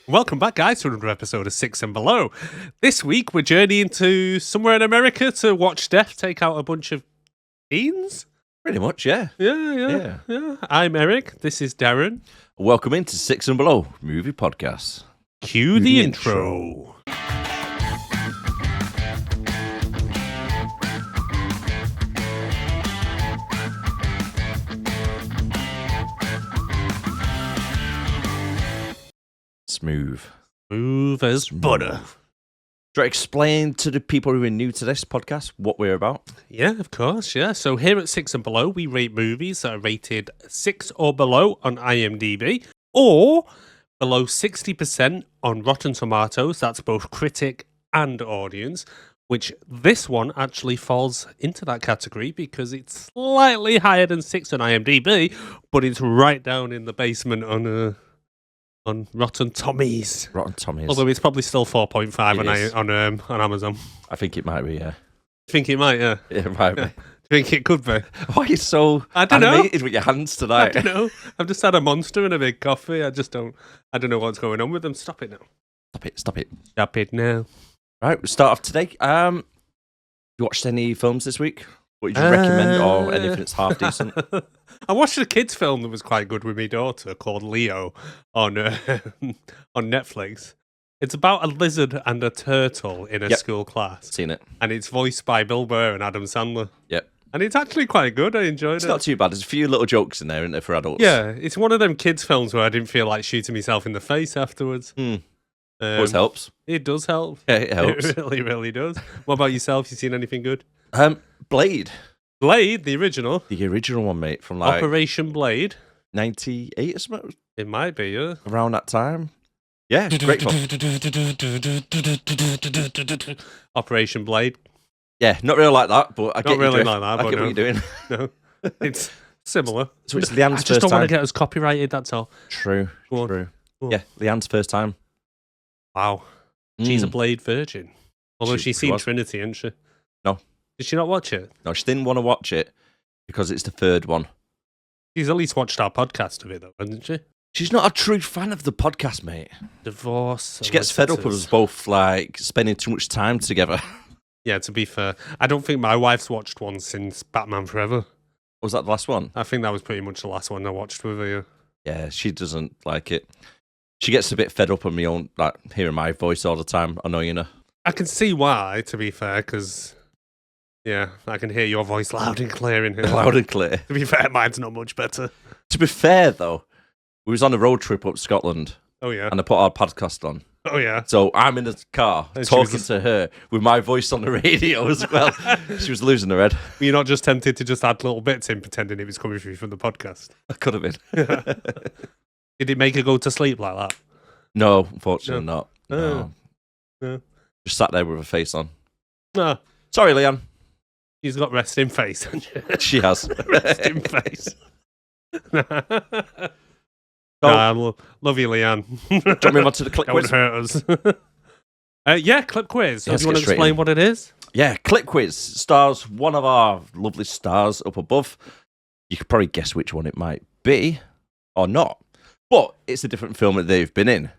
Welcome back, guys, to another episode of Six and Below. This week, we're journeying to somewhere in America to watch death take out a bunch of teens. Pretty much, yeah. Yeah. I'm Erik. This is Darren. Welcome into Six and Below Movie Podcast. Cue the intro. Smooth as butter. Do you explain to the people who are new to this podcast what we're about? Yeah, of course, yeah. So here at Six and Below, we rate movies that are rated 6 or below on IMDb, or below 60% on Rotten Tomatoes. That's both critic and audience, which this one actually falls into that category because it's slightly higher than 6 on IMDb, but it's right down in the basement on Rotten Tommies. Rotten Tommies. Although it's probably still 4.5 on Amazon. I think it might be, yeah. Think it might, yeah. Yeah, it might be. Think it could be. Why are you so animated with your hands tonight? I don't know. I've just had a Monster and a big coffee. I don't know what's going on with them. Stop it now. Stop it. Stop it now. Right, we'll start off today. You watched any films this week? What did you recommend, or anything that's half decent? I watched a kids' film that was quite good with my daughter called Leo on Netflix. It's about a lizard and a turtle in a school class. Seen it. And it's voiced by Bill Burr and Adam Sandler. Yep. And it's actually quite good. I enjoyed it. It's not too bad. There's a few little jokes in there, isn't there, for adults? Yeah, it's one of them kids' films where I didn't feel like shooting myself in the face afterwards. Always helps. It does help. Yeah, it helps. It really, really does. What about yourself? You seen anything good? Blade, the original. the original one, mate, from like Operation Blade. 98 or something. It might be, yeah. Around that time. Yeah, great film. Operation Blade. Yeah, not really like that, but I get Not really your drift. like that, I but get what you're doing. No, it's similar. So it's Leanne's I first just don't time. want to get us copyrighted, that's all. True. Go on. True. Go on. Yeah, Leanne's first time. Wow. She's a Blade virgin. Although She she's seen was. Trinity, hasn't she? No. Did she not watch it? No, she didn't want to watch it because it's the third one. She's at least watched our podcast of it, though, hasn't she? She's not a true fan of the podcast, mate. Divorce. She gets fed up with us both like spending too much time together. Yeah, to be fair, I don't think my wife's watched one since Batman Forever. Was that the last one? I think that was pretty much the last one I watched with her. Yeah, she doesn't like it. She gets a bit fed up on me own, like hearing my voice all the time, annoying her. I can see why, to be fair, because, yeah, I can hear your voice loud and clear in here. Loud and clear. To be fair, mine's not much better. To be fair, though, we was on a road trip up Scotland, Oh, yeah. and I put our podcast on. Oh, yeah. So I'm in the car And she talking was- to her with my voice on the radio as well. She was losing her head. Were you not just tempted to just add little bits in, pretending it was coming through from the podcast? I could have been. Did it make her go to sleep like that? No, unfortunately not. Oh. No. No. Just sat there with her face on. No. Sorry, Leanne. She's got resting face, hasn't she? She has. Resting face. So, Love you, Leanne. do you want to move on to the clip Don't quiz? hurt us. Yeah, clip quiz. So Yes, do you want to get straight explain in. what it is? Yeah, clip quiz stars one of our lovely stars up above. You could probably guess which one it might be or not. But it's a different film that they've been in.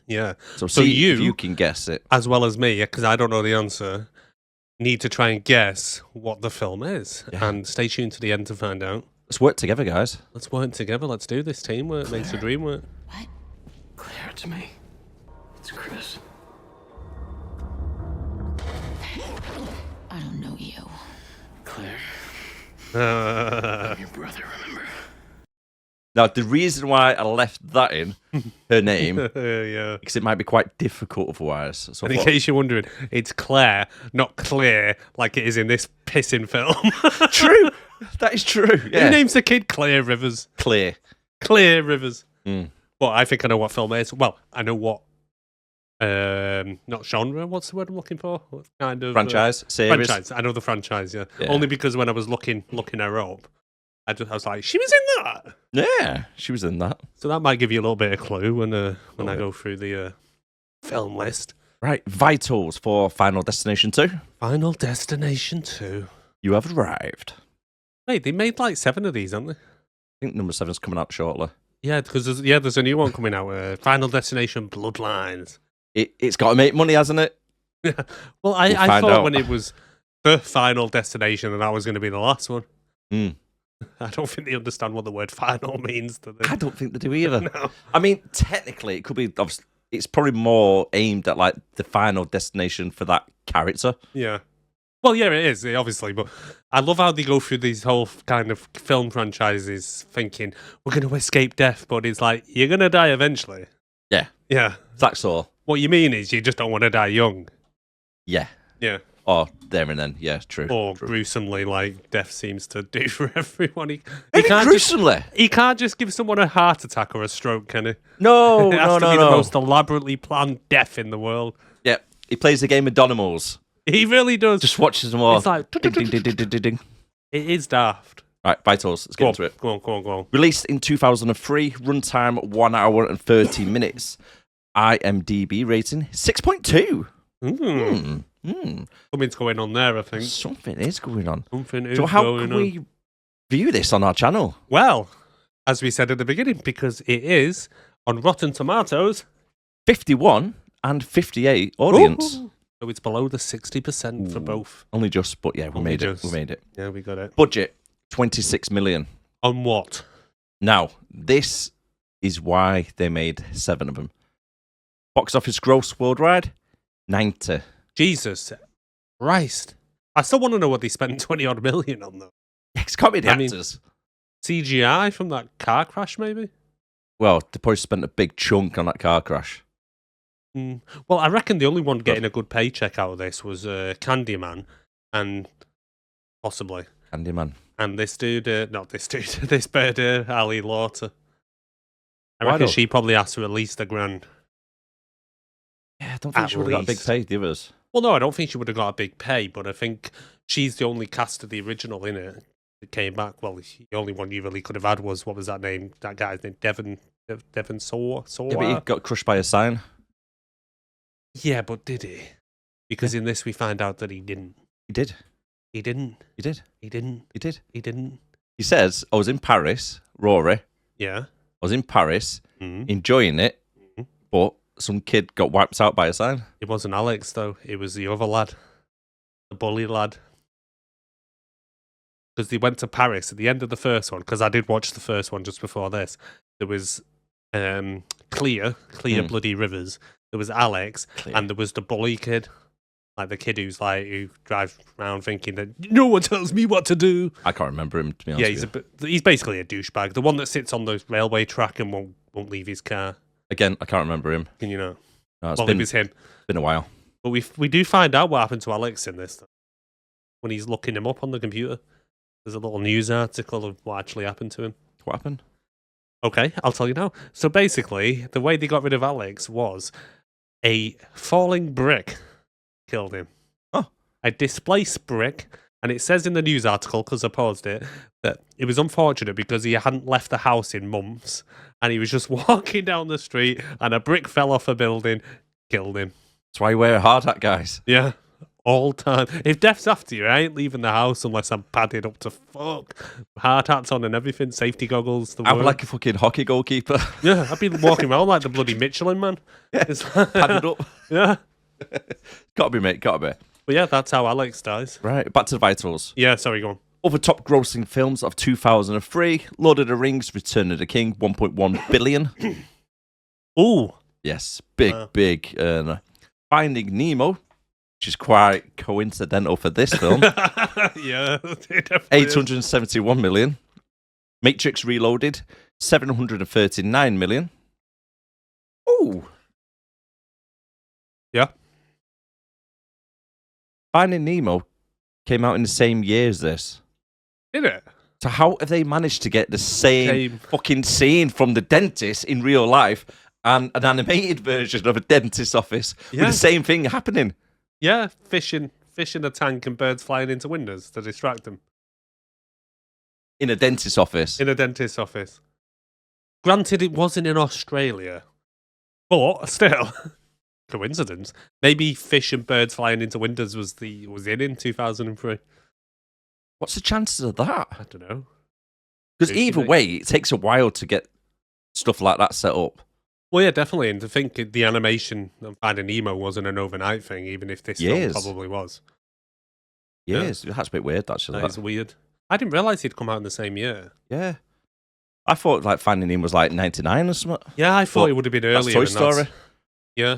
Yeah. So So see if you- you can guess it. As well as me, because I don't know the answer, need to try and guess what the film is. Yeah. And stay tuned to the end to find out. Let's work together, guys. Let's work together. Let's do this. Teamwork makes the dream work. Claire, it's me. It's Chris. I don't know you. Claire, I'm your brother, remember? Now, the reason why I left that in, her name, Yeah. because it might be quite difficult otherwise. So I And in thought- case you're wondering, it's Claire, not Clear, like it is in this pissing film. True. That is true. Who Yeah. names the kid Claire Rivers? Clear. Claire Rivers. Mm. Well, I think I know what film it is. Well, I know what, not genre, what's the word I'm looking for? What kind of... Franchise, series. franchise. I know the franchise, yeah. Yeah. Only because when I was looking her up, I was like, she was in that! Yeah, she was in that. So that might give you a little bit of clue when I go through the film list. Right, vitals for Final Destination 2. Final Destination 2. You have arrived. Mate, they made like 7 of these, haven't they? I think number 7's coming out shortly. Yeah, because there's a new one coming out. Final Destination Bloodlines. It's got to make money, hasn't it? Yeah. Well, We'll I find thought out. when it was the Final Destination that was going to be the last one. Mm. I don't think they understand what the word final means. Do they? I don't think they do either. No. I mean, technically, it could be. It's probably more aimed at like the final destination for that character. Yeah. Well, yeah, it is, obviously, but I love how they go through these whole kind of film franchises thinking, we're going to escape death, but it's like, you're going to die eventually. Yeah, Yeah. that's all. What you mean is you just don't want to die young. Yeah. Yeah. Or there and then. Yeah, true. Or true. gruesomely, like death seems to do for everyone. He Maybe can't gruesomely. he can't just give someone a heart attack or a stroke, can he? No, It has no, to no, be no. the most elaborately planned death in the world. Yeah, he plays the game of Donimals. He really does. Just watches them all. It's like, Ding, ding, ding, ding, ding, ding, ding. it is daft. Right, Vitals, let's get into it. Go on. Released in 2003, runtime 1 hour and 30 minutes. IMDb rating 6.2. Something's going on there, I think. Something is going on. Something is So how going can on. we view this on our channel? Well, as we said at the beginning, because it is on Rotten Tomatoes. 51 and 58 audience. Ooh. So it's below the 60% for both. Only just, but yeah, we Only made just. it. We made it. Yeah, we got it. Budget 26 million. On what? Now, this is why they made 7 of them. Box office gross worldwide 90. Jesus Christ. I still want to know what they spent 20 odd million on, though. It's got to be the I mean- actors. CGI from that car crash, maybe? Well, they probably spent a big chunk on that car crash. Well, I reckon the only one getting a good paycheck out of this was Candyman and possibly. Candyman. And this dude, not this dude, this bird, Ali Lauter. I Why reckon not? she probably asked for at least $1,000. Yeah, I don't think At she would have got a big least. pay, the others. Well, no, I don't think she would have got a big pay, but I think she's the only cast of the original in it that came back. Well, the only one you really could have had was, what was that name? That guy's name, Devon Saw. Yeah, but he got crushed by a sign. Yeah, but did he? Because in this we find out that he didn't. He did. He didn't. He did. He didn't. He did. He didn't. He says, I was in Paris, Rory. Yeah. I was in Paris, Mm. enjoying it, but some kid got wiped out by a sign. It wasn't Alex, though. It was the other lad. The bully lad. Because they went to Paris at the end of the first one, because I did watch the first one just before this. There was Clear Bloody Rivers. There was Alex, and there was the bully kid. Like the kid who drives around thinking that no one tells me what to do. I can't remember him, to be honest. Yeah, with you. he's basically a douchebag. The one that sits on the railway track and won't leave his car. Again, I can't remember him. Can you know? No, it's Well, it was him. been a while. But we do find out what happened to Alex in this, though. When he's looking him up on the computer. There's a little news article of what actually happened to him. What happened? Okay, I'll tell you now. So basically, the way they got rid of Alex was a falling brick killed him. Oh. A displaced brick. And it says in the news article, because I paused it, that it was unfortunate because he hadn't left the house in months. And he was just walking down the street and a brick fell off a building, killed him. That's why you wear a hard hat, guys. Yeah. All time. If death's after you, I ain't leaving the house unless I'm padded up to fuck. Hard hats on and everything, safety goggles. The I'm work. like a fucking hockey goalkeeper. Yeah, I'd be walking around like the bloody Michelin man. It's- Padded up. Yeah. Gotta be, mate. Gotta be. But yeah, that's how Alex dies. Right, back to the vitals. Yeah, sorry, go on. Other top grossing films of 2003, Lord of the Rings, Return of the King, 1.1 billion. Ooh. Yes, big earner. Finding Nemo, which is quite coincidental for this film, Yeah, it definitely is. 871 million. Matrix Reloaded, 739 million. Ooh. Yeah. Finding Nemo came out in the same year as this. Did it? So how have they managed to get the same fucking scene from the dentist in real life and an animated version of a dentist's office with Yeah. the same thing happening? Yeah, fish in a tank and birds flying into windows to distract them. In a dentist's office. In a dentist's office. Granted, it wasn't in Australia. But still, coincidence. Maybe fish and birds flying into windows was in 2003. What's the chances of that? I don't know. Because Who do you either think? way, it takes a while to get stuff like that set up. Well, yeah, definitely. And to think the animation of Finding Nemo wasn't an overnight thing, even if this film Years. probably was. Yes, that's a bit weird, actually. That is weird. I didn't realise he'd come out in the same year. Yeah. I thought like Finding Nemo was like 99 or something. Yeah, I thought But it would have been That's earlier. Toy than that. Story. Yeah.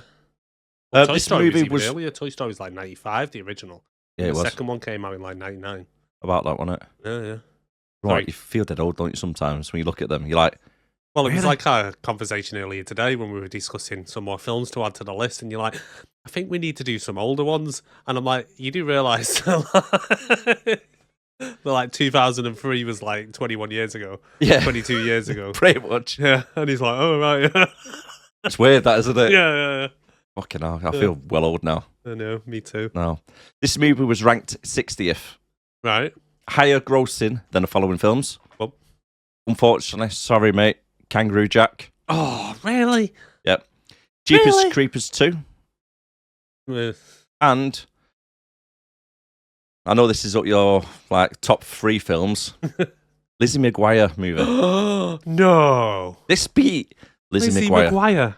Well, Toy This Story movie was was even earlier. Toy Story was like 95, the original. Yeah, it the was second one came out in like 99. about that, wasn't it? Yeah, yeah. Right, Sorry. you feel dead old, don't you? Sometimes when you look at them, you're like, Well, it was Really? like our conversation earlier today when we were discussing some more films to add to the list, and you're like, I think we need to do some older ones. And I'm like, you do realise that like 2003 was like 21 years ago, yeah, 22 years ago. pretty much. Yeah, and he's like, oh, right, yeah. It's weird, that isn't it? Yeah. Fucking hell, I feel well old now. I know, me too. No, this movie was ranked 60th, Right. higher grossing than the following films. Well. Unfortunately, sorry, mate. Kangaroo Jack. Oh, really? Yep. Jeepers Really? Creepers 2. Uh, And I know this is up your like top 3 films. Lizzie McGuire movie. no. This beat Lizzie McGuire. McGuire.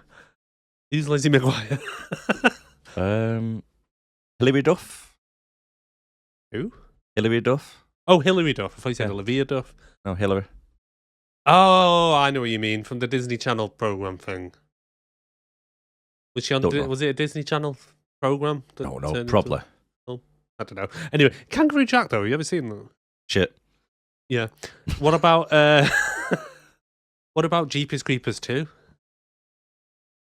Who's Lizzie McGuire? Hilary Duff. Who? Hilary Duff. Oh, Hilary Duff. I thought you said Yeah. Olivia Duff. No, Hilary. Oh, I know what you mean. From the Disney Channel program thing. Was she on? Don't know. Was it a Disney Channel program? that No, turned into- probably. I don't know. Anyway, Kangaroo Jack though. You ever seen that? Shit. Yeah. What about what about Jeepers Creepers 2?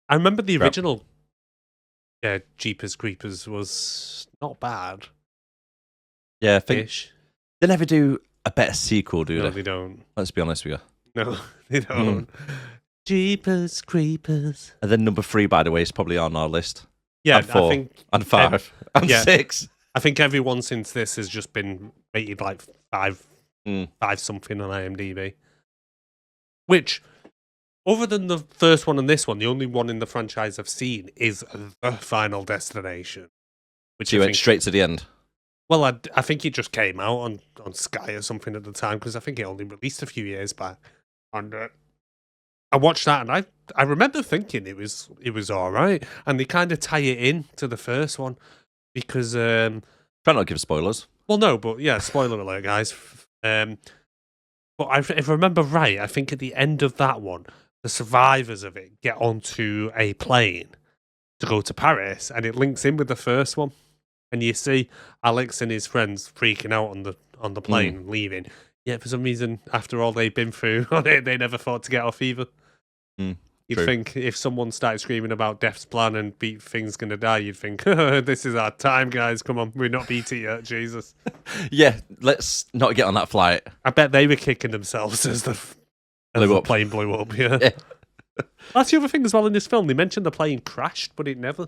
I remember the Crap. original. Yeah, Jeepers Creepers was not bad. Yeah, I think Ish. they never do a better sequel, do No, they? they don't. Let's be honest with you. No, they don't. Jeepers Creepers. And then number 3, by the way, is probably on our list. Yeah, And 4. I think And 5. And yeah. 6. I think everyone since this has just been rated like 5 something on IMDb. Which, other than the first one and this one, the only one in the franchise I've seen is The Final Destination. Which So you I went think, straight to the end. well, I think it just came out on Sky or something at the time because I think it only released a few years back. And I watched that and I remember thinking it was all right, and they kind of tie it in to the first one because Try not to give spoilers. well, no, but yeah, spoiler alert, guys. But if I remember right, I think at the end of that one, the survivors of it get onto a plane to go to Paris, and it links in with the first one. And you see Alex and his friends freaking out on the plane, leaving. Yet for some reason, after all they've been through on it, they never thought to get off either. You'd True. think if someone started screaming about Death's plan and beat thing's gonna die, you'd think, this is our time, guys. Come on, we're not beat it yet, Jesus. Yeah, let's not get on that flight. I bet they were kicking themselves as the plane blew up. Yeah. Yeah. That's the other thing as well in this film. They mentioned the plane crashed, but it never.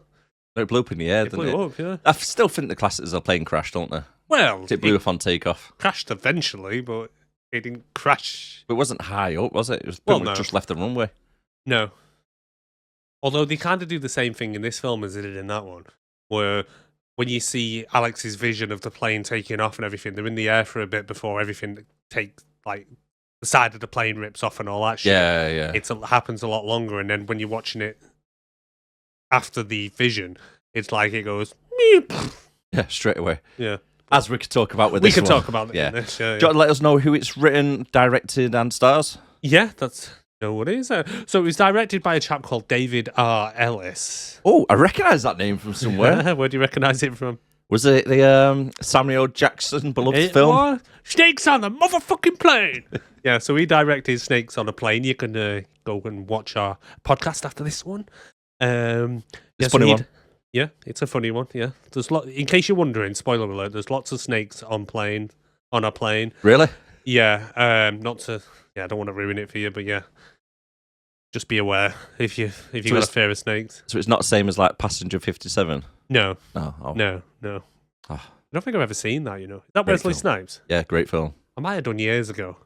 It blew up in the air, It didn't blew it? up. Yeah. I still think the class is a plane crash, don't they? Well, It blew up on takeoff. crashed eventually, but it didn't crash. But it wasn't high up, was it? It was Well, pretty much no. just left the runway. No. Although they kind of do the same thing in this film as they did in that one, where when you see Alex's vision of the plane taking off and everything, they're in the air for a bit before everything takes, like, the side of the plane rips off and all that shit. Yeah. It happens a lot longer, and then when you're watching it after the vision, it's like it goes, meep. Yeah, straight away. Yeah. As we could talk about with We this could one. talk about it Yeah. in this. Do you want to let us know who it's written, directed, and stars? Yeah, that's no what it is. So it was directed by a chap called David R. Ellis. Oh, I recognise that name from somewhere. Where do you recognise it from? Was it the Samuel Jackson beloved film? What? Snakes on the motherfucking plane. Yeah, so he directed Snakes on a Plane. You can go and watch our podcast after this one. It's yeah, a funny one. Yeah, it's a funny one. Yeah, there's in case you're wondering, spoiler alert. There's lots of snakes on a plane. Really? Yeah, not to. Yeah, I don't want to ruin it for you, but yeah, just be aware if you got a it's- fear of snakes. So it's not the same as like Passenger 57? No, Oh. no. Oh. I don't think I've ever seen that. You know, is that Great Wesley film. Snipes? Yeah, great film. I might have done years ago.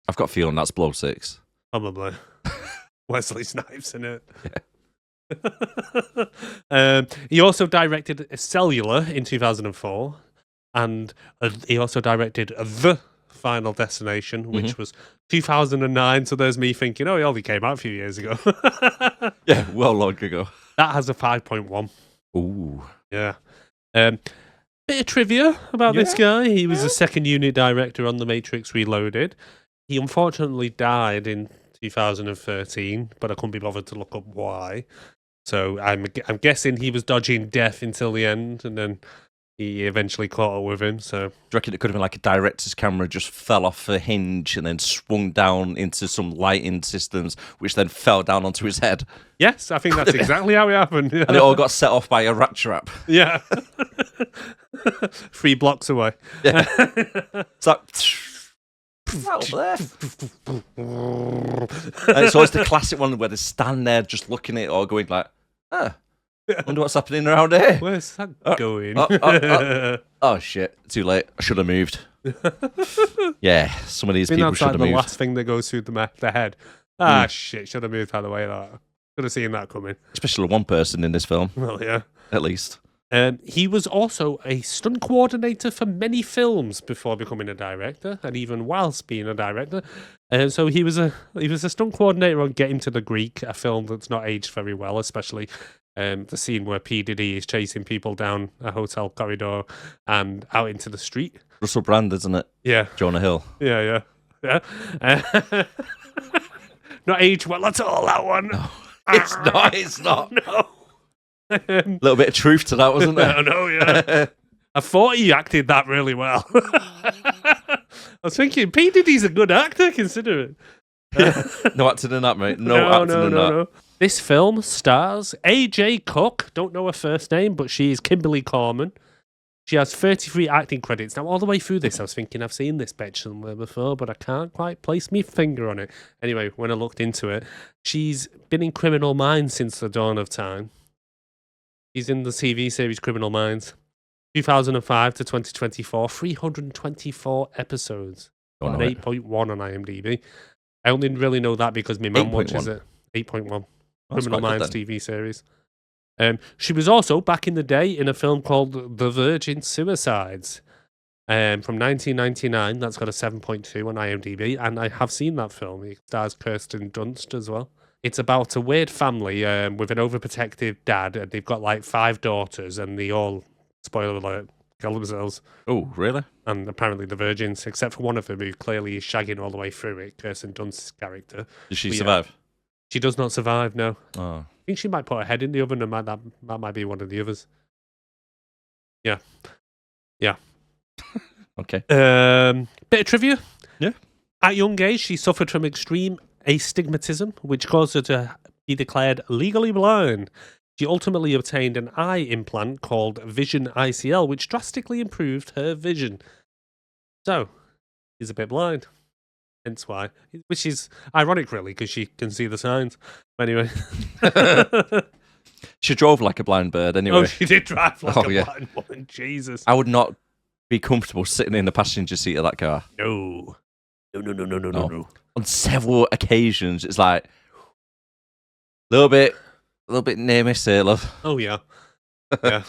I've got a feeling that's Blow 6. Probably. Wesley Snipes in it. He also directed Cellular in 2004, and he also directed The Final Destination, which was 2009. So there's me thinking, oh, it only came out a few years ago. Yeah, well long ago. That has a 5.1. Ooh. Yeah. Bit of trivia about this guy. He was a second unit director on The Matrix Reloaded. He unfortunately died in 2013, but I couldn't be bothered to look up why. So I'm guessing he was dodging death until the end, and then he eventually caught up with him. So Do you reckon it could have been like a director's camera just fell off a hinge and then swung down into some lighting systems, which then fell down onto his head? yes, I think that's exactly how it happened. And it all got set off by a rat trap. Yeah. 3 blocks away. Yeah. It's like... out there. And it's always the classic one where they stand there just looking at it or going like, I wonder what's happening around here. Where's that going? Oh shit, too late. I should have moved. Yeah, some of these Been people should outside have the moved. last thing that goes through the head. Shit, should have moved out of the way of that. Could have seen that coming. Especially one person in this film, Well, yeah. at least. He was also a stunt coordinator for many films before becoming a director, and even whilst being a director. So he was a stunt coordinator on Get Him to the Greek, a film that's not aged very well, especially the scene where P. Diddy is chasing people down a hotel corridor and out into the street. Russell Brand, isn't it? Yeah, Jonah Hill. yeah. Not aged well at all, that one. No, it's not. No. A little bit of truth to that, wasn't there? I know, yeah. I thought he acted that really well. I was thinking, P. Diddy's a good actor, consider it. No acting in that, mate. No acting in that. No. This film stars AJ Cook. Don't know her first name, but she is Kimberly Corman. She has 33 acting credits. Now, all the way through this, I was thinking I've seen this bitch somewhere before, but I can't quite place my finger on it. Anyway, when I looked into it, she's been in Criminal Minds since the dawn of time. She's in the TV series Criminal Minds. 2005 to 2024, 324 episodes. Don't An know it. 8.1 on IMDb. I only really know that because my mum watches it. 8.1. That's Criminal quite good Minds then. TV series. She was also, back in the day, in a film called The Virgin Suicides from 1999. That's got a 7.2 on IMDb, and I have seen that film. It stars Kirsten Dunst as well. It's about a weird family with an overprotective dad, and they've got like 5 daughters, and they all, spoiler alert, kill themselves. Oh, really? And apparently the virgins, except for one of them who clearly is shagging all the way through it, Kirsten Dunst's character. Did she But yeah. survive? She does not survive, no. Oh. I think she might put her head in the oven, and that might be one of the others. Yeah. Okay. Bit of trivia. Yeah. At a young age, she suffered from extreme astigmatism, which caused her to be declared legally blind. She ultimately obtained an eye implant called Vision ICL, which drastically improved her vision. So, she's a bit blind. Hence why. Which is ironic, really, because she can see the signs. But anyway. She drove like a blind bird anyway. Oh, she did drive like a yeah. blind woman. Jesus. I would not be comfortable sitting in the passenger seat of that car. No. No. On several occasions, it's like a little bit near miss here, love. Oh, yeah. Yeah.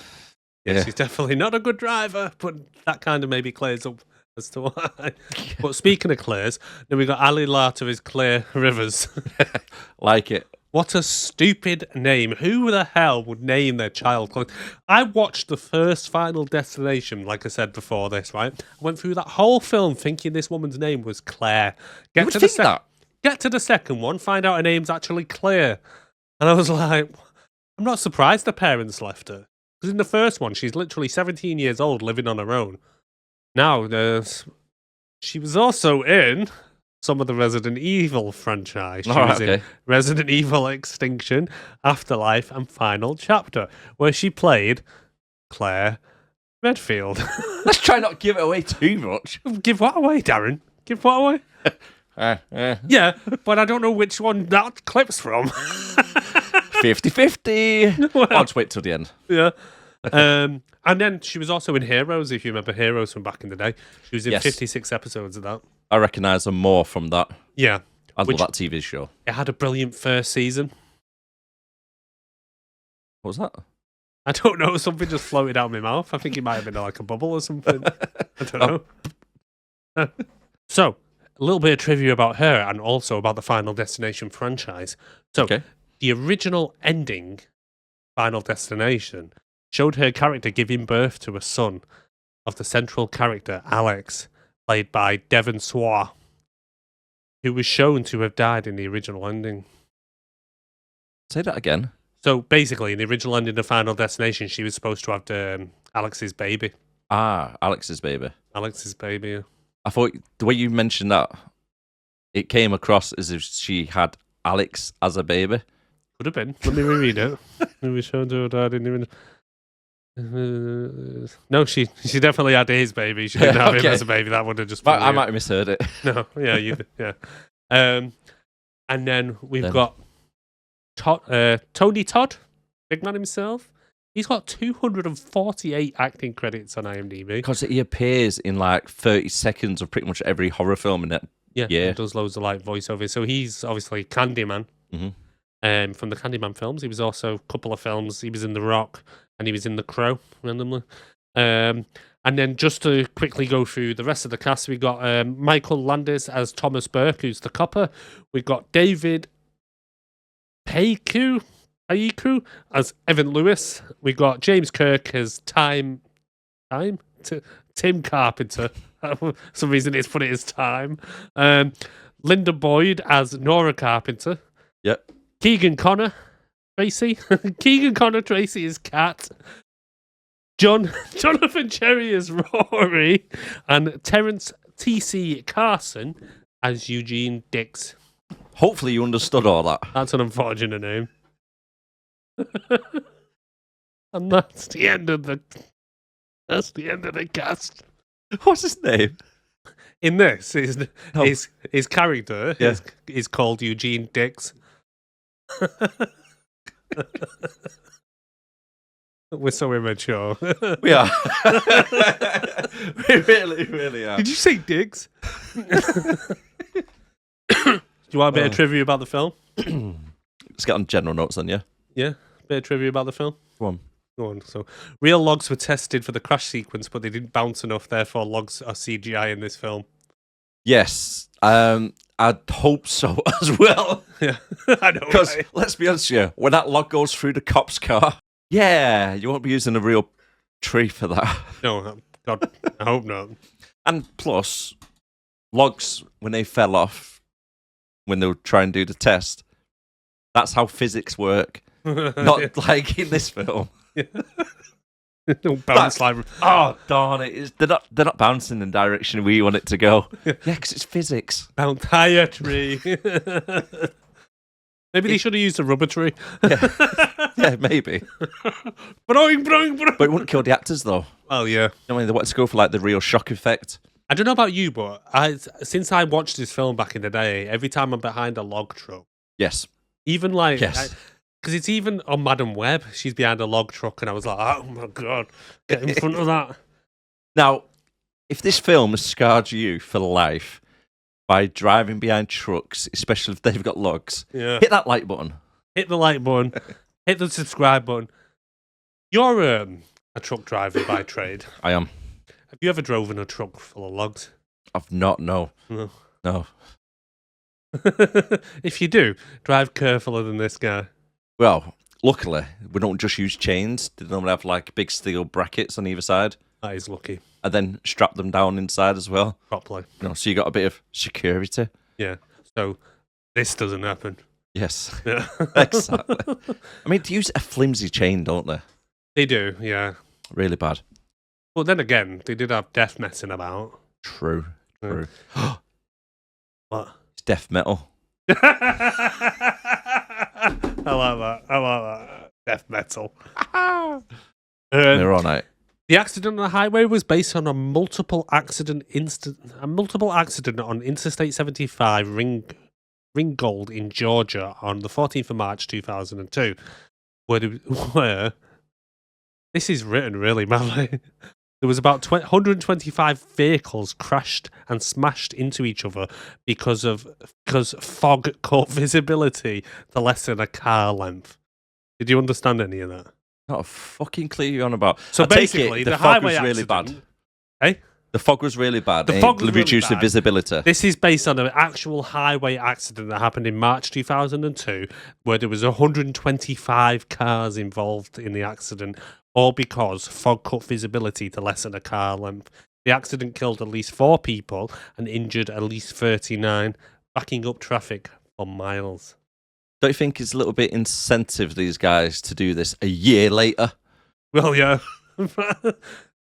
Yeah. She's definitely not a good driver, but that kind of maybe clears up as to why. But speaking of clears, then we got Ali Larter as Claire Rivers. Like it. What a stupid name. Who the hell would name their child Claire? I watched the first Final Destination, like I said before this, right? I went through that whole film thinking this woman's name was Claire. You would think that. Get to the second one, find out her name's actually Claire. And I was like, I'm not surprised the parents left her. Because in the first one, she's literally 17 years old living on her own. Now, she was also in some of the Resident Evil franchise. She was in Resident Evil Extinction, Afterlife, and Final Chapter, where she played Claire Redfield. Let's try not to give it away too much. Give what away, Darren? Give what away? Yeah, but I don't know which one that clip's from. 50-50. Well, I'll just wait till the end. yeah. And then she was also in Heroes, if you remember Heroes from back in the day. She was in Yes. 56 episodes of that. I recognise her more from that. Yeah. I love Which- that TV show. It had a brilliant first season. What was that? I don't know, something just floated out of my mouth. I think it might have been like a bubble or something. I don't know. So, a little bit of trivia about her and also about the Final Destination franchise. So, Okay. the original ending, Final Destination, showed her character giving birth to a son of the central character, Alex, played by Devon Sawa, who was shown to have died in the original ending. Say that again. So, basically, in the original ending of Final Destination, she was supposed to have Alex's baby. Ah, Alex's baby. Alex's baby, yeah. I thought the way you mentioned that, it came across as if she had Alex as a baby. Could have been. Let me reread it. We showed her dad in the no, she definitely had his baby. She didn't have him Okay. as a baby. That would have just But been I weird. might have misheard it. No, yeah, yeah. And then we've got Tony Todd, big man himself. He's got 248 acting credits on IMDb. Because he appears in like 30 seconds of pretty much every horror film in it. Yeah, Yeah. he does loads of like voiceovers. So he's obviously Candyman. From the Candyman films. He was also a couple of films. He was in The Rock and he was in The Crow, randomly. And then just to quickly go through the rest of the cast, we got Michael Landis as Thomas Burke, who's the copper. We've got David Paiku as Evan Lewis. We got James Kirk as Tim Carpenter. For some reason it's put it as Time. Linda Boyd as Nora Carpenter. Yep. Keegan Connor Tracy. Keegan Connor Tracy is Kat. Jonathan Cherry as Rory. And Terrence T.C. Carson as Eugene Dix. Hopefully you understood all that. That's an unfortunate name. And that's the end of the cast. What's his name? In this, his character Yeah. is called Eugene Dix. We're so immature. We are. We really are. Did you say Diggs? Do you want a bit of trivia about the film? Let's get on general notes then, yeah? Yeah, bit of trivia about the film. Go on. Go on. So, real logs were tested for the crash sequence, but they didn't bounce enough. Therefore, logs are CGI in this film. Yes. I'd hope so as well. Yeah, I know. Because, Right? let's be honest with you, when that log goes through the cop's car, yeah, you won't be using a real tree for that. No, God, I hope not. And plus, logs, when they fell off, when they were trying to do the test, that's how physics work. Not like in this film. Don't bounce like. Oh, darn it. They're not bouncing in the direction we want it to go. Yeah, because it's physics. Bounce higher tree. Maybe they should have used a rubber tree. Yeah, maybe. Broing. But it wouldn't kill the actors, though. Well, yeah. I mean, they wanted to go for like the real shock effect. I don't know about you, but since I watched this film back in the day, every time I'm behind a log truck, Yes. even like, Yes. because it's even on Madam Web, she's behind a log truck, and I was like, oh my God, get in front of that. Now, if this film has scarred you for life by driving behind trucks, especially if they've got logs, Yeah. hit that like button. Hit the like button, hit the subscribe button. You're a truck driver by trade. I am. Have you ever driven a truck full of logs? I've not, no. No. No. If you do, drive carefuler than this guy. Well, luckily, we don't just use chains. They normally have like big steel brackets on either side That is lucky, and then strap them down inside as well. properly. So you got a bit of security. Yeah. So this doesn't happen. Yes, Yeah. exactly. I mean, they use a flimsy chain, don't they? They do, yeah. Really bad. But then again, they did have death messing about. True. Yeah. What? It's death metal. I like that. Death metal. They're all right. The accident on the highway was based on a multiple accident on Interstate 75 Ringgold in Georgia on the 14th of March 2002, where this is written really badly. There was about 125 vehicles crashed and smashed into each other because fog cut visibility to less than a car length. Did you understand any of that? Not a fucking clue you're on about. So I take basically, it, the fog highway was really accident, bad. Eh? The fog was really bad. The fog was really reduced the bad. visibility. This is based on an actual highway accident that happened in March 2002, where there was 125 cars involved in the accident, all because fog cut visibility to lessen a car length. The accident killed at least 4 people and injured at least 39, backing up traffic for miles. Don't you think it's a little bit incentive, these guys, to do this a year later? Well, yeah.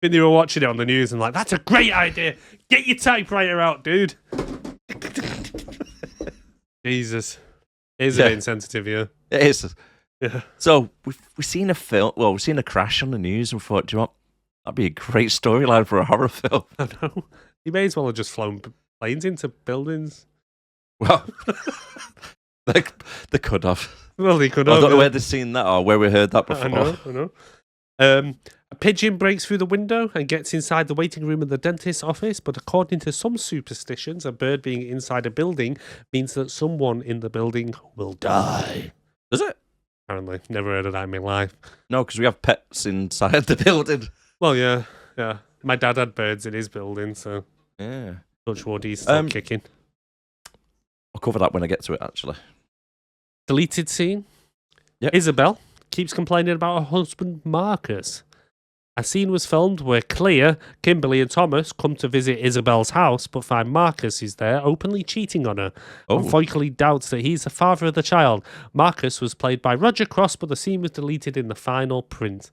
When they were watching it on the news and like, that's a great idea. Get your typewriter out, dude. Jesus. It is a bit insensitive, yeah. It is. Yeah. So we've seen a film. Well, we've seen a crash on the news and thought, do you know what? That'd be a great storyline for a horror film. I know. You may as well have just flown planes into buildings. Well, they could have. Well, they could I have. don't know where they've seen that or where we heard that before. I know. A pigeon breaks through the window and gets inside the waiting room of the dentist's office, but according to some superstitions, a bird being inside a building means that someone in the building will die. Does it? Apparently. Never heard of that in my life. No, because we have pets inside the building. Well, yeah. My dad had birds in his building, so Yeah. touch wood, he's still kicking. I'll cover that when I get to it, actually. Deleted scene. Yep. Isabel keeps complaining about her husband, Marcus. A scene was filmed where Clea, Kimberly, and Thomas come to visit Isabel's house, but find Marcus is there, openly cheating on her. Oh. And Foykley doubts that he's the father of the child. Marcus was played by Roger Cross, but the scene was deleted in the final print.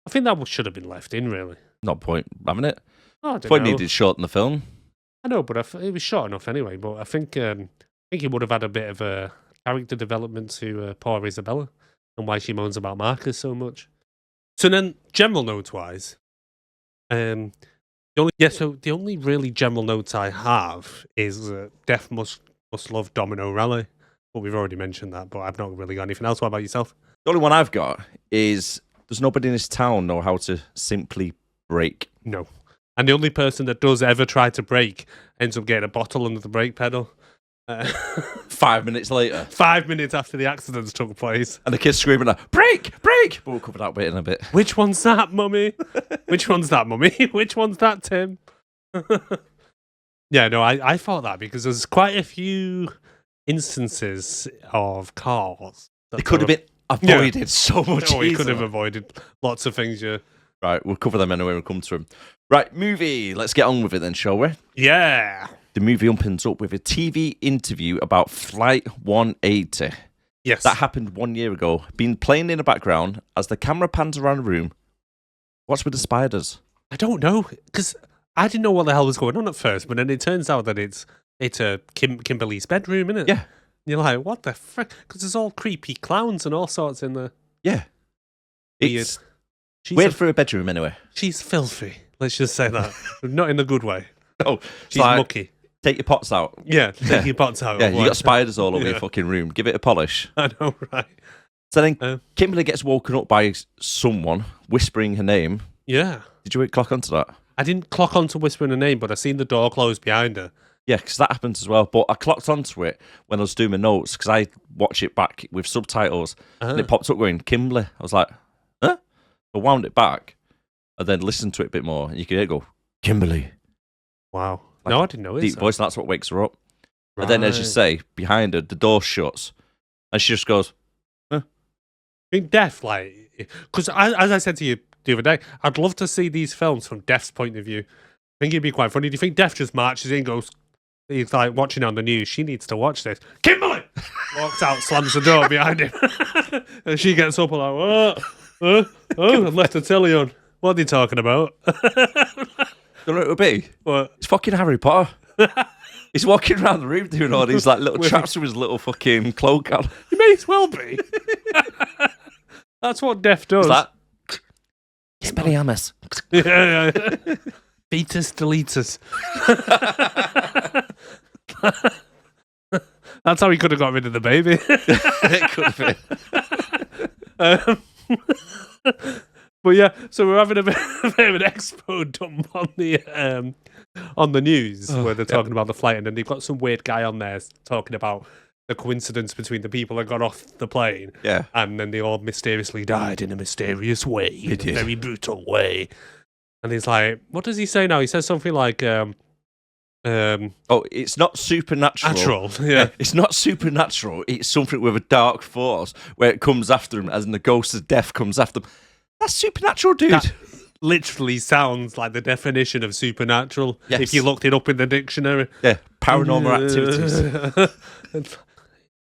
I think that should have been left in, really. Not point having it. Oh, I don't Point know. needed shorten the film. I know, but it was short enough anyway. But I think he would have had a bit of a character development to poor Isabella and why she moans about Marcus so much. So then, general notes wise, the only really general notes I have is Death must love Domino Rally. But we've already mentioned that. But I've not really got anything else. What about yourself? The only one I've got is does nobody in this town know how to simply break? No. And the only person that does ever try to brake ends up getting a bottle under the brake pedal. 5 minutes later. 5 minutes after the accidents took place. And the kid's screaming, like, break, break! But we'll cover that bit in a bit. Which one's that, Mummy? Which one's that, Mummy? Which one's that, Tim? Yeah, no, I thought that because there's quite a few instances of cars. They could have been avoided so much we easier. could have avoided lots of things, yeah. Right, we'll cover them anyway when we come to them. Right, movie. Let's get on with it then, shall we? Yeah. The movie opens up with a TV interview about Flight 180. Yes. That happened 1 year ago. Been playing in the background as the camera pans around the room. What's with the spiders? I don't know, because I didn't know what the hell was going on at first, but then it turns out that it's Kimberly's bedroom, isn't it? Yeah. And you're like, what the frick? Because there's all creepy clowns and all sorts in there. Yeah. Weird. It's She's weird for a bedroom anyway. She's filthy. Let's just say that. Not in the good way. No, She's like, mucky. take your pots out. Yeah, take your pots out. Yeah, you Like- got spiders all over Yeah. your fucking room. Give it a polish. I know, right? So then Kimberly gets woken up by someone whispering her name. Yeah. Did you clock onto that? I didn't clock on to whispering her name, but I seen the door close behind her. Yeah, because that happens as well. But I clocked onto it when I was doing my notes because I watch it back with subtitles. And it popped up going, Kimberly. I was like, huh? I wound it back and then listened to it a bit more. And you can hear it go, Kimberly. Wow. Like No, I didn't know it. Deep voice, and that's what wakes her up. And then, as you Right. say, behind her, the door shuts. And she just goes, I think Death, like, because as I said to you the other day, I'd love to see these films from Death's point of view. I think it'd be quite funny. Do you think Death just marches in, goes, he's like watching on the news, she needs to watch this. Kimberly! Walks out, slams the door behind him. And she gets up and like, oh, I've left the telly on. What are they talking about? don't know what it would be? What? It's fucking Harry Potter. He's walking around the room doing all these like little traps with his little fucking cloak on. You may as well be. That's what Death does. It's like, Expelliarmus. Yeah. Beatus deletus. That's how he could have got rid of the baby. It could have been. But yeah, so we're having a bit of an expo dump on the news where they're talking about the flight, and then they've got some weird guy on there talking about the coincidence between the people that got off the plane, Yeah. and then they all mysteriously died in a mysterious way, in a did. very brutal way. And he's like, what does he say now? He says something like, Oh, it's not supernatural. natural. Yeah. It's not supernatural. It's something with a dark force where it comes after him, as in the ghost of death comes after him. That's supernatural, dude. That literally sounds like the definition of supernatural. Yes. If you looked it up in the dictionary. Yeah, paranormal activities.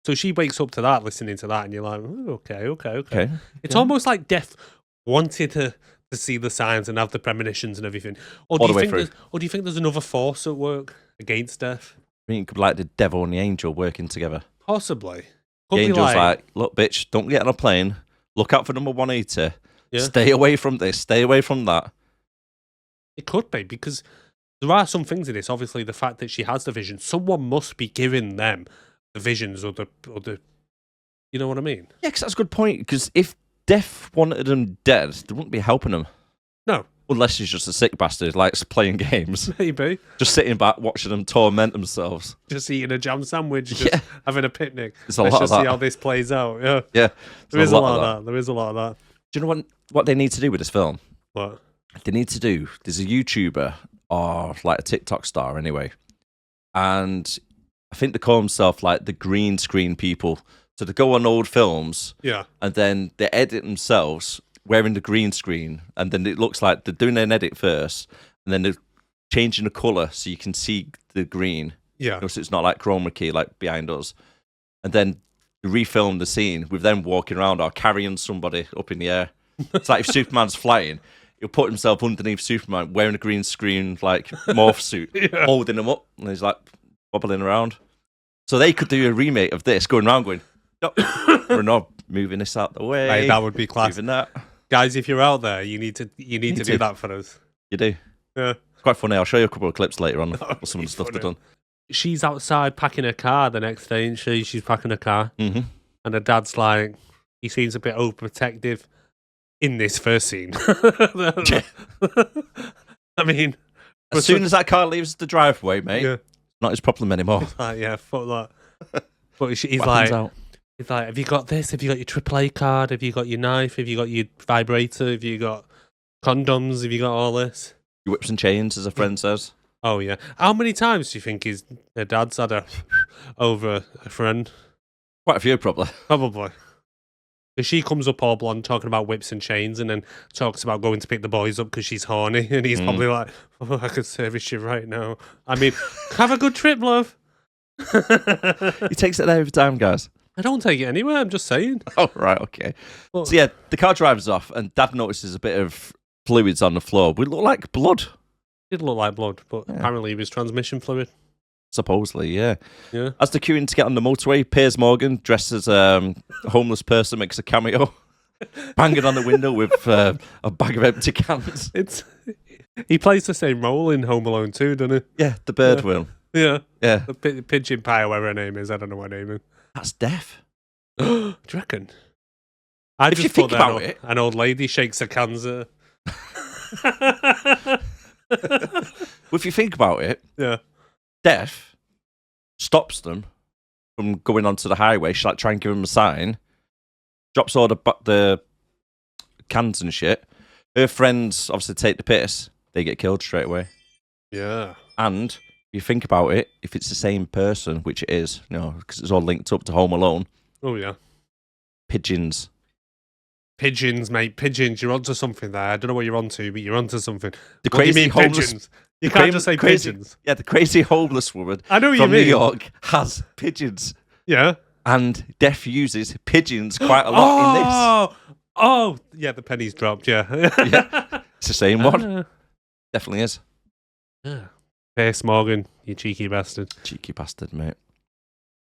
So she wakes up to that, listening to that, and you're like, oh, okay. Okay. It's almost like death wanted to see the signs and have the premonitions and everything. Or All do the way you think through. or do you think there's another force at work against death? I mean, it could be like the devil and the angel working together. Possibly. The Could be angel's like, look, bitch, don't get on a plane. Look out for number 180. Yeah. Stay away from this. Stay away from that. It could be, because there are some things in this. Obviously, the fact that she has the vision, someone must be giving them the visions or the you know what I mean? Yeah, because that's a good point. Because if death wanted them dead, they wouldn't be helping them. No. Unless he's just a sick bastard, likes playing games. Maybe. Just sitting back, watching them torment themselves. Just eating a jam sandwich, just having a picnic. There's a Let's lot just of see that. how this plays out. Yeah. Yeah. There is a lot of that. There is a lot of that. Do you know what they need to do with this film? What? They need to do, there's a YouTuber or like a TikTok star anyway, and I think they call themselves like the green screen people. So they go on old films, Yeah. and then they edit themselves wearing the green screen, and then it looks like they're doing an edit first, and then they're changing the colour so you can see the green. Yeah. So it's not like chroma key like behind us. And then they refilm the scene with them walking around or carrying somebody up in the air. It's like if Superman's flying, he'll put himself underneath Superman wearing a green screen like morph suit, holding him up, and he's like bobbling around. So they could do a remake of this, going around going, no, we're not moving this out the way. Right, that would be class. Moving that. Guys, if you're out there, you need to do that for us. You do. Yeah. It's quite funny. I'll show you a couple of clips later on of some of the stuff they've done. She's outside packing her car the next day, and she's packing her car. Mm-hmm. And her dad's like, he seems a bit overprotective in this first scene. I mean, As soon as that car leaves the driveway, mate, yeah. not his problem anymore. Yeah, fuck that. But he's Weapons like, out. have you got this? Have you got your AAA card? Have you got your knife? Have you got your vibrator? Have you got condoms? Have you got all this? Your whips and chains, as a friend says. Oh, yeah. How many times do you think her dad's had her over a friend? Quite a few, probably. Probably. Because she comes up all blonde talking about whips and chains, and then talks about going to pick the boys up because she's horny, and he's probably like, oh, I could service you right now. I mean, have a good trip, love. He takes it there every time, guys. I don't take it anywhere, I'm just saying. Oh, right, okay. But, So, yeah, the car drives off, and Dad notices a bit of fluids on the floor. We look like blood. it did look like blood, but apparently it was transmission fluid. Supposedly, yeah. Yeah. As they're queuing to get on the motorway, Piers Morgan, dressed as a homeless person, makes a cameo, banging on the window with a bag of empty cans. He plays the same role in Home Alone 2, doesn't Yeah, the bird will. he? Yeah. Yeah. The pigeon pie, whatever her name is. I don't know what her name is. That's death. Do you reckon? I If just you think thought that about it- an old lady shakes her cans at Well, if you think about it, Yeah. death stops them from going onto the highway. She like try and give them a sign, drops all the cans and shit. Her friends obviously take the piss. They get killed straight away. Yeah. And if you think about it, if it's the same person, which it is, because it's all linked up to Home Alone, Oh, yeah. pigeons. Pigeons, mate. Pigeons. You're onto something there. I don't know what you're onto, but you're onto something. The What do you crazy mean, homeless. pigeons? You can't just say pigeons. Yeah, the crazy homeless woman I know what from you mean. New York has pigeons, Yeah. and Death uses pigeons quite a lot in this. Oh, yeah, the penny's dropped, yeah. Yeah, it's the same one. Definitely is. Yeah. Piers Morgan, you cheeky bastard. Cheeky bastard, mate.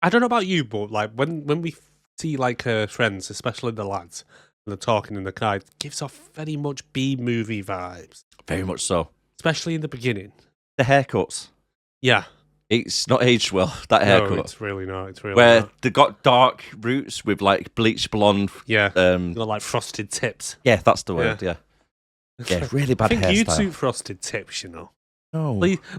I don't know about you, but like when we see like her friends, especially the lads, and they're talking in the car, it gives off very much B-movie vibes. Very much so. Especially in the beginning. The haircuts. Yeah. It's not aged well, that haircut. No, it's really not. It's really Where not. they got dark roots with like bleached blonde. Yeah. Um, Got like frosted tips. yeah, that's the word. Yeah, yeah, really I bad think you'd hairstyle. suit frosted tips, you know. No.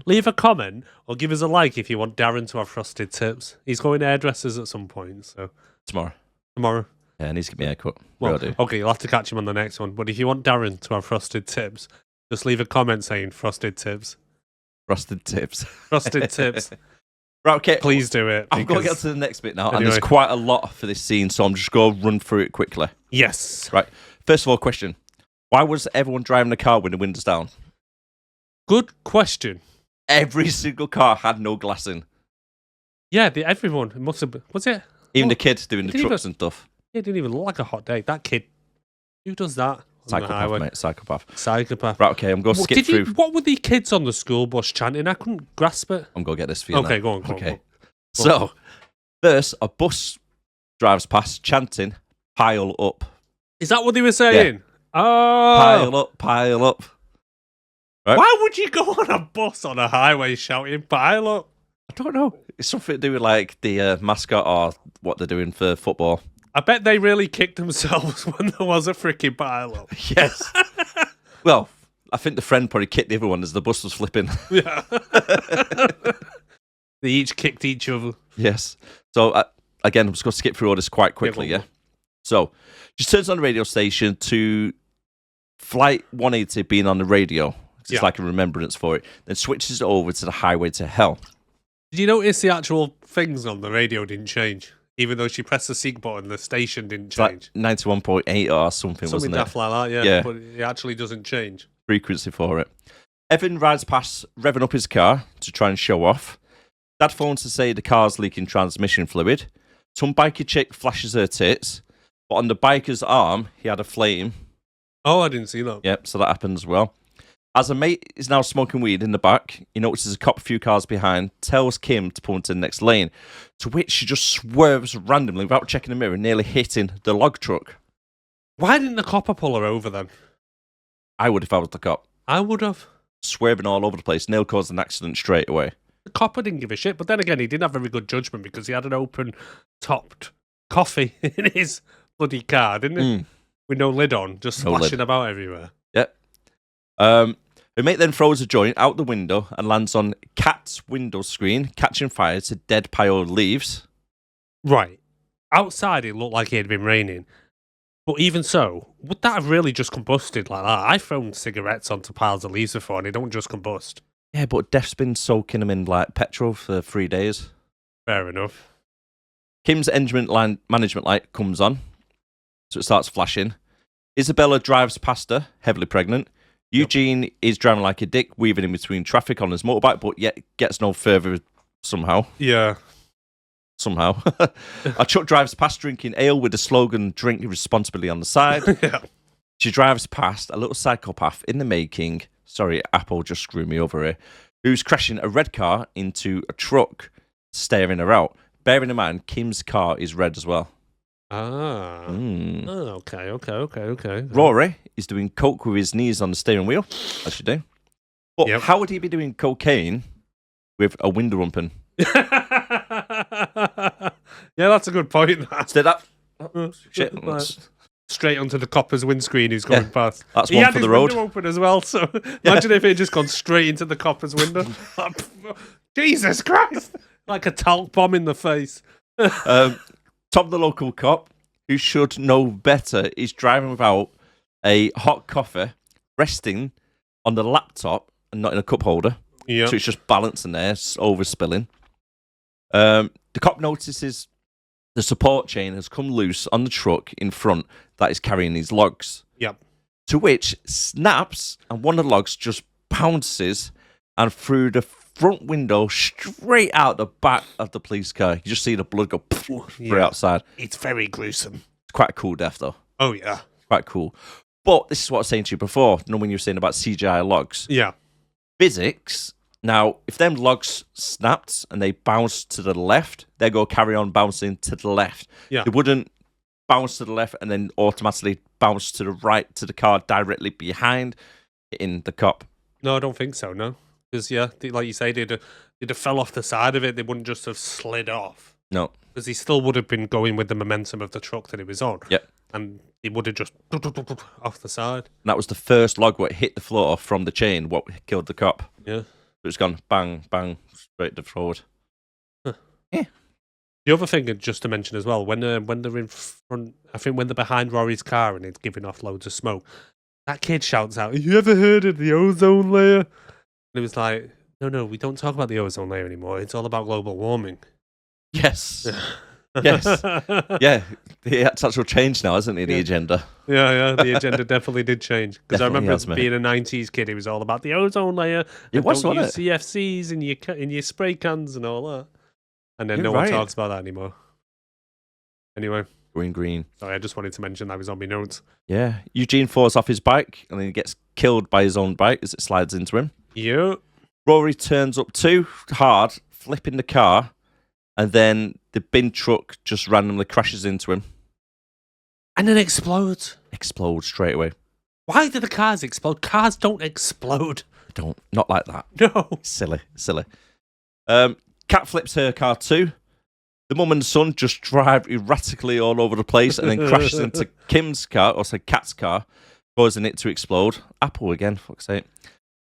Leave a comment or give us a like if you want Darren to have frosted tips. He's going hairdressers at some point, so Tomorrow. tomorrow. Yeah, he needs to get me a haircut. Well, Will do. okay, you'll have to catch him on the next one. But if you want Darren to have frosted tips, Just leave a comment saying frosted tips. Frosted tips. Frosted tips. Right, okay. Please do it. I'm going to get to the next bit now, and there's quite a lot for this scene, so I'm just going to run through it quickly. Yes. Right. First of all, question. Why was everyone driving the car with the windows down? Good question. Every single car had no glass in. Yeah, everyone. It must have been. Was it? Even the kids doing the trucks and stuff. It didn't even look like a hot day. That kid. Who does that? Psychopath, mate. Psychopath. Psychopath. Right, okay, I'm going to skip through. What were the kids on the school bus chanting? I couldn't grasp it. I'm going to get this for you Okay, now. go on. Okay. So, first, a bus drives past chanting, pile up. Is that what they were saying? Yeah. Oh. Pile up, pile up. Right? Why would you go on a bus on a highway shouting pile up? I don't know. It's something to do with like the mascot or what they're doing for football. I bet they really kicked themselves when there was a freaking pile up. Yes. Well, I think the friend probably kicked the other one as the bus was flipping. Yeah. They each kicked each other. Yes. So, again, I'm just going to skip through all this quite quickly, yeah? So, she turns on the radio station to Flight 180 being on the radio. It's like a remembrance for it. Then switches it over to the highway to hell. Did you notice the actual things on the radio didn't change? Even though she pressed the sync button, the station didn't change. Like 91.8 or something, wasn't it? Something daft like that, yeah. But it actually doesn't change. Frequency for it. Evan rides past, revving up his car to try and show off. Dad phones to say the car's leaking transmission fluid. Some biker chick flashes her tits, but on the biker's arm, he had a flame. Oh, I didn't see that. Yep, so that happened as well. As a mate is now smoking weed in the back, he notices a cop a few cars behind, tells Kim to pull into the next lane, to which she just swerves randomly without checking the mirror, nearly hitting the log truck. Why didn't the copper pull her over then? I would if I was the cop. I would have. Swerving all over the place, nearly caused an accident straight away. The copper didn't give a shit, but then again, he didn't have very good judgment because he had an open-topped coffee in his bloody car, didn't he? With no lid on, just splashing about everywhere. Yep. The mate then throws a joint out the window and lands on Kat's window screen, catching fire to dead pile of leaves. Right. Outside, it looked like it had been raining. But even so, would that have really just combusted like that? I've thrown cigarettes onto piles of leaves before and they don't just combust. Yeah, but Def's been soaking them in like petrol for 3 days. Fair enough. Kim's engine management light comes on, so it starts flashing. Isabella drives past her, heavily pregnant. Eugene is driving like a dick, weaving in between traffic on his motorbike, but yet gets no further somehow. Yeah. Somehow. A truck drives past drinking ale with the slogan, drink responsibly on the side. Yeah. She drives past a little psychopath in the making, sorry, Apple just screwed me over here, who's crashing a red car into a truck, staring her out. Bearing in mind, Kim's car is red as well. Ah. Oh, okay. Rory is doing coke with his knees on the steering wheel, as you do. But how would he be doing cocaine with a window open? Yeah, that's a good point. Instead of shit. Straight onto the copper's windscreen who's going past. That's one for the road. He had his window open as well, so imagine if it had just gone straight into the copper's window. Jesus Christ! Like a talc bomb in the face. Tom, the local cop, who should know better, is driving without a hot coffee, resting on the laptop and not in a cup holder. Yeah. So it's just balancing there, it's overspilling. The cop notices the support chain has come loose on the truck in front that is carrying these logs. Yep. To which snaps, and one of the logs just bounces and through the front window straight out the back of the police car. You just see the blood go straight outside. It's very gruesome. It's quite a cool death, though. Oh, yeah. Quite cool. But this is what I was saying to you before, you know, when you were saying about CGI logs. Yeah. Physics. Now, if them logs snapped and they bounced to the left, they go carry on bouncing to the left. Yeah. They wouldn't bounce to the left and then automatically bounce to the right to the car directly behind hitting the cop. No, I don't think so, no. Because, yeah, like you say, they'd have fell off the side of it. They wouldn't just have slid off. No. Because he still would have been going with the momentum of the truck that he was on. Yep. And he would have just off the side. And that was the first log what hit the floor from the chain, what killed the cop. Yeah. It's gone bang, bang, straight to forward. Huh. Yeah. The other thing, just to mention as well, when they're in front, I think when they're behind Rory's car and it's giving off loads of smoke, that kid shouts out, "Have you ever heard of the ozone layer?" And it was like, no, we don't talk about the ozone layer anymore. It's all about global warming. Yes. Yes. Yeah. It's actual change now, isn't it, the agenda? Yeah, the agenda definitely did change. Because I Definitely remember has, mate. being a 90s kid, it was all about the ozone layer. It was, don't wasn't use CFCs in your spray cans and all that. And then You're no one right. talks about that anymore. Anyway, Green. sorry, I just wanted to mention that was on my notes. Yeah. Eugene falls off his bike and then he gets killed by his own bike as it slides into him. Yeah. Rory turns up too hard, flipping the car, and then the bin truck just randomly crashes into him. And then explodes. Explodes straight away. Why do the cars explode? Cars don't explode. Not like that. No. Silly. Kat flips her car too. The mum and son just drive erratically all over the place and then crashes into Kim's car, or say Kat's car, causing it to explode. Apple again, fuck's sake.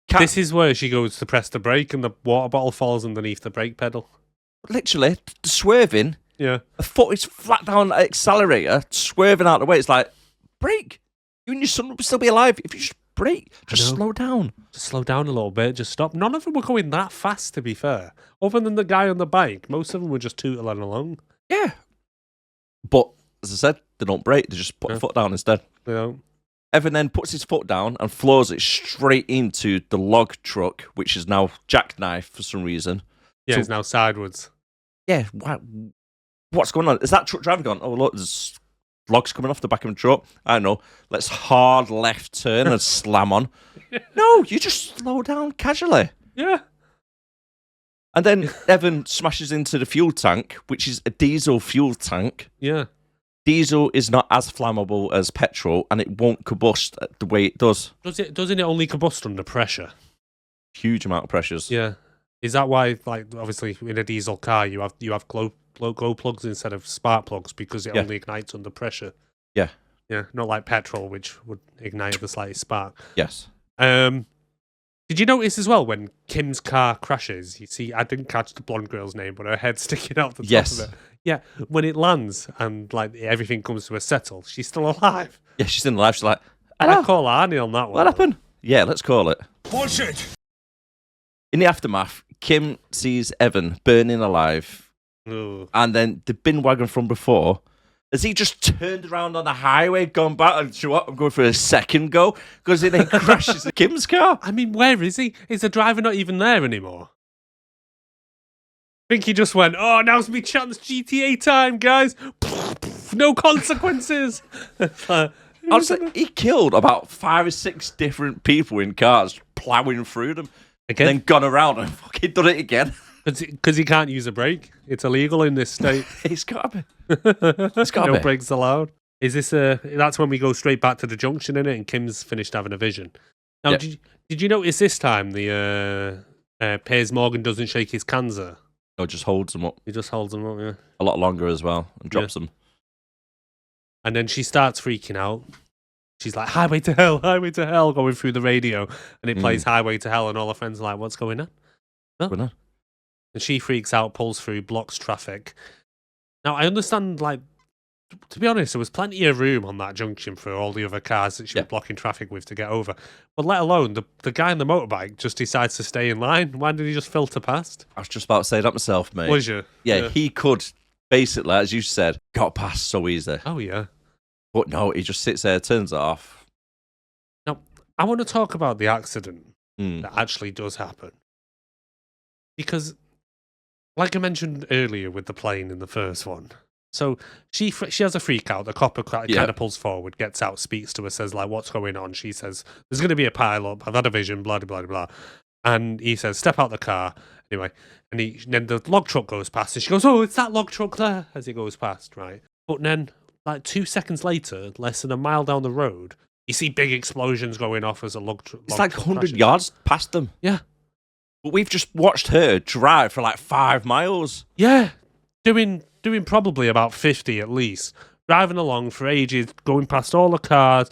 Kat, This is where she goes to press the brake and the water bottle falls underneath the brake pedal. literally swerving, Yeah. a foot is flat down the accelerator, swerving out of the way. It's like, brake. You and your son would still be alive if you just brake. Just know. slow down. Just slow down a little bit, just stop. None of them were going that fast, to be fair. Other than the guy on the bike, most of them were just tootling along. Yeah. But, as I said, they don't brake. They just put the foot down instead. You know? Evan then puts his foot down and floors it straight into the log truck, which is now jackknife for some reason. Yeah, So- it's now sideways. Yeah, what's going on? Is that truck driver gone, oh, look, there's logs coming off the back of the truck? I don't know. Let's hard left turn and slam on. No, you just slow down casually. Yeah. And then Evan smashes into the fuel tank, which is a diesel fuel tank. Yeah. Diesel is not as flammable as petrol, and it won't combust the way it does. Doesn't it only combust under pressure? Huge amount of pressures. Yeah. Is that why, like, obviously in a diesel car you have glow plugs instead of spark plugs because it only ignites under pressure? Yeah. Yeah, not like petrol, which would ignite the slightest spark. Yes. Did you notice as well when Kim's car crashes? You see, I didn't catch the blonde girl's name, but her head's sticking out the top Yes. of it. Yeah, when it lands and like everything comes to a settle, she's still alive. Yeah, she's in life. She's like, And hello, I call Arnie on that one. what happened? Yeah, let's call it. Bullshit! In the aftermath, Kim sees Evan burning alive, Ugh. and then the bin wagon from before, has he just turned around on the highway, gone back, and you know what, I'm going for a second go, because he then crashes Kim's car. I mean, where is he? Is the driver not even there anymore? I think he just went, oh, now's me chance, GTA time, guys. No consequences. Honestly, he killed about 5 or 6 different people in cars, ploughing through them, Again? then gone around and fucking done it again. Because he can't use a brake. It's illegal in this state. It's got to be. It's got to No be. brakes allowed. Is this that's when we go straight back to the junction in it and Kim's finished having a vision. Now, Yeah. did you notice this time the Piers Morgan doesn't shake his cancer? No, just holds them up He just holds them up, yeah. a lot longer as well and drops them. And then she starts freaking out. She's like, highway to hell, going through the radio. And it plays highway to hell and all her friends are like, what's going on? What's going on? And she freaks out, pulls through, blocks traffic. Now, I understand, like, to be honest, there was plenty of room on that junction for all the other cars that she was blocking traffic with to get over. But let alone, the guy on the motorbike just decides to stay in line. Why did he just filter past? I was just about to say that myself, mate. Was you? Yeah, he could basically, as you said, got past so easy. Oh, yeah. But no, he just sits there, turns it off. Now, I want to talk about the accident Mm. that actually does happen. Because, like I mentioned earlier with the plane in the first one, so she has a freak out. The copper kind of pulls forward, gets out, speaks to her, says, like, what's going on? She says, there's going to be a pile-up. I've had a vision, blah, blah, blah, blah. And he says, step out the car. Anyway, and then the log truck goes past, and she goes, oh, it's that log truck there, as he goes past, right? But then, like 2 seconds later, less than a mile down the road, you see big explosions going off as a log truck. It's like 100 yards past them. Yeah. But we've just watched her drive for like 5 miles. Yeah. Doing probably about 50 at least. Driving along for ages, going past all the cars,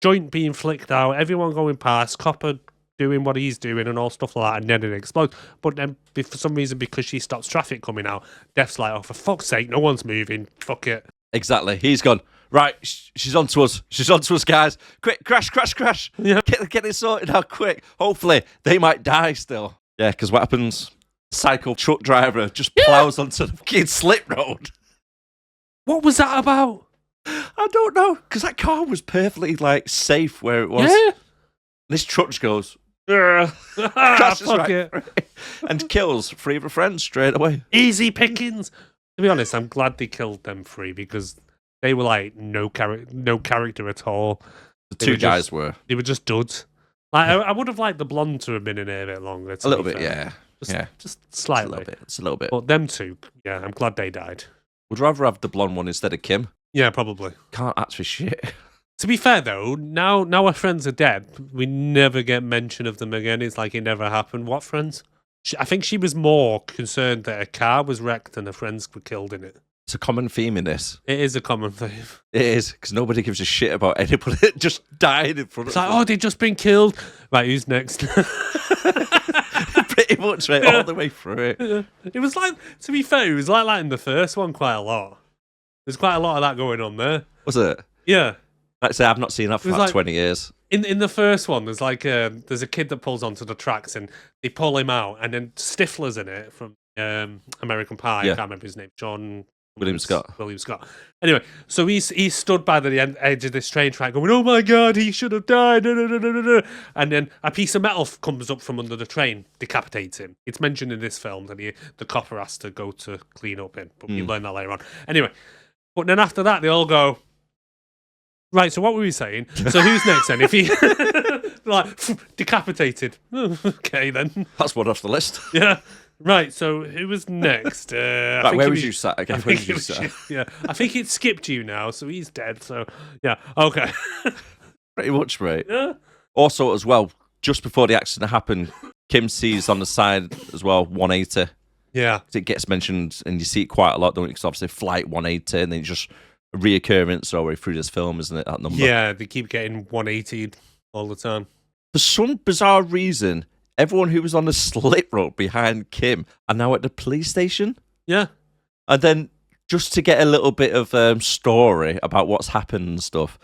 joint being flicked out, everyone going past, copper doing what he's doing and all stuff like that, and then it explodes. But then, for some reason, because she stops traffic coming out, Def's like, oh, for fuck's sake, no one's moving, fuck it. Exactly. He's gone, Right, she's on to us. She's on to us, guys. Quick, crash. Yeah. Get it sorted out quick. Hopefully, they might die still. Yeah, because what happens? Cycle truck driver just plows onto the fucking slip road. What was that about? I don't know, because that car was perfectly like safe where it was. Yeah. This truck just goes, crashes fuck right it. through it, and kills 3 of her friends straight away. Easy pickings. To be honest, I'm glad they killed them 3 because they were like no character at all. The 2 guys were. They were just duds. Like I would have liked the blonde to have been in here a bit longer. A little bit, yeah. Just slightly. It's a little bit. But them 2, yeah, I'm glad they died. Would rather have the blonde one instead of Kim. Yeah, probably. Can't act for shit. To be fair, though, now our friends are dead, we never get mention of them again. It's like it never happened. What friends? I think she was more concerned that her car was wrecked and her friends were killed in it. It's a common theme in this. It is a common theme. It is, because nobody gives a shit about anybody that just died in front It's of like, them. oh, they've just been killed. Right, who's next? Pretty much, right, all the way through it. It was like, to be fair, it was like that in the first one quite a lot. There's quite a lot of that going on there. Was it? Yeah. Like I say, I've not seen that for about 20 years. In the first one, there's like there's a kid that pulls onto the tracks and they pull him out, and then Stifler's in it from American Pie. Yeah. I can't remember his name. William Scott. Anyway, so he's stood by the edge of this train track going, oh my God, he should have died. And then a piece of metal comes up from under the train, decapitates him. It's mentioned in this film that the copper has to go to clean up him, but we learn that later on. Anyway, but then after that, they all go, right, so what were we saying? So who's next then? If he, like, decapitated. Okay, then. That's one off the list. Yeah. Right, so who was next? Right, where was you sat again? Where was you sat? Yeah, I think it skipped you now, so he's dead. So, yeah, okay. Pretty much, right. Yeah. Also, as well, just before the accident happened, Kim sees on the side as well 180. Yeah. It gets mentioned, and you see it quite a lot, don't you? Because obviously, flight 180, and then just a reoccurrence all the way through this film, isn't it? That number. Yeah, they keep getting 180 all the time. For some bizarre reason, everyone who was on the slip road behind Kim are now at the police station. Yeah. And then, just to get a little bit of story about what's happened and stuff,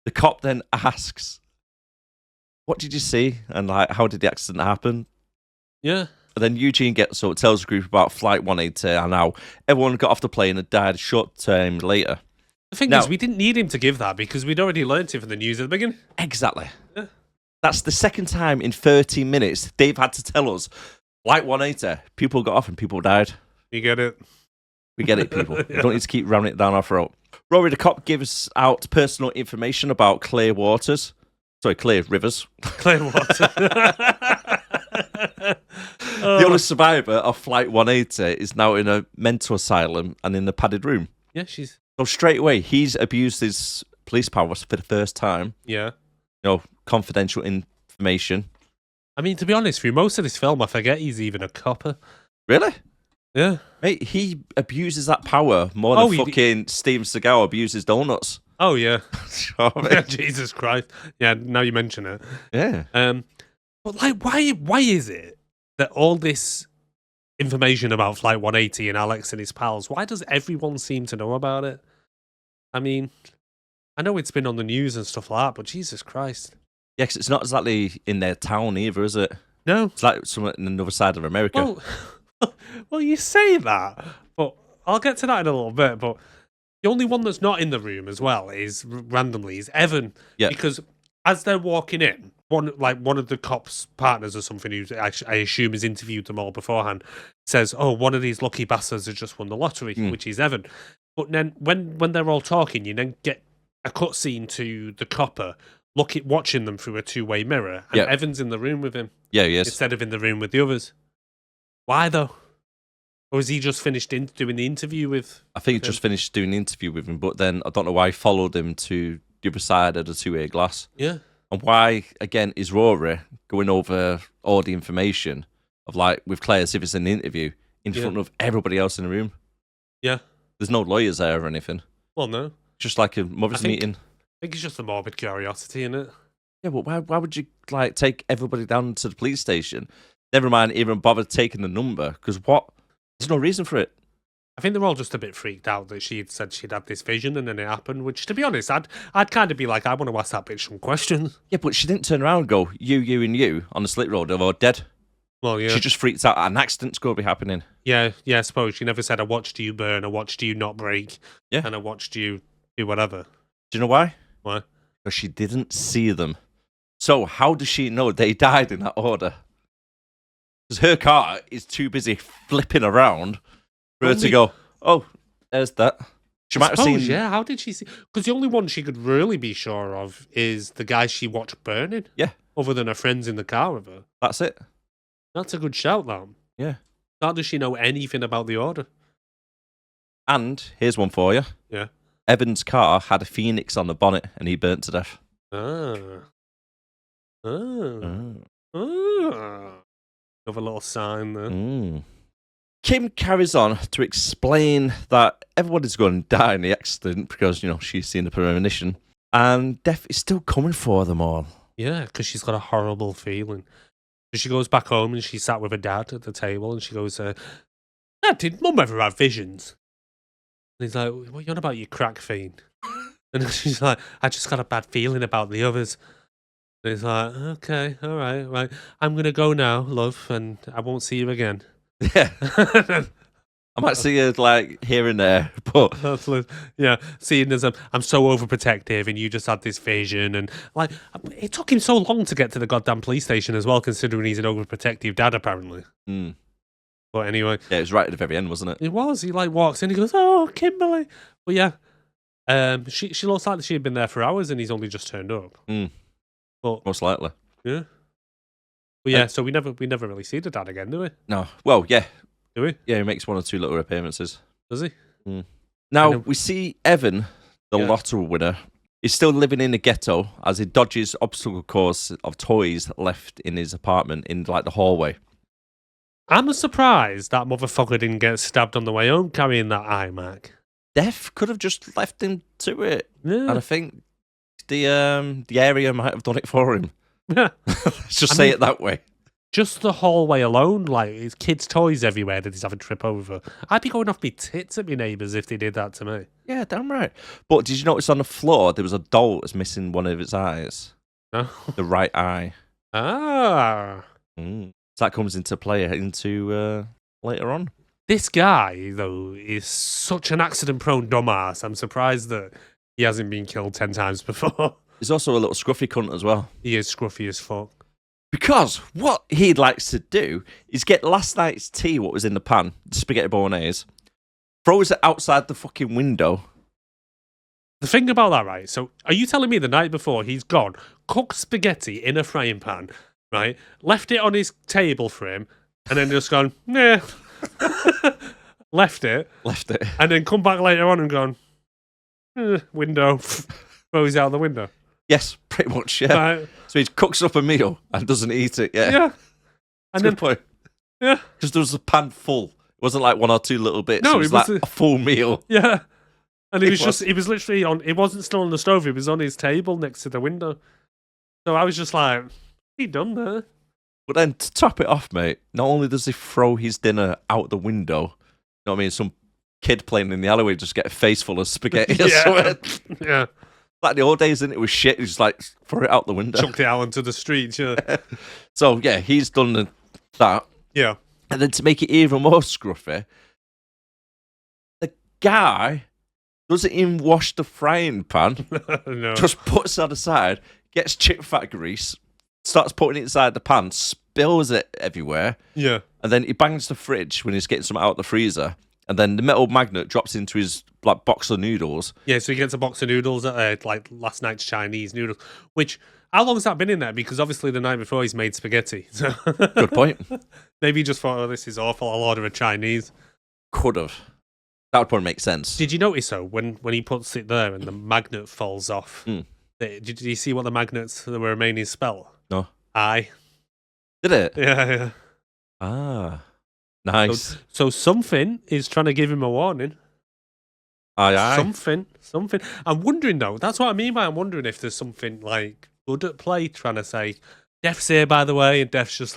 the cop then asks, what did you see? And like, how did the accident happen? Yeah. And then Eugene gets up, tells the group about Flight 180 and how everyone got off the plane and died a short time later. The thing is, we didn't need him to give that because we'd already learnt it from the news at the beginning. Exactly. Yeah. That's the second time in 30 minutes they've had to tell us, Flight 180, people got off and people died. You get it? We get it, people. Yeah. We don't need to keep ramming it down our throat. Rory the cop gives out personal information about Clear Rivers. Clear water. The only survivor of Flight 180 is now in a mental asylum and in a padded room. Yeah, she's... So straight away, he's abused his police powers for the first time. Yeah. You know, confidential information. I mean, to be honest, through most of this film, I forget he's even a copper. Really? Yeah. Mate, he abuses that power more than fucking Steven Seagal abuses donuts. Oh, yeah. You know what I mean? Jesus Christ. Yeah, now you mention it. Yeah. But, like, why is it that all this information about Flight 180 and Alex and his pals, why does everyone seem to know about it? I mean, I know it's been on the news and stuff like that, but Jesus Christ. Yeah, because it's not exactly in their town either, is it? No. It's like somewhere in another side of America. Well, you say that, but I'll get to that in a little bit. But the only one that's not in the room as well is Evan. Yeah. Because as they're walking in, one of the cops' partners or something, who I assume has interviewed them all beforehand, says, "Oh, one of these lucky bastards has just won the lottery," which is Evan. But then when they're all talking, you then get a cutscene to the copper watching them through a two-way mirror, and Evan's in the room with him. Yeah, he is. Instead of in the room with the others. Why though? Or has he just finished doing the interview with? I think he just finished doing the interview with him, but then I don't know why he followed him to the other side of the two-way glass. Yeah. And why, again, is Rory going over all the information of, like, with Claire as if it's an interview in front of everybody else in the room? Yeah. There's no lawyers there or anything. Well, no. Just like a mother's meeting. I think it's just a morbid curiosity, isn't it? Yeah, but why would you, like, take everybody down to the police station? Never mind even bother taking the number, because what? There's no reason for it. think they're all just a bit freaked out that she had said she'd had this vision and then it happened. Which, to be honest, I'd kind of be like, I want to ask that bitch some questions. Yeah, but she didn't turn around and go, you, and you on the slit road are all dead. Well, yeah. She just freaked out. An accident's going to be happening. Yeah, I suppose. She never said, I watched you burn, I watched you not break, and I watched you do whatever. Do you know why? Why? Because she didn't see them. So how does she know they died in that order? Because her car is too busy flipping around for her to go, oh, there's that. She might have seen... Yeah, how did she see? Because the only one she could really be sure of is the guy she watched burning. Yeah. Other than her friends in the car with her. That's it. That's a good shout, that. Yeah. How does she know anything about the order? And here's one for you. Yeah. Evan's car had a phoenix on the bonnet and he burnt to death. Another little sign there. Kim carries on to explain that everybody's going to die in the accident because, she's seen the premonition and death is still coming for them all. Yeah, because she's got a horrible feeling. She goes back home and she sat with her dad at the table and she goes, Dad, did Mum ever have visions? And he's like, what are you on about, you crack fiend? And she's like, I just got a bad feeling about the others. And he's like, okay, all right. I'm going to go now, love, and I won't see you again. Yeah. I might see you here and there, but yeah, seeing as I'm so overprotective, and you just had this vision, and it took him so long to get to the goddamn police station as well, considering he's an overprotective dad apparently. But anyway, yeah, it was right at the very end, wasn't it? It was. He walks in, he goes, "Oh, Kimberly." Well, yeah, she looks like she had been there for hours, and he's only just turned up. But most likely, yeah. But yeah, so we never really see the dad again, do we? No. Well, yeah. Do we? Yeah, he makes one or two little appearances. Does he? Now, we see Evan, the lottery winner, is still living in the ghetto as he dodges obstacle course of toys left in his apartment in the hallway. I'm surprised that motherfucker didn't get stabbed on the way home carrying that iMac. Death could have just left him to it. Yeah. And I think the area might have done it for him. Yeah. Let's just say it that way. Just the hallway alone, his kids' toys everywhere that he's having to trip over. I'd be going off my tits at my neighbours if they did that to me. Yeah, damn right. But did you notice on the floor there was a doll that's missing one of its eyes? No. The right eye. Ah. So that comes into play later on. This guy, though, is such an accident-prone dumbass. I'm surprised that he hasn't been killed 10 times before. He's also a little scruffy cunt as well. He is scruffy as fuck. Because what he likes to do is get last night's tea, what was in the pan, the spaghetti bolognese, throws it outside the fucking window. The thing about that, right? So, are you telling me the night before he's gone, cooked spaghetti in a frying pan, right? Left it on his table for him, and then just gone, nah. Left it. And then come back later on and gone, window. Throws it out the window. Yes, pretty much, yeah. Right. So he cooks up a meal and doesn't eat it, yeah. Yeah. And then, point. Yeah. Because there was a pan full. It wasn't like one or two little bits. No, it was a full meal. Yeah. And he was literally on, it wasn't still on the stove, it was on his table next to the window. So I was just like, he done there. But then to top it off, mate, not only does he throw his dinner out the window, you know what I mean? Some kid playing in the alleyway just get a face full of spaghetti or something. Yeah. Like the old days, didn't it? Was shit. He just throw it out the window. Chucked it out onto the street, yeah. So, yeah, he's done that. Yeah. And then to make it even more scruffy, the guy doesn't even wash the frying pan. No. Just puts it on the side, gets chip fat grease, starts putting it inside the pan, spills it everywhere. Yeah. And then he bangs the fridge when he's getting something out of the freezer. And then the metal magnet drops into his box of noodles. Yeah, so he gets a box of noodles, last night's Chinese noodles. Which, how long has that been in there? Because obviously the night before he's made spaghetti. So good point. Maybe he just thought, oh, this is awful, I'll order a Chinese. Could have. That would probably make sense. Did you notice, though, when he puts it there and the magnet falls off, did you see what the magnets, the remaining spell? No. I. Did it? Yeah. Ah. Nice. So something is trying to give him a warning. Aye. Something. I'm wondering, though, that's what I mean by I'm wondering if there's something, good at play, trying to say, Def's here, by the way, and Def's just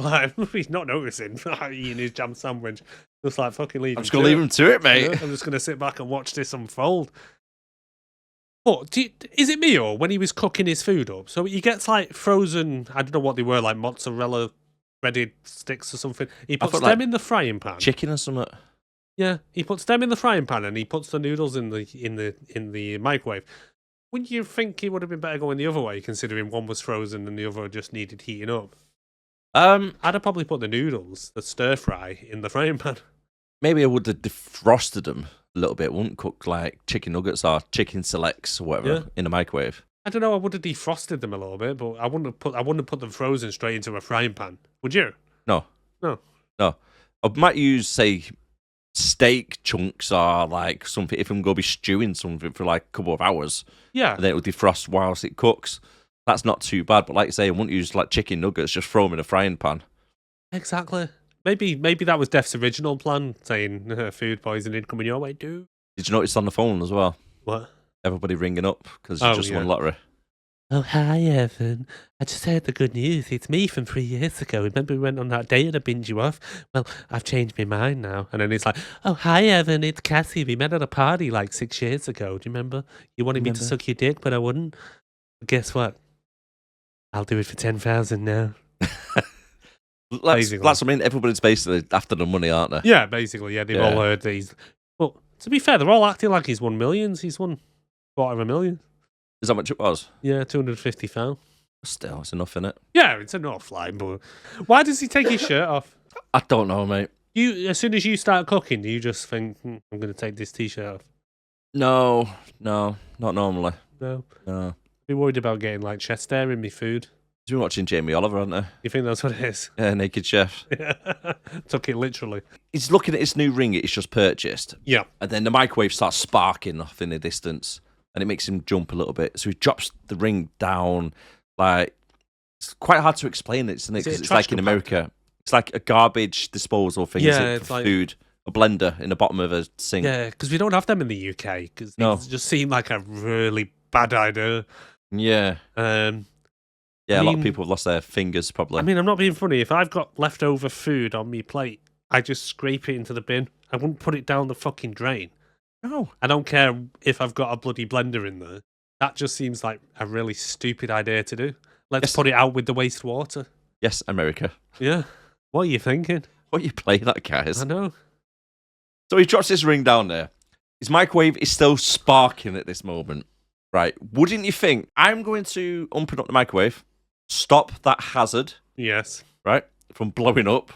he's not noticing, eating his jam sandwich. Just like fucking leave. I'm just gonna leave him to it, mate. Yeah, I'm just gonna sit back and watch this unfold. But is it me or when he was cooking his food up? So he gets like frozen. I don't know what they were, like mozzarella breaded sticks or something. He puts them in the frying pan. Chicken or something. Yeah, he puts them in the frying pan and he puts the noodles in the microwave. Wouldn't you think it would have been better going the other way, considering one was frozen and the other just needed heating up? I'd have probably put the noodles, the stir fry, in the frying pan. Maybe I would have defrosted them a little bit. Wouldn't cook like chicken nuggets or chicken selects or whatever in the microwave. I don't know. I would have defrosted them a little bit, but I wouldn't have put them frozen straight into a frying pan. Would you? No. I might use, say, steak chunks or like something if I'm going to be stewing something for like a couple of hours. Yeah. And then it will defrost whilst it cooks. That's not too bad. But like I say, I wouldn't use like chicken nuggets, just throw them in a frying pan. Exactly. Maybe that was Def's original plan, saying food poisoning coming your way, dude. Did you notice on the phone as well? What? Everybody ringing up because you just won lottery. Oh, hi, Evan. I just heard the good news. It's me from 3 years ago. Remember we went on that day and I binned you off? Well, I've changed my mind now. And then it's like, oh, hi, Evan. It's Cassie. We met at a party like 6 years ago. Do you remember? You wanted me to suck your dick, but I wouldn't. But guess what? I'll do it for 10,000 now. That's, I mean, everybody's basically after the money, aren't they? Yeah, basically. Yeah, they've all heard these. But to be fair, they're all acting like he's won millions. He's won $250,000. Is that much it was? Yeah, 250,000. Still, it's enough, isn't it? Yeah, it's enough, like, but why does he take his shirt off? I don't know, mate. You, as soon as you start cooking, do you just think, I'm going to take this t-shirt off? No, not normally. No. No. Be worried about getting like chest hair in my food. You've been watching Jamie Oliver, haven't you? You think that's what it is? Yeah, Naked Chef. Took it literally. He's looking at his new ring he's just purchased. Yeah. And then the microwave starts sparking off in the distance. And it makes him jump a little bit. So he drops the ring down. Like, it's quite hard to explain it, isn't it? Because it's like in America. It's like a garbage disposal thing. Yeah, it's like food. A blender in the bottom of a sink. Yeah, because we don't have them in the UK. Because it just seemed like a really bad idea. Yeah. Yeah, a lot of people have lost their fingers, probably. I mean, I'm not being funny. If I've got leftover food on me plate, I just scrape it into the bin. I wouldn't put it down the fucking drain. No. I don't care if I've got a bloody blender in there. That just seems like a really stupid idea to do. Let's put it out with the wastewater. Yes, America. Yeah. What are you thinking? What are you playing at, guys? I know. So he drops this ring down there. His microwave is still sparking at this moment. Right. Wouldn't you think, I'm going to open up the microwave, stop that hazard. Yes. Right? From blowing up.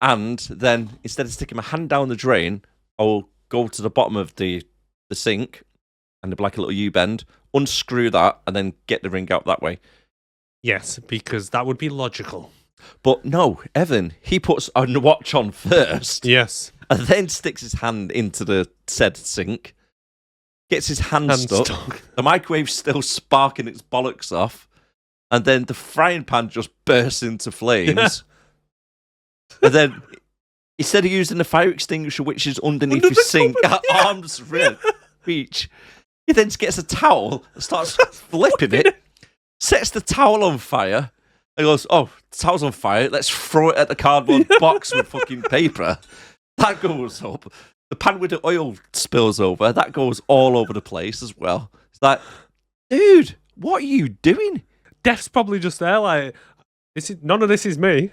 And then, instead of sticking my hand down the drain, I'll go to the bottom of the sink and there'll be like a little U-bend, unscrew that, and then get the ring out that way. Yes, because that would be logical. But no, Evan, he puts a watch on first. Yes. And then sticks his hand into the said sink, gets his hand stuck. The microwave's still sparking its bollocks off, and then the frying pan just bursts into flames. And then, instead of using the fire extinguisher, which is underneath his sink at arm's reach, he then gets a towel and starts flipping it, sets the towel on fire, and goes, oh, the towel's on fire, let's throw it at the cardboard box with fucking paper. That goes up. The pan with the oil spills over. That goes all over the place as well. It's like, dude, what are you doing? Def's probably just there like, none of this is me.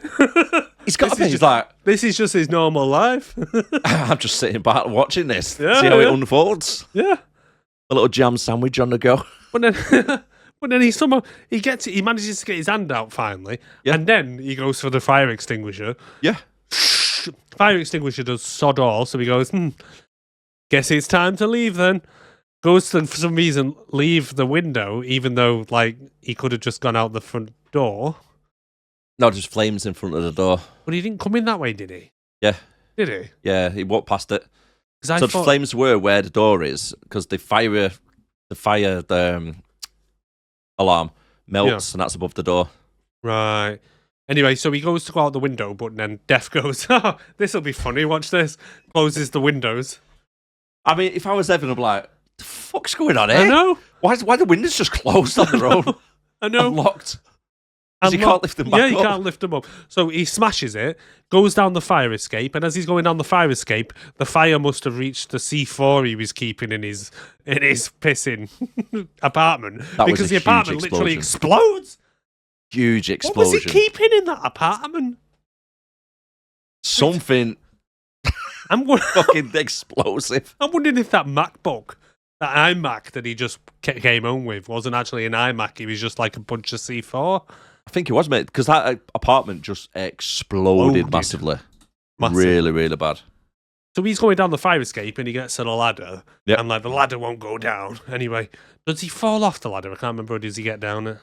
He's got to be like, this is just his normal life. I'm just sitting back watching this. See how it unfolds. Yeah. A little jam sandwich on the go. But then he manages to get his hand out finally. Yeah. And then he goes for the fire extinguisher. Yeah. Fire extinguisher does sod all, so he goes, guess it's time to leave then. Goes to, for some reason, leave the window, even though, like, he could have just gone out the front door. No, just flames in front of the door. But he didn't come in that way, did he? Yeah. Did he? Yeah, he walked past it. So the flames were where the door is, because the fire alarm melts, and that's above the door. Right. Anyway, so he goes to go out the window, but then Def goes, oh, this will be funny, watch this. Closes the windows. I mean, if I was Evan, I'd be like, the fuck's going on here? I know. Why the windows just closed on their own? I know. Unlocked. Because you can't lift them back Yeah, up. you can't lift them up. So he smashes it, goes down the fire escape, and as he's going down the fire escape, the fire must have reached the C4 he was keeping in his pissing apartment. That was because a the huge apartment literally explosion. explodes. Huge What explosion. was he keeping in that apartment? Something I'm wo- fucking explosive. I'm wondering if that MacBook, that iMac that he just came home with, wasn't actually an iMac. He was just like a bunch of C4. I think it was, mate, because that apartment just exploded Loaded. massively. Massive. Really, really bad. So he's going down the fire escape and he gets to the ladder. Yep. And like the ladder won't go down. Anyway, does he fall off the ladder? I can't remember. Or does he get down it?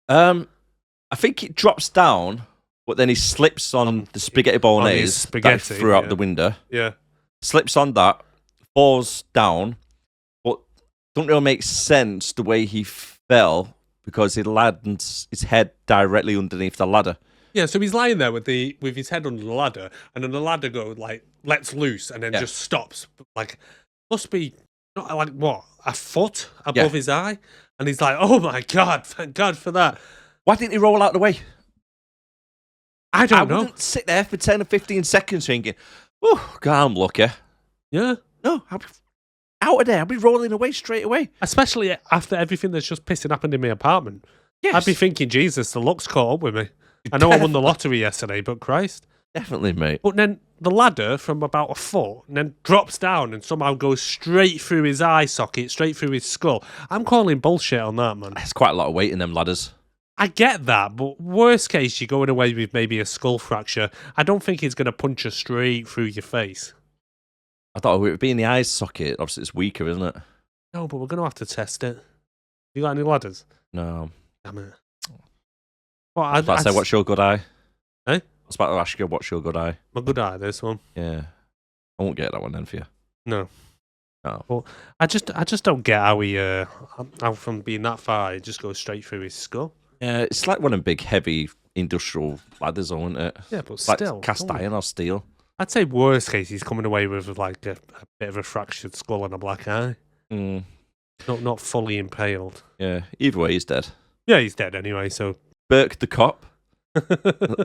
I think it drops down, but then he slips on the spaghetti bolognese spaghetti, that he threw out yeah. the window. Yeah. Slips on that, falls down, but don't really make sense the way he fell because he lands his head directly underneath the ladder. Yeah, so he's lying there with his head under the ladder, and then the ladder lets loose and then just stops. Like, must be not like what, a foot above his eye, and he's like, "Oh my god, thank God for that." Why didn't he roll out the way? I don't know. Wouldn't sit there for 10 or 15 seconds thinking, "Oh, God, I'm lucky." Yeah, No, I'll be out of there. I'll be rolling away straight away. especially after everything that's just pissing happened in my apartment. Yes, I'd be thinking, Jesus, the luck's caught up with me. I know I won the lottery yesterday, but Christ. definitely, mate. But then the ladder from about a foot and then drops down and somehow goes straight through his eye socket, straight through his skull. I'm calling bullshit on that, man. There's quite a lot of weight in them ladders. I get that, but worst case, you're going away with maybe a skull fracture. I don't think he's going to punch you straight through your face. I thought it would be in the eye socket. Obviously, it's weaker, isn't it? No, but we're going to have to test it. You got any ladders? No. Damn it. Well, I was about to say, what's your good eye? Eh? I was about to ask you, what's your good eye? My good eye, this one. Yeah. I won't get that one then for you. No. No. Well, I just don't get how how from being that far, it just goes straight through his skull. Yeah, it's like one of them big, heavy industrial ladders, isn't it? Yeah, but It's like still. cast iron or steel. I'd say worst case, he's coming away with like a bit of a fractured skull and a black eye. Mm, Not fully impaled. yeah. Either way, he's dead. Yeah, he's dead anyway, so. Burke the cop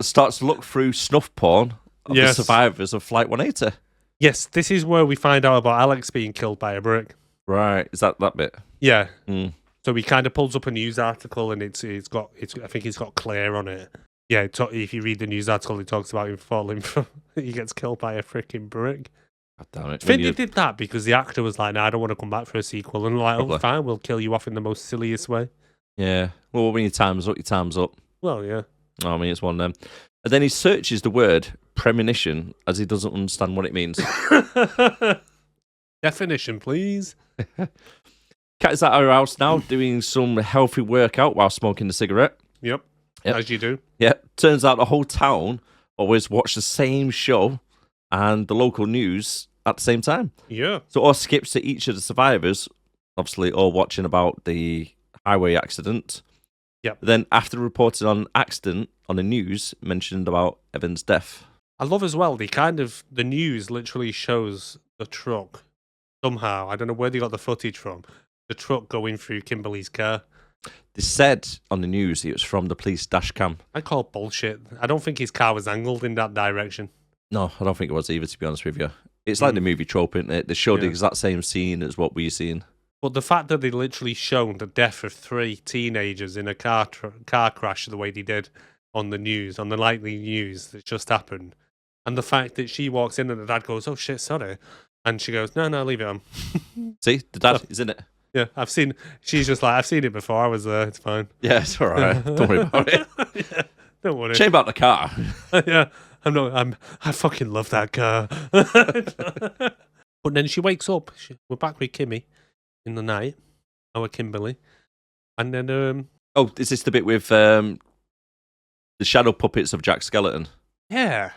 starts to look through snuff porn of the Yes. survivors of Flight 180. Yes, this is where we find out about Alex being killed by a brick. Right. Is that bit? Yeah. Mm. So he kind of pulls up a news article and I think it's got Claire on it. Yeah, if you read the news article, it talks about him falling from, he gets killed by a freaking brick. God damn it. I think they did that because the actor was like, "No, I don't want to come back for a sequel." And like, Probably. "Oh, fine, we'll kill you off in the most silliest way." Yeah. Well, when your time's up, your time's up. Well, yeah. I mean, it's one of them. And then he searches the word premonition as he doesn't understand what it means. Definition, please. Cat is at our house now doing some healthy workout while smoking a cigarette. Yep. Yep. As you do. Yeah, turns out the whole town always watch the same show and the local news at the same time. Yeah. So all skips to each of the survivors, obviously all watching about the highway accident. Yep. Then after reporting on accident on the news, mentioned about Evan's death. I love as well, the news literally shows the truck somehow. I don't know where they got the footage from. The truck going through Kimberly's car. They said on the news it was from the police dash cam. I call bullshit. I don't think his car was angled in that direction. No, I don't think it was either, to be honest with you. It's like the movie trope, isn't it? They showed the Yeah. exact same scene as what we're seeing. But the fact that they literally shown the death of 3 teenagers in a car crash the way they did on the news, on the nightly news that just happened, and the fact that she walks in and the dad goes, "Oh shit, sorry," and she goes, No, leave it on. See, the dad is in it. Yeah, she's just like, I've seen it before, I was there, it's fine. Yeah, it's all right. Don't worry about it. Yeah, don't worry. Shame about the car. Yeah, I fucking love that car. But then she wakes up, we're back with Kimmy in the night, our Kimberly, and then, Oh, is this the bit with the shadow puppets of Jack Skeleton? yeah,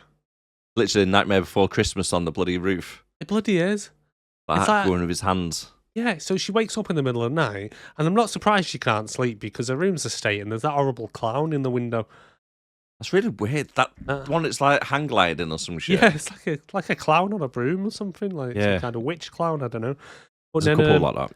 Literally Nightmare Before Christmas on the bloody roof. it bloody is. Like It's that, like- going with his hands. Yeah, so she wakes up in the middle of the night, and I'm not surprised she can't sleep because her room's a state, and there's that horrible clown in the window. That's really weird. That one that's like hang gliding or some shit. Yeah, it's like a clown on a broom or something, like Yeah. some kind of witch clown. I don't know. But There's a then, couple like that.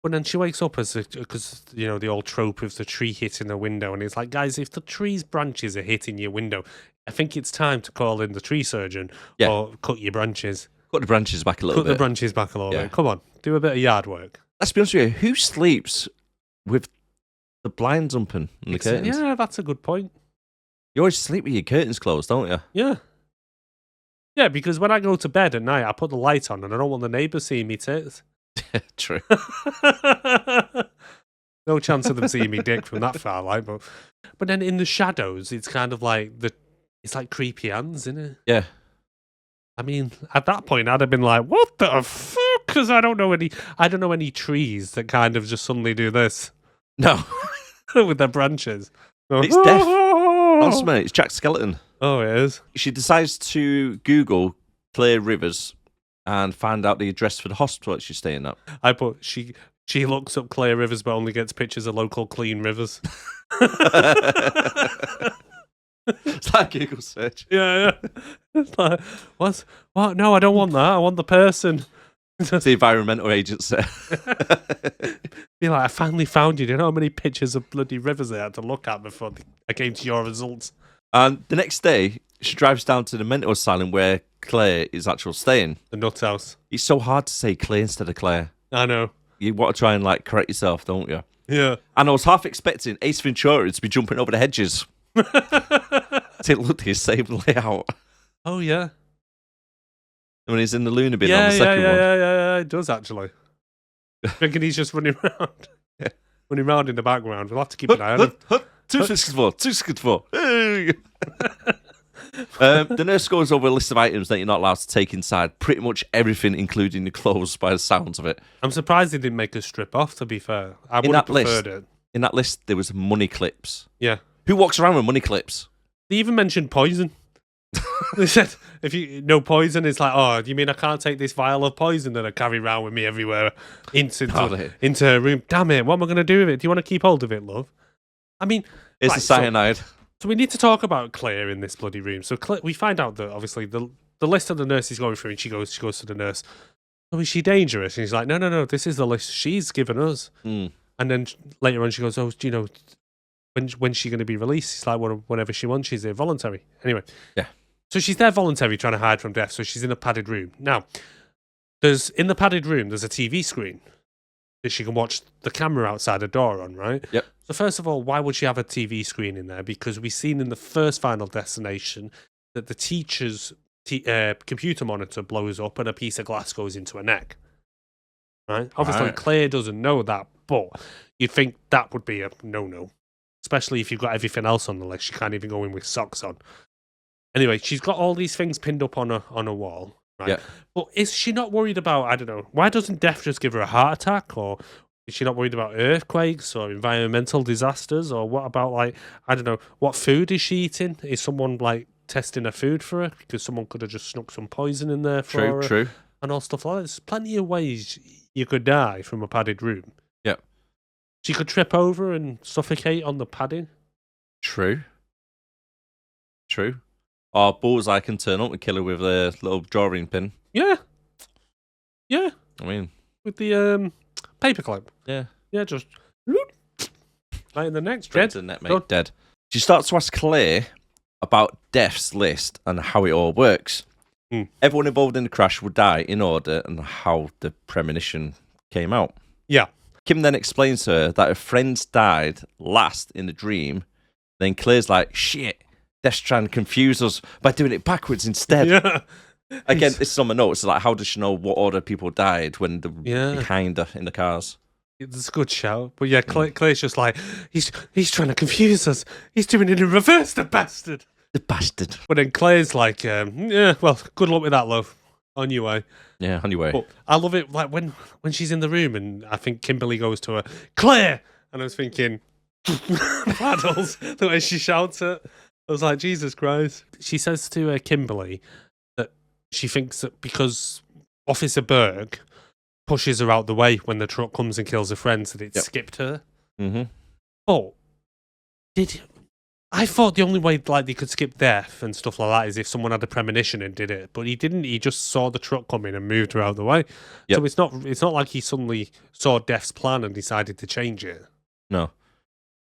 But then she wakes up because the old trope of the tree hitting the window, and it's like, guys, if the tree's branches are hitting your window, I think it's time to call in the tree surgeon or cut your branches. Cut the branches back a little bit. Cut the branches back a little bit. Come on, do a bit of yard work. Let's be honest with you. Who sleeps with the blinds open and the curtains? Yeah, that's a good point. You always sleep with your curtains closed, don't you? Yeah. Yeah, because when I go to bed at night, I put the light on and I don't want the neighbours seeing me tits. True. No chance of them seeing me dick from that far, like, but then in the shadows, it's kind of like it's like creepy hands, isn't it? Yeah. I mean, at that point, I'd have been like, "What the fuck?" Because I don't know any trees that kind of just suddenly do this. No, with their branches. It's death. Honestly, mate, it's Jack Skeleton. Oh, it is. She decides to Google Claire Rivers and find out the address for the hospital that she's staying at. I put she looks up Claire Rivers, but only gets pictures of local clean rivers. It's like a Google search. Yeah. It's like, what? No, I don't want that. I want the person. It's the environmental agency. Be like, I finally found you. Do you know how many pictures of bloody rivers I had to look at before I came to your results? And the next day, she drives down to the mental asylum where Claire is actually staying. The nut house. It's so hard to say Claire instead of Claire. I know. You want to try and correct yourself, don't you? Yeah. And I was half expecting Ace Ventura to be jumping over the hedges. It looked the same layout. Oh, yeah. When he's in the Luna bin on the second one. Yeah, it does actually. Thinking he's just running around. Yeah. Running around in the background. We'll have to keep an eye on him. 264. The nurse goes over a list of items that you're not allowed to take inside. Pretty much everything, including the clothes, by the sounds of it. I'm surprised they didn't make us strip off, to be fair. I would have preferred it. In that list, there was money clips. Yeah. Who walks around with money clips? They even mentioned poison. They said, if you know poison, it's like, oh, do you mean I can't take this vial of poison that I carry around with me everywhere into her room? Damn it, what am I going to do with it? Do you want to keep hold of it, love? I mean... It's a cyanide. So we need to talk about Claire in this bloody room. So we find out that, obviously, the list of the nurse is going through, and she goes to the nurse. Oh, is she dangerous? And he's like, no, this is the list she's given us. Mm. And then later on, she goes, oh, do you know... When's she going to be released? It's like whenever she wants. She's there voluntary. Anyway. Yeah. So she's there voluntary trying to hide from death. So she's in a padded room. Now, in the padded room, there's a TV screen that she can watch the camera outside the door on, right? Yep. So first of all, why would she have a TV screen in there? Because we've seen in the first Final Destination that the teacher's computer monitor blows up and a piece of glass goes into her neck. Right? Obviously, Claire doesn't know that, but you'd think that would be a no-no. Especially if you've got everything else on the list. You can't even go in with socks on. Anyway, she's got all these things pinned up on a wall. Right? Yeah. But is she not worried about, I don't know, why doesn't death just give her a heart attack? Or is she not worried about earthquakes or environmental disasters? Or what about, I don't know, what food is she eating? Is someone, testing her food for her? Because someone could have just snuck some poison in there for her. True. And all stuff like that. There's plenty of ways you could die from a padded room. Yeah. She could trip over and suffocate on the padding. True. Or Bullseye can turn up and kill her with a little drawing pin. Yeah. I mean... With the paperclip. Yeah. Yeah, just... Right in the neck. Straight to the neck, mate. Dead. She starts to ask Claire about Death's list and how it all works. Everyone involved in the crash would die in order and how the premonition came out. Yeah. Kim then explains to her that her friends died last in the dream. Then Claire's like, shit, Death's trying to confuse us by doing it backwards instead. Yeah. Again, this is on my notes. Like, how does she know what order people died when they're behind her in the cars? It's a good shout. But yeah, Claire's just like, he's trying to confuse us. He's doing it in reverse, the bastard. The bastard. But then Claire's like, yeah, well, good luck with that, love. On your way. Yeah, on your way. But I love it when she's in the room and I think Kimberly goes to her, Claire! And I was thinking, paddles, the way she shouts it. I was like, Jesus Christ. She says to Kimberly that she thinks that because Officer Berg pushes her out the way when the truck comes and kills her friends, that it skipped her. Mm-hmm. But I thought the only way like they could skip death and stuff like that is if someone had a premonition and did it, but he didn't. He just saw the truck coming and moved her out of the way. Yep. So it's not like he suddenly saw Death's plan and decided to change it. No.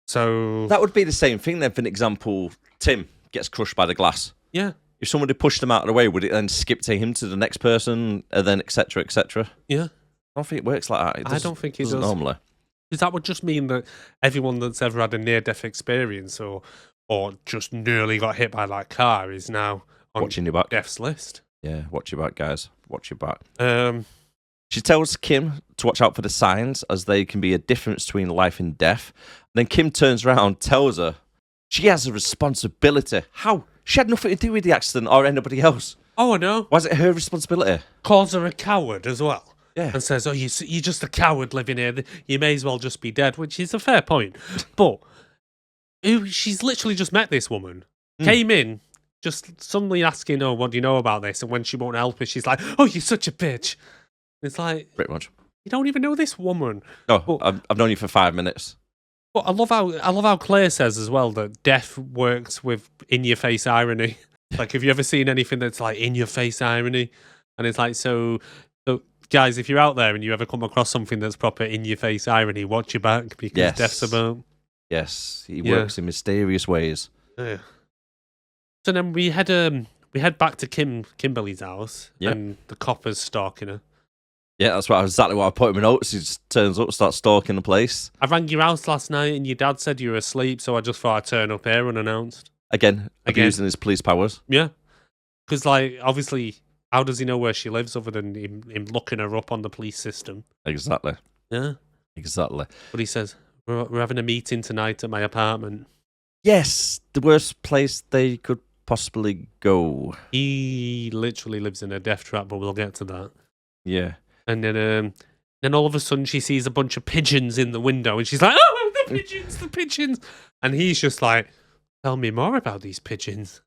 So That would be the same thing then. For an example, Tim gets crushed by the glass. yeah, If somebody pushed him out of the way, would it then skip to him to the next person, and then etc. etc.? yeah. I don't think it works like that. I don't think it doesn't does. normally. Because that would just mean that everyone that's ever had a near-death experience or just nearly got hit by that car is now on Watching your back. Death's list. Yeah, watch your back, guys. Watch your back. Um, She tells Kim to watch out for the signs, as they can be a difference between life and death. Then Kim turns around, tells her she has a responsibility. How? She had nothing to do with the accident or anybody else. oh, I know. Was it her responsibility? Calls her a coward as well. Yeah. And says, "Oh, you're just a coward living here. You may as well just be dead," which is a fair point. But she's literally just met this woman, came in, just suddenly asking, "Oh, what do you know about this?" And when she won't help her, she's like, "Oh, you're such a bitch." It's like, Pretty much. you don't even know this woman. No, But- I've known you for 5 minutes. But I love how Claire says as well that death works with in your face irony. Like, have you ever seen anything that's like in your face irony? And it's like, so guys, if you're out there and you ever come across something that's proper in your face irony, watch your back because Yes. death's about. Yes, he Yeah. works in mysterious ways. Yeah. So then we head back to Kimberly's house, Yeah. and the copper's stalking her. Yeah, that's exactly what I put in my notes. He just turns up, starts stalking the place. I rang your house last night, and your dad said you were asleep, so I just thought I'd turn up here unannounced. Again, abusing his police powers. Yeah, because like obviously, how does he know where she lives other than him looking her up on the police system? Exactly. Yeah, Exactly. but he says we're having a meeting tonight at my apartment. Yes, the worst place they could possibly go. He literally lives in a death trap, but we'll get to that. Yeah. And then all of a sudden she sees a bunch of pigeons in the window, and she's like, "Oh, the pigeons, the pigeons!" And he's just like, "Tell me more about these pigeons."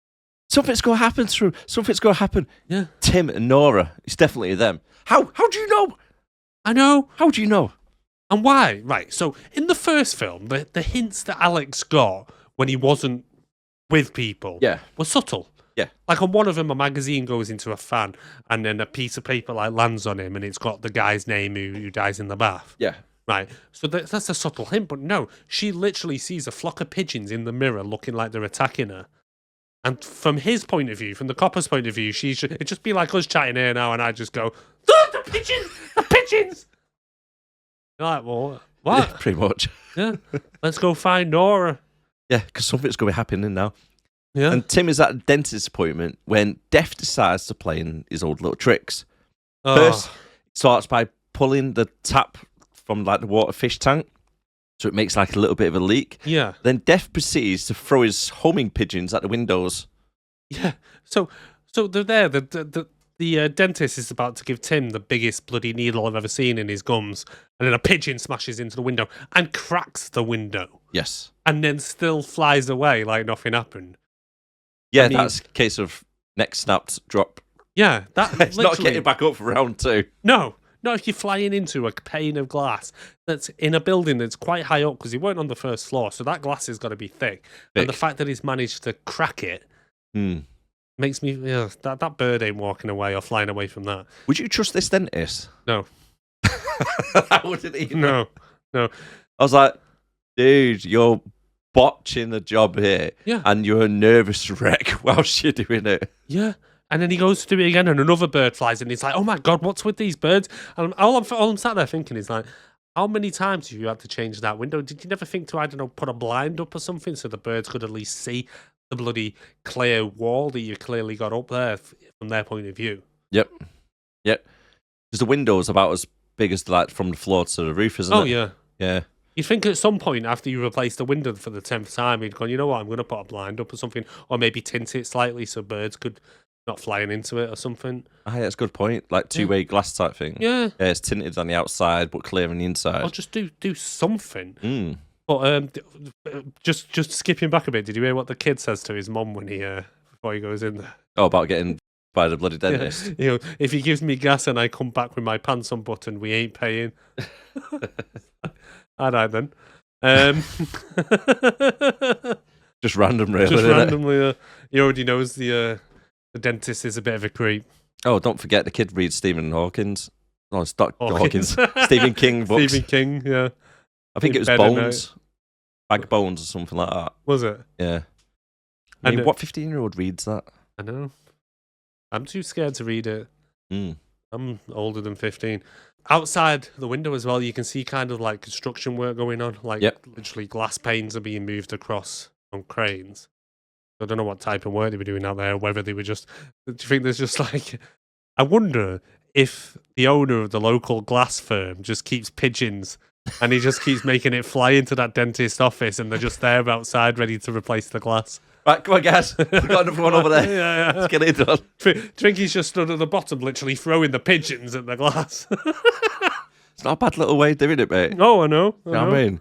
Something's going to happen through. Something's going to happen. Yeah, Tim and Nora. It's definitely them. How do you know? I know. How do you know? And why? Right. So in the first film, the hints that Alex got when he wasn't with people Yeah. were subtle. Yeah. Like on one of them, a magazine goes into a fan, and then a piece of paper like lands on him, and it's got the guy's name who dies in the bath. Yeah. Right. So that's a subtle hint, but no, she literally sees a flock of pigeons in the mirror looking like they're attacking her. And from his point of view, from the copper's point of view, it'd just be like us chatting here now, and I just go, "Oh, the pigeons! The pigeons!" You're like, well, what? Yeah, pretty much. Yeah. Let's go find Nora. Yeah, because something's going to be happening now. Yeah. And Tim is at a dentist appointment when Death decides to play in his old little tricks. First, it starts by pulling the tap from like the water fish tank, so it makes like a little bit of a leak. Yeah. Then Death proceeds to throw his homing pigeons at the windows. Yeah. So they're there. The dentist is about to give Tim the biggest bloody needle I've ever seen in his gums, and then a pigeon smashes into the window and cracks the window, Yes. and then still flies away like nothing happened. Yeah, I mean- that's a case of neck snapped, drop. Yeah, that It's not literally- getting back up for round 2. No, not if you're flying into a pane of glass that's in a building that's quite high up, because he weren't on the first floor, so that glass has got to be thick. And the Thick. fact that he's managed to crack it Hmm. makes me, yeah, that bird ain't walking away or flying away from that. Would you trust this dentist? No, I wouldn't even. no. I was like, dude, you're botching the job here. Yeah. And you're a nervous wreck whilst you're doing it. Yeah. And then he goes to do it again, and another bird flies, and he's like, "Oh my god, what's with these birds?" And all I'm sat there thinking is like, how many times have you had to change that window? Did you never think to, I don't know, put a blind up or something so the birds could at least see the bloody clear wall that you clearly got up there from their point of view? Yep. Because the window's about as big as like from the floor to the roof, isn't it? Oh yeah. Yeah. You'd think at some point after you replace the window for the 10th time, he'd gone, "You know what, I'm going to put a blind up or something, or maybe tint it slightly so birds could not flying into it or something." Ah, yeah, that's a good point. Like two-way glass type thing. Yeah. Yeah, it's tinted on the outside but clear on the inside. Or just do something. Mm. But just skipping back a bit, did you hear what the kid says to his mum when before he goes in there? Oh, about getting by the bloody dentist. You know, if he gives me gas and I come back with my pants unbuttoned, we ain't paying. All right then. Just random, really. Just isn't it? randomly. He already knows the dentist is a bit of a creep. Oh, don't forget the kid reads Stephen Hawkins. No, it's not Hawkins. Hawkins. Stephen King books. Stephen King, yeah. I think it was Better Bones. Bag Bones or something like that. Was it? Yeah. I mean, And, what 15-year-old reads that? I know. I'm too scared to read it. Mm. I'm older than 15. Outside the window as well, you can see kind of like construction work going on. Like literally glass panes are being moved across on cranes. I don't know what type of work they were doing out there, whether they were just... Do you think there's just like... I wonder if the owner of the local glass firm just keeps pigeons and he just keeps making it fly into that dentist office and they're just there outside ready to replace the glass. Right, come on, guys. We've got another one over there. Yeah. Let's get it done. Do you think he's just stood at the bottom, literally throwing the pigeons at the glass? It's not a bad little way of doing it, mate. No, I know. You know what I mean?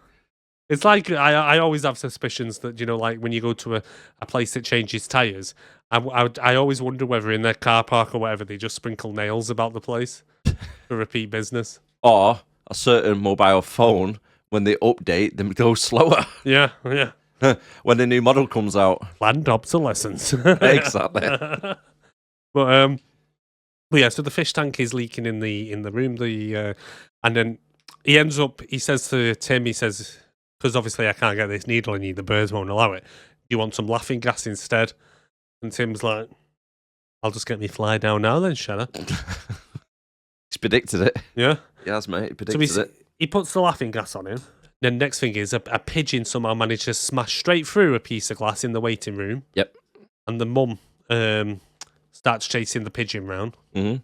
It's like I always have suspicions that, you know, like when you go to a place that changes tyres, I always wonder whether in their car park or whatever they just sprinkle nails about the place for repeat business. Or a certain mobile phone, when they update, them go slower. Yeah. When the new model comes out. Planned obsolescence. Exactly. But yeah, so the fish tank is leaking in the room. And then he ends up. He says to Tim, because obviously I can't get this needle in you, the birds won't allow it. Do you want some laughing gas instead? And Tim's like, I'll just get me fly down now then, shall I? He's predicted it. Yeah. He has, mate. He predicted it. He puts the laughing gas on him. Then next thing is a pigeon somehow managed to smash straight through a piece of glass in the waiting room. Yep. And the mum starts chasing the pigeon round. Mm-hmm.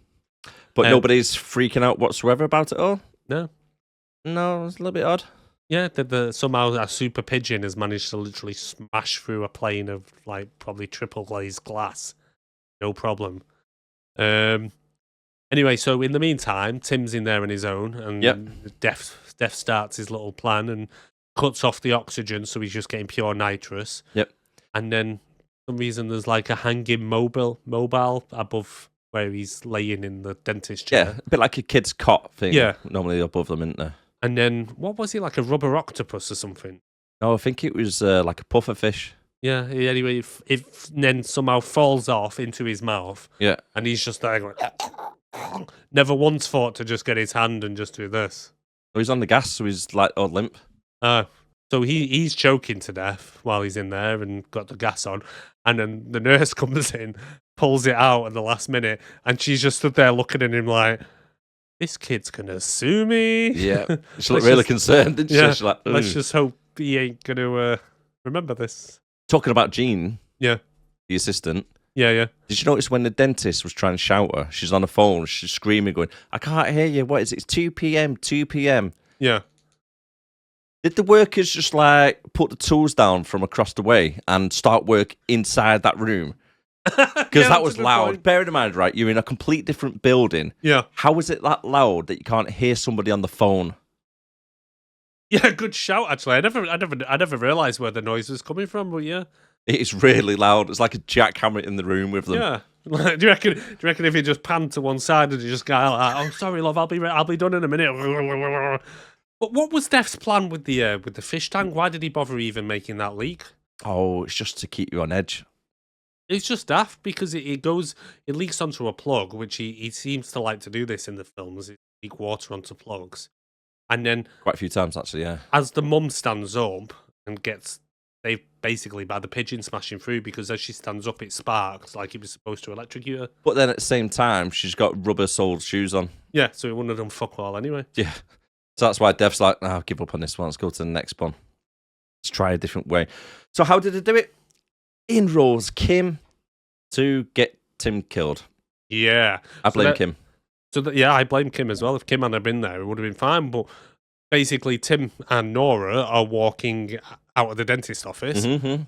But nobody's freaking out whatsoever about it all? No, it's a little bit odd. Yeah, somehow a super pigeon has managed to literally smash through a plane of like probably triple glazed glass. No problem. Anyway, so in the meantime, Tim's in there on his own, and Def starts his little plan and cuts off the oxygen, so he's just getting pure nitrous. Yep. And then for some reason there's like a hanging mobile above where he's laying in the dentist chair. Yeah, a bit like a kid's cot thing. Yeah. Normally above them, isn't there? And then, what was it, like a rubber octopus or something? No, I think it was like a puffer fish. Yeah, anyway, it then somehow falls off into his mouth. Yeah. And he's just there going... Never once thought to just get his hand and just do this. Oh, he's on the gas, so he's like all limp. So he's choking to death while he's in there and got the gas on. And then the nurse comes in, pulls it out at the last minute, and she's just stood there looking at him like, this kid's gonna sue me. Yeah. She looked really concerned, didn't she? Yeah, She's like, let's just hope he ain't gonna remember this. Talking about Jean, Yeah. the assistant. Yeah. Did you notice when the dentist was trying to shout her, she's on the phone, she's screaming, going, I can't hear you. What is it? It's 2 p.m., 2 p.m. Yeah. Did the workers just like put the tools down from across the way and start work inside that room? Because that was loud. Point. Bear in mind, right? You're in a complete different building. Yeah. How is it that loud that you can't hear somebody on the phone? Yeah, good shout. Actually, I never realised where the noise was coming from. But yeah, It is really loud. It's like a jackhammer in the room with them. yeah. do you reckon if you just panned to one side and you just go, "Oh, sorry, love, I'll be done in a minute." But what was Def's plan with the fish tank? Why did he bother even making that leak? Oh, it's just to keep you on edge. It's just daft because it leaks onto a plug, which he seems to like to do this in the films. It leak water onto plugs, and then Quite a few times, actually, yeah. as the mum stands up and gets saved basically by the pigeon smashing through, because as she stands up, it sparks like it was supposed to electrocute her. But then at the same time, she's got rubber-soled shoes on. Yeah, so it wouldn't have done fuck all anyway. Yeah. So that's why Dev's like, I'll give up on this one. Let's go to the next one. Let's try a different way. So how did they do it? In rolls Kim to get Tim killed. Yeah. I blame Kim. Yeah, I blame Kim as well. If Kim hadn't been there, it would have been fine. But basically, Tim and Nora are walking out of the dentist office. Mm-hmm.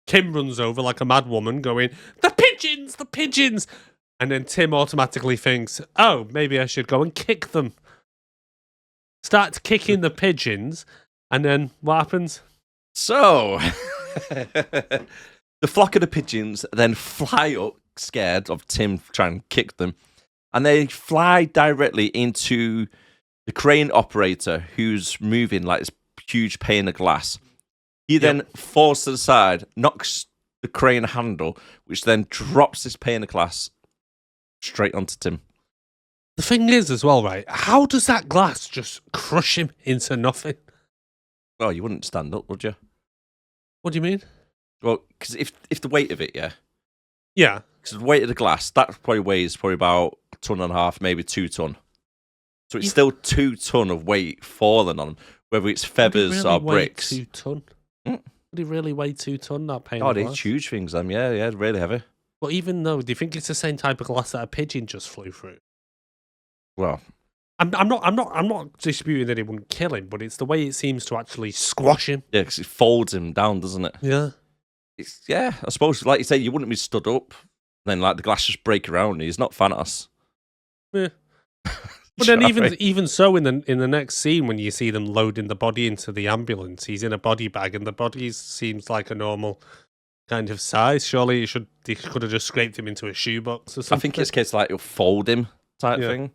Kim runs over like a mad woman going, the pigeons, the pigeons. And then Tim automatically thinks, oh, maybe I should go and kick them. Starts kicking the pigeons. And then what happens? So, the flock of the pigeons then fly up, scared of Tim trying to kick them. And they fly directly into the crane operator who's moving like this huge pane of glass. He then falls to the side, knocks the crane handle, which then drops this pane of glass straight onto Tim. The thing is, as well, right? How does that glass just crush him into nothing? Oh, you wouldn't stand up, would you? What do you mean? Well, because if the weight of it, Yeah. because the weight of the glass, that probably weighs about 1.5 tons, maybe 2 tons. So it's still 2 tons of weight falling on him, whether it's feathers or bricks. 2 tons? Would he really weigh 2 tons, that pane Oh, of they're glass? huge things, them. Yeah, really heavy. But even though, do you think it's the same type of glass that a pigeon just flew through? Well, I'm not disputing that it wouldn't kill him, but it's the way it seems to actually squash him. yeah, because it folds him down, doesn't it? Yeah. I suppose, like you say, you wouldn't be stood up, then like the glass just break around you. He's not Thanatos. Yeah. But then even so, in the next scene, when you see them loading the body into the ambulance, he's in a body bag, and the body seems like a normal kind of size. Surely they could have just scraped him into a shoebox or something. I think it's a case like it'll fold him type thing.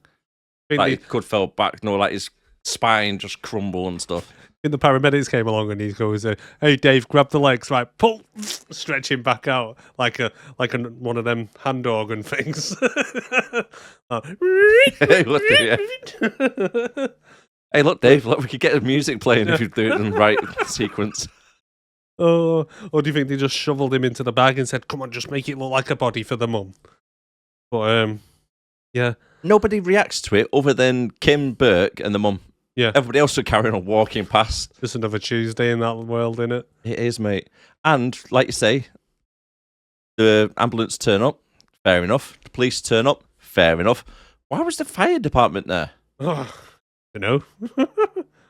I Like think it could fall back, like his spine just crumble and stuff. the paramedics came along and he goes, "Hey Dave, grab the legs, right? Pull, stretch him back out like one of them hand organ things." Hey, look, Dave, look, we could get the music playing if you do it in the right sequence. Oh, or do you think they just shoveled him into the bag and said, "Come on, just make it look like a body for the mum"? But yeah. Nobody reacts to it other than Kim, Burke, and the mum. Yeah. Everybody else are carrying on walking past. Just another Tuesday in that world, innit? It is, mate. And, like you say, the ambulance turn up. Fair enough. The police turn up. Fair enough. Why was the fire department there? Oh, I don't know.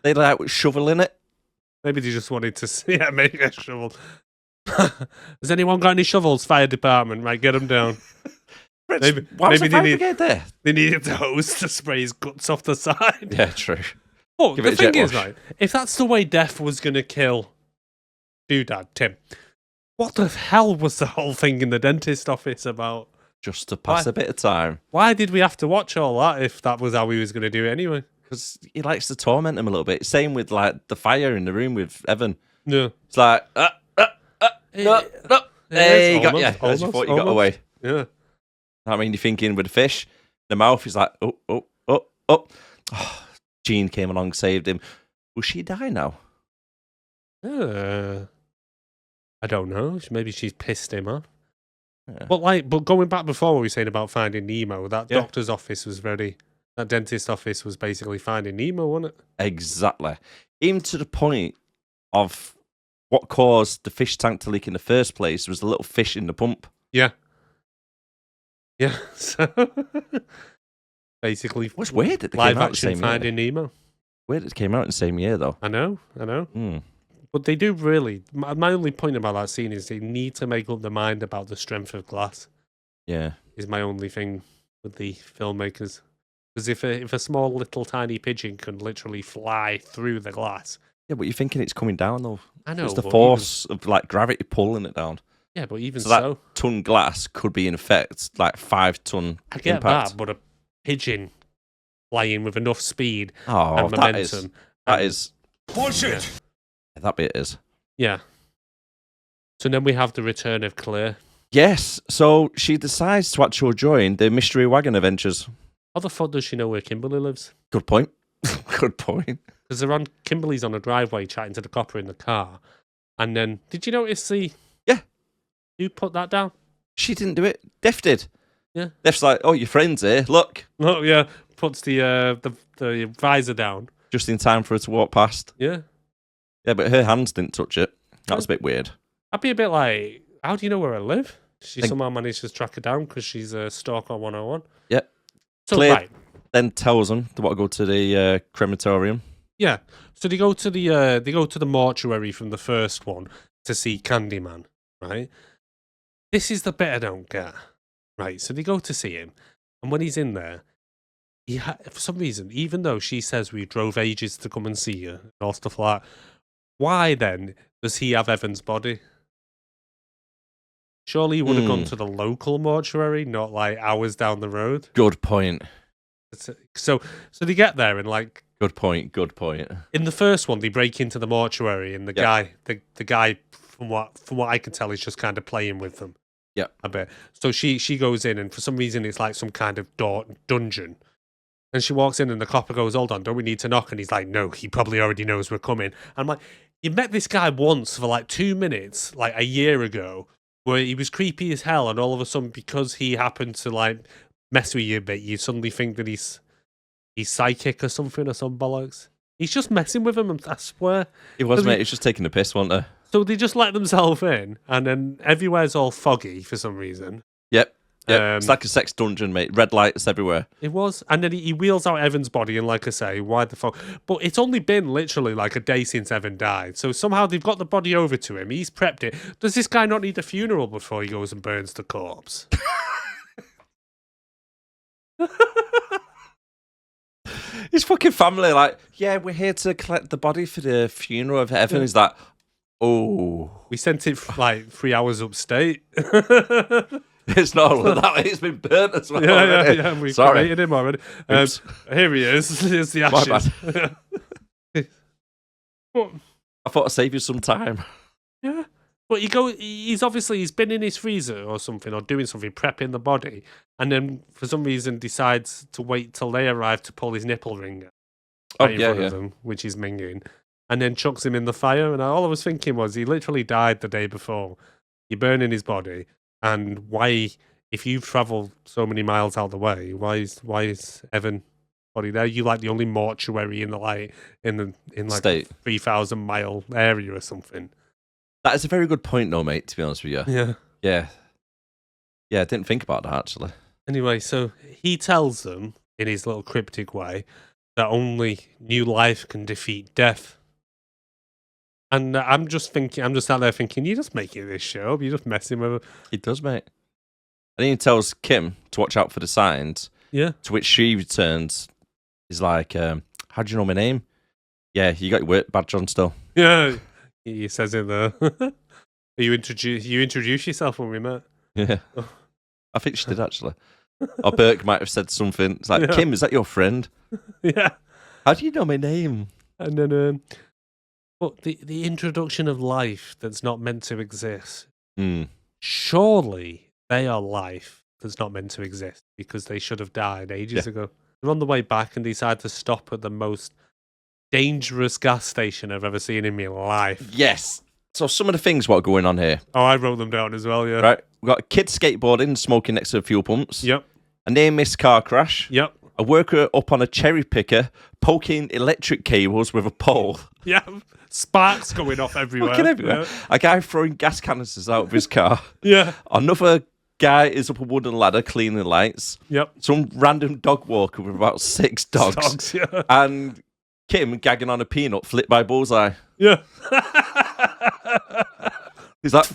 They like shoveling it. Maybe they just wanted to make a shovel. Has anyone got any shovels? Fire department, right? Get them down. Why was the fire brigade there? They needed the hose to spray his guts off the side. Yeah, true. Oh, Give the it a thing jet is, wash. right, if that's the way Death was going to kill Doodad, Tim, what the hell was the whole thing in the dentist office about? Just to pass a bit of time. Why did we have to watch all that if that was how he was going to do it anyway? Because he likes to torment him a little bit. Same with like the fire in the room with Evan. Yeah. It's like, no. Hey, he got you. As you thought you got away. Yeah. I mean, you're thinking with the fish, the mouth is like, oh. Jean came along, saved him. Will she die now? I don't know. Maybe she's pissed him off. Yeah. But going back before what we were saying about finding Nemo, that doctor's office was that dentist office was basically finding Nemo, wasn't it? Exactly. Even to the point of what caused the fish tank to leak in the first place was the little fish in the pump. Yeah. Yeah. So basically, What's weird that they live came out the action same Finding year. Nemo. Weird it came out in the same year, though. I know. But they do really. My only point about that scene is they need to make up their mind about the strength of glass. Yeah. Is my only thing with the filmmakers. Because if a small little tiny pigeon can literally fly through the glass. Yeah, but you're thinking it's coming down, though. I know. It's the force of like gravity pulling it down. Yeah, but even so that ton glass could be in effect like 5 ton I get impact. that, but a pigeon flying with enough speed Oh, and momentum. That is Bullshit! Yeah, that bit is. Yeah. So then we have the return of Claire. Yes, so she decides to actually join the Mystery Wagon Adventures. How the fuck does she know where Kimberly lives? Good point. Good point. Because Kimberly's on a driveway chatting to the copper in the car. And then, did you notice Yeah. Who put that down? She didn't do it. Def did. Yeah. Def's like, oh, your friend's here. Look. Oh, yeah. Puts the visor down. Just in time for her to walk past. Yeah. Yeah, but her hands didn't touch it. That was a bit weird. I'd be a bit like, how do you know where I live? She somehow managed to track her down because she's a stalker 101. Yeah. So, Claire right. then tells them they want to go to the crematorium. Yeah. So they go to the mortuary from the first one to see Candyman, right? This is the bit I don't get. Right. So they go to see him, and when he's in there, for some reason, even though she says we drove ages to come and see you and all stuff like that, why then does he have Evan's body? Surely he would have gone to the local mortuary, not like hours down the road. Good point. So they get there and like Good point. Good point. In the first one, they break into the mortuary, and the guy, from what I can tell, is just kind of playing with them. Yeah, a bit. So she goes in, and for some reason, it's like some kind of dungeon. And she walks in, and the copper goes, "Hold on, don't we need to knock?" And he's like, "No, he probably already knows we're coming." And I'm like, you met this guy once for like 2 minutes, like a year ago, where he was creepy as hell, and all of a sudden, because he happened to like mess with you a bit, you suddenly think that he's psychic or something or some bollocks. He's just messing with him, I swear. He was, mate. He's just taking the piss, wasn't he? So they just let themselves in, and then everywhere's all foggy for some reason. Yep. It's like a sex dungeon, mate. Red lights everywhere. It was. And then he wheels out Evan's body, and like I say, why the fuck? But it's only been literally like a day since Evan died. So somehow they've got the body over to him. He's prepped it. Does this guy not need a funeral before he goes and burns the corpse? His fucking family, like, yeah, we're here to collect the body for the funeral of Evan. He's like, oh. We sent it like 3 hours upstate. It's not all of that. It's been burnt as well. Yeah. We cremated him already. Here he is. Here's the My ashes. I thought I'd save you some time. Yeah. But he's been in his freezer or something, or doing something, prepping the body, and then for some reason decides to wait till they arrive to pull his nipple ring out in front of them, which is minging, and then chucks him in the fire. And all I was thinking was, he literally died the day before. You're burning his body, and why, if you've travelled so many miles out the way, why is Evan body there? You like the only mortuary in like 3,000 mile area or something. That is a very good point, though, mate, to be honest with you. Yeah. Yeah, I didn't think about that, actually. Anyway, so he tells them, in his little cryptic way, that only new life can defeat death. And I'm just out there thinking, you're just making this show up. You're just messing with it. He does, mate. And he tells Kim to watch out for the signs. Yeah. To which she returns, he's like, how do you know my name? Yeah, you got your work badge on still. Yeah. He says in there, you introduce yourself when we met. Yeah. I think she did, actually. Or Burke might have said something. It's like, Kim, is that your friend? Yeah. How do you know my name? And then, but the introduction of life that's not meant to exist. Surely they are life that's not meant to exist, because they should have died ages ago. They're on the way back and decide to stop at the most dangerous gas station I've ever seen in my life. Yes. So some of the things what are going on here. Oh, I wrote them down as well, yeah. Right. We've got a kid skateboarding, smoking next to the fuel pumps. Yep. A near-miss car crash. Yep. A worker up on a cherry picker, poking electric cables with a pole. Yeah. Sparks going off everywhere. Fucking everywhere. Yeah. A guy throwing gas canisters out of his car. Yeah. Another guy is up a wooden ladder cleaning lights. Yep. Some random dog walker with about 6 dogs. Yeah. And Kim gagging on a peanut flipped by Bullseye. Yeah. He's like...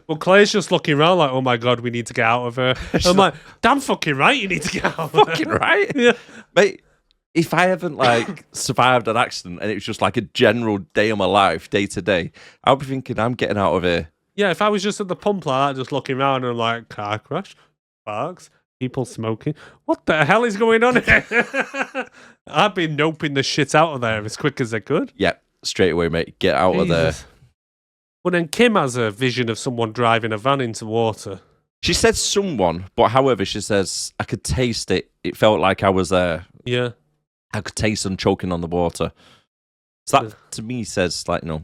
Well, Claire's just looking around like, oh my God, we need to get out of her. I'm like, damn fucking right, you need to get out of her. Fucking right. Yeah. Mate, if I haven't survived an accident and it was just like a general day of my life, day to day, I'll be thinking, I'm getting out of here. Yeah, if I was just at the pump like that, just looking around and I'm like, car crash, sparks, people smoking. What the hell is going on here? I've been noping the shit out of there as quick as I could. Yeah, straight away, mate. Get out of there. But then Kim has a vision of someone driving a van into water. She said someone, but however, she says, I could taste it. It felt like I was there. Yeah. I could taste them choking on the water. So that, to me, says, like, no,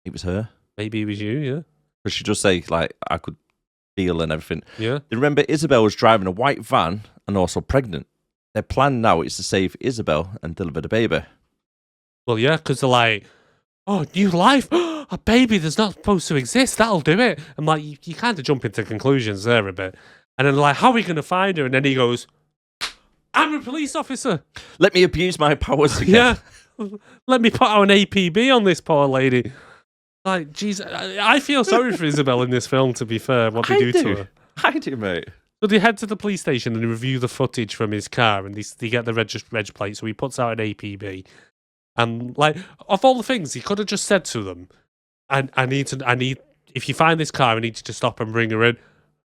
it was her. Maybe it was you, yeah. But she just say, like, I could feel and everything. Yeah. Remember, Isabel was driving a white van and also pregnant. Their plan now is to save Isabel and deliver the baby. Well, yeah, because they're like, oh, new life. A baby that's not supposed to exist. That'll do it. I'm like, you kind of jump into conclusions there a bit. And then like, how are we going to find her? And then he goes, I'm a police officer. Let me abuse my powers again. Yeah. Let me put out an APB on this poor lady. Like, geez, I feel sorry for Isabel in this film, to be fair, what they do to her. I do, mate. So they head to the police station and review the footage from his car, and they get the reg plate, so he puts out an APB. And, like, of all the things, he could have just said to them, I need, if you find this car, I need you to stop and bring her in.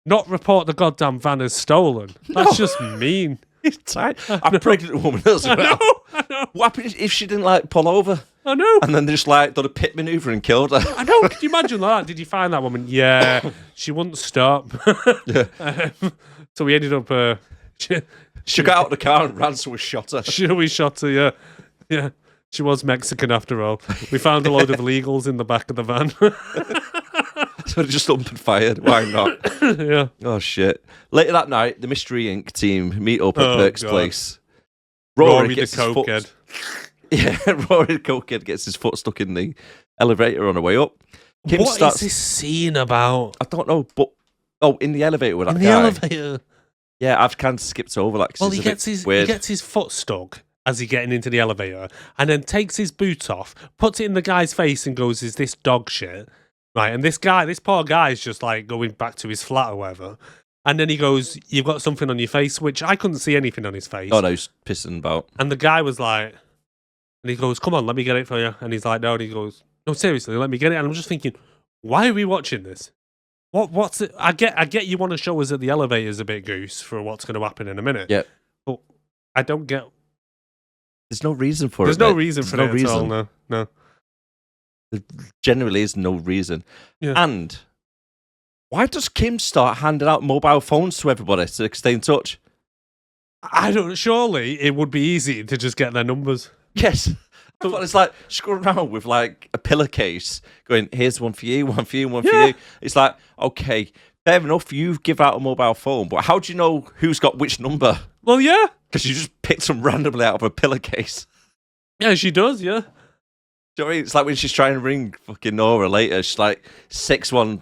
Not report the goddamn van as stolen. That's just mean. It's tight. A pregnant woman as well. I know. What happened if she didn't like pull over? I know. And then they just like done a pit maneuver and killed her. I know. Could you imagine that? Did you find that woman? Yeah, she wouldn't stop. Yeah. So we ended up. She got out of the car and ran, so we shot her. We shot her. Yeah, yeah. She was Mexican after all. We found a load of illegals in the back of the van. So they just up and fired. Why not? Yeah. Oh shit! Later that night, the Mystery Inc. team meet up at Burke's God. place. Rory the gets his foot- cokehead. Yeah, Rory the cokehead gets his foot stuck in the elevator on the way up. Kim What starts. is this scene about? I don't know, but in the elevator with that In the guy. elevator. Yeah, I've kind of skipped over that. 'Cause Well, it's he a bit gets his weird. he gets his foot stuck as he's getting into the elevator, and then takes his boot off, puts it in the guy's face, and goes, "Is this dog shit?" Right, and this poor guy is just like going back to his flat or whatever. And then he goes, "You've got something on your face," which I couldn't see anything on his face. Oh no, he's pissing about. And the guy was like, and he goes, "Come on, let me get it for you." And he's like, "No," and he goes, "No, seriously, let me get it." And I'm just thinking, why are we watching this? What's it? I get you want to show us that the elevator's a bit goose for what's going to happen in a minute. Yeah. But I don't get. There's no reason for There's it. no mate. reason There's for no it reason. at all. No. There generally is no reason. Yeah. And why does Kim start handing out mobile phones to everybody to stay in touch? I don't. Surely it would be easy to just get their numbers. Yes. I thought it's like just going around with like a pillowcase going, here's one for you, one for you, one for Yeah. you. It's like, okay, fair enough, you give out a mobile phone, but how do you know who's got which number? Well, yeah, Because you just picked them randomly out of a pillowcase. yeah, she does. Yeah. Do you know what I mean? It's like when she's trying to ring fucking Nora later, she's like, 6-1.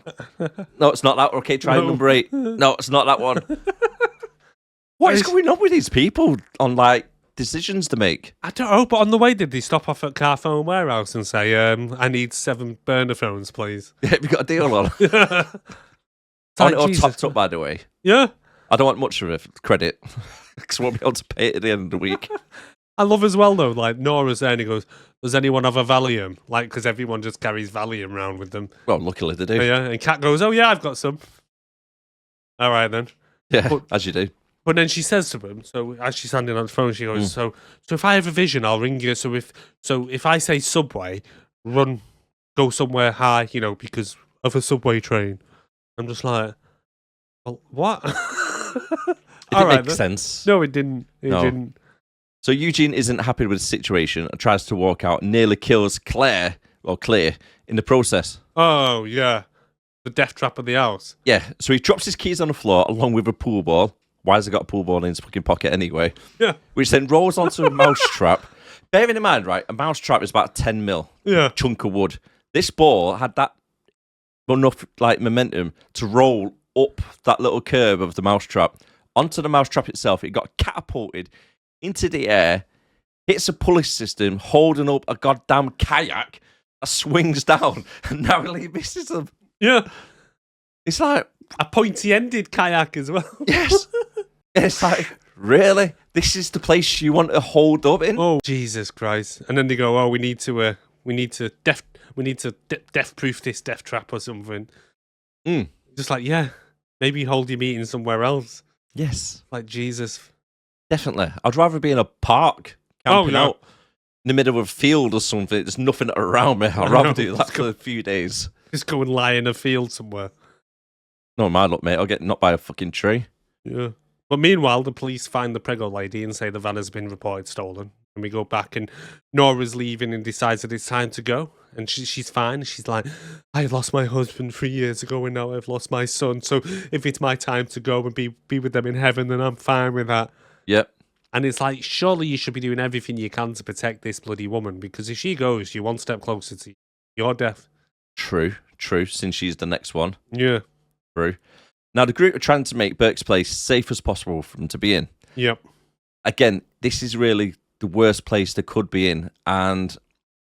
No, it's not that. Okay, try No. number 8. No, it's not that one. What is going on with these people on like decisions to make? I don't know, but on the way, did they stop off at Carphone Warehouse and say, "I need 7 burner phones, please"? Yeah, we got a deal on. It's On like, it or Jesus. topped up, by the way. Yeah. I don't want much of a credit because I won't be able to pay it at the end of the week. I love as well though, like Nora's there and he goes, "Does anyone have a Valium?" Like, because everyone just carries Valium around with them. Well, luckily they do. Oh, yeah, and Kat goes, "Oh yeah, I've got some." All right then. Yeah, But- as you do. But then she says to him, so as she's standing on the phone, she goes, "So if I have a vision, I'll ring you. So if I say subway, go somewhere high, because of a subway train." I'm just like, well, what? It All didn't right, make then. sense. No, it didn't. It No. didn't. So Eugene isn't happy with the situation and tries to walk out and nearly kills Clear in the process. Oh yeah, the death trap of the house. Yeah, so he drops his keys on the floor along with a pool ball. Why has he got a pool ball in his fucking pocket anyway? Yeah, Which then rolls onto a mouse trap. Bearing in mind, right, a mouse trap is about 10 mil yeah. chunk of wood. This ball had that enough like momentum to roll up that little curve of the mouse trap onto the mouse trap itself. It got catapulted into the air, hits a pulley system holding up a goddamn kayak that swings down and narrowly misses him. Yeah, It's like, a pointy-ended kayak as well. yes. It's like, really? This is the place you want to hold up in? Oh Jesus Christ! And then they go, "Oh, we need to death proof this death trap or something." Just like, yeah, maybe hold your meeting somewhere else. Yes, Like Jesus. definitely. I'd rather be in a park camping no. out in the middle of a field or something. There's nothing around me. I'd rather do that for a few days. Just go and lie in a field somewhere. No, my luck, mate. I'll get knocked by a fucking tree. Yeah. But meanwhile, the police find the preggo lady and say the van has been reported stolen. And we go back and Nora's leaving and decides that it's time to go. And she's fine. She's like, "I lost my husband 3 years ago and now I've lost my son. So if it's my time to go and be with them in heaven, then I'm fine with that." Yep. And it's like, surely you should be doing everything you can to protect this bloody woman, because if she goes, you're one step closer to your death. True, since she's the next one. Yeah. True. Now, the group are trying to make Burke's place safe as possible for them to be in. Yep. Again, this is really the worst place they could be in, and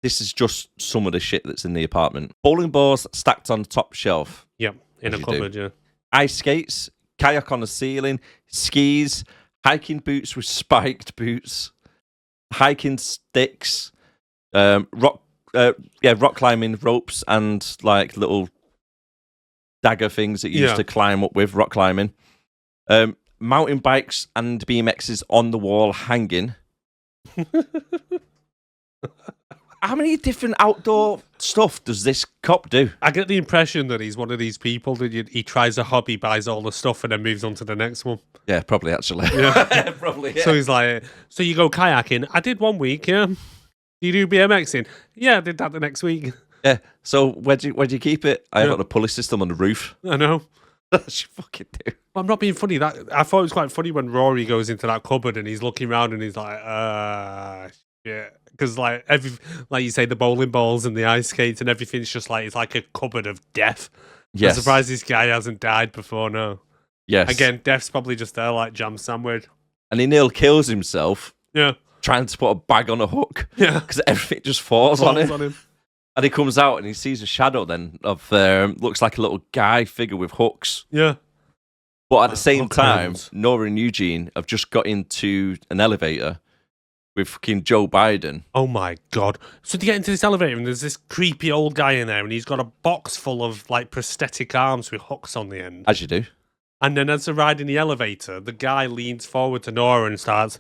this is just some of the shit that's in the apartment. Bowling balls stacked on the top shelf. Yep. In As a you cupboard, yeah. Ice skates, kayak on the ceiling, skis, hiking boots with spiked boots, hiking sticks, rock climbing ropes, and like little dagger things that you used to climb up with, rock climbing. mountain bikes and BMXs on the wall hanging. How many different outdoor stuff does this cop do? I get the impression that he's one of these people that he tries a hobby, buys all the stuff, and then moves on to the next one. Yeah, probably, actually. Yeah. Probably, yeah. So he's like, so you go kayaking? I did one week, yeah. Do you do BMXing? Yeah, I did that the next week. Yeah, so where'd you keep it? I have got a pulley system on the roof. I know. That's you fucking do. I'm not being funny. That I thought it was quite funny when Rory goes into that cupboard and he's looking around and he's like, shit. Because like you say, the bowling balls and the ice skates and everything's just like, it's like a cupboard of death. Yes. I'm surprised this guy hasn't died before now. Yes. Again, death's probably just there like jam sandwich. And he nearly kills himself. Yeah. Trying to put a bag on a hook. Yeah. Because everything just falls on him. And he comes out and he sees a shadow then of looks like a little guy figure with hooks. Yeah. But at the same hook time, hands. Nora and Eugene have just got into an elevator with fucking Joe Biden. Oh my God. So they get into this elevator and there's this creepy old guy in there and he's got a box full of like prosthetic arms with hooks on the end. As you do. And then as they're riding the elevator, the guy leans forward to Nora and starts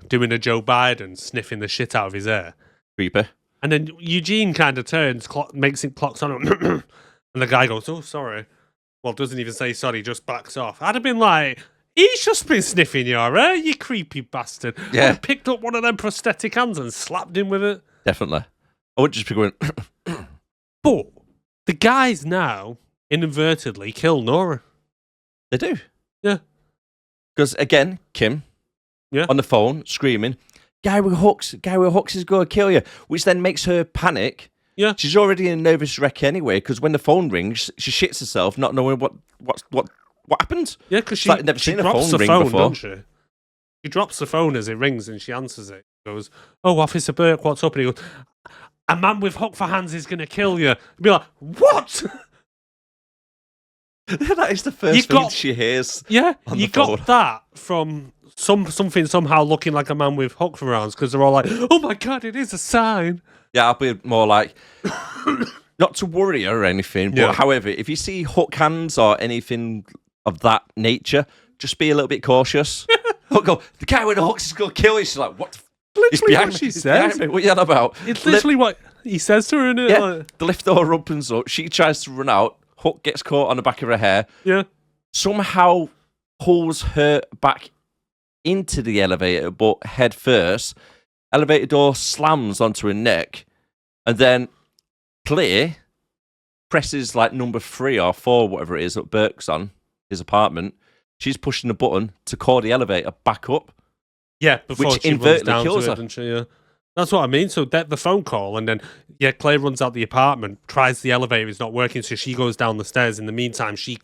doing a Joe Biden, sniffing the shit out of his hair. Creepy. And then Eugene kind of turns, makes it clocks on him, and the guy goes, "Oh, sorry." Well, doesn't even say sorry, just backs off. I'd have been like, he's just been sniffing your hair, you creepy bastard. Yeah. I picked up one of them prosthetic hands and slapped him with it. Definitely. I would just be going... But the guys now, inadvertently, kill Nora. They do. Yeah. Because, again, Kim, on the phone, screaming, guy with hooks is going to kill you, which then makes her panic. Yeah. She's already in a nervous wreck anyway, because when the phone rings, she shits herself, not knowing what happened. Yeah, because she, like never seen a drops phone the ring phone, before. doesn't she? She drops the phone as it rings and she answers it. She goes, "Oh, Officer Burke, what's up?" And he goes, "A man with hook for hands is going to kill you." I'd be like, "What?" That is the first thing she hears. Yeah, on you the phone. got that from something somehow looking like a man with hook for hands because they're all like, "Oh my God, it is a sign." Yeah, I'll be more like, not to worry her or anything, but however, if you see hook hands or anything of that nature, just be a little bit cautious. Go, the guy with the hooks is going to kill you. She's like, what the Literally what she says. What are you on about? It's literally what he says to her, isn't it? Yeah, Like, the lift door opens up. She tries to run out. Hook gets caught on the back of her hair. yeah. Somehow pulls her back into the elevator, but head first. Elevator door slams onto her neck. And then Claire presses like number 3 or 4, whatever it is, that Burke's on, his apartment. She's pushing the button to call the elevator back up. Yeah, before which she runs inadvertently down kills to her. it, doesn't she? Yeah. That's what I mean. So the phone call, and then Claire runs out the apartment, tries the elevator, it's not working, so she goes down the stairs. In the meantime, she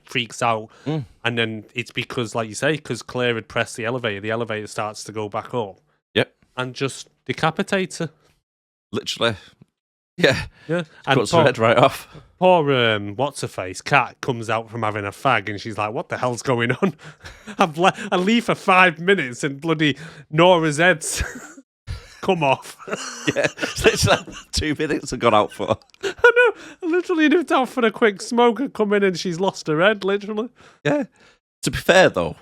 freaks out, and then it's because, like you say, because Claire had pressed the elevator starts to go back up. Yep, and just decapitates her. Literally. Yeah. Yeah, and cuts her head right off. Poor what's her face Kat comes out from having a fag, and she's like, "What the hell's going on?" I leave for 5 minutes, and bloody Nora's head's come off. Yeah, it's like 2 minutes have gone out for. I know. I literally nipped out for a quick smoke and come in, and she's lost her head, literally. Yeah. To be fair, though,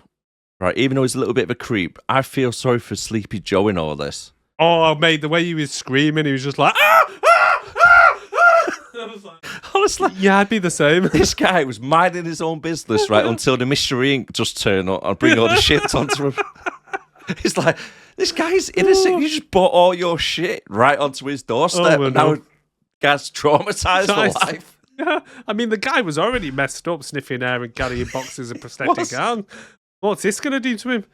right, even though he's a little bit of a creep, I feel sorry for Sleepy Joe in all this. Oh, mate, the way he was screaming, he was just like, "Ah! Ah! Ah! Ah!" I was like, honestly, yeah, I'd be the same. This guy was minding his own business, right, until the Mystery Inc. just turn up and bring all the shit onto him. He's like, this guy's innocent. You just bought all your shit right onto his doorstep, and now guy's traumatized for life. Yeah, I mean, the guy was already messed up, sniffing air and carrying boxes of prosthetic arms. What's this going to do to him?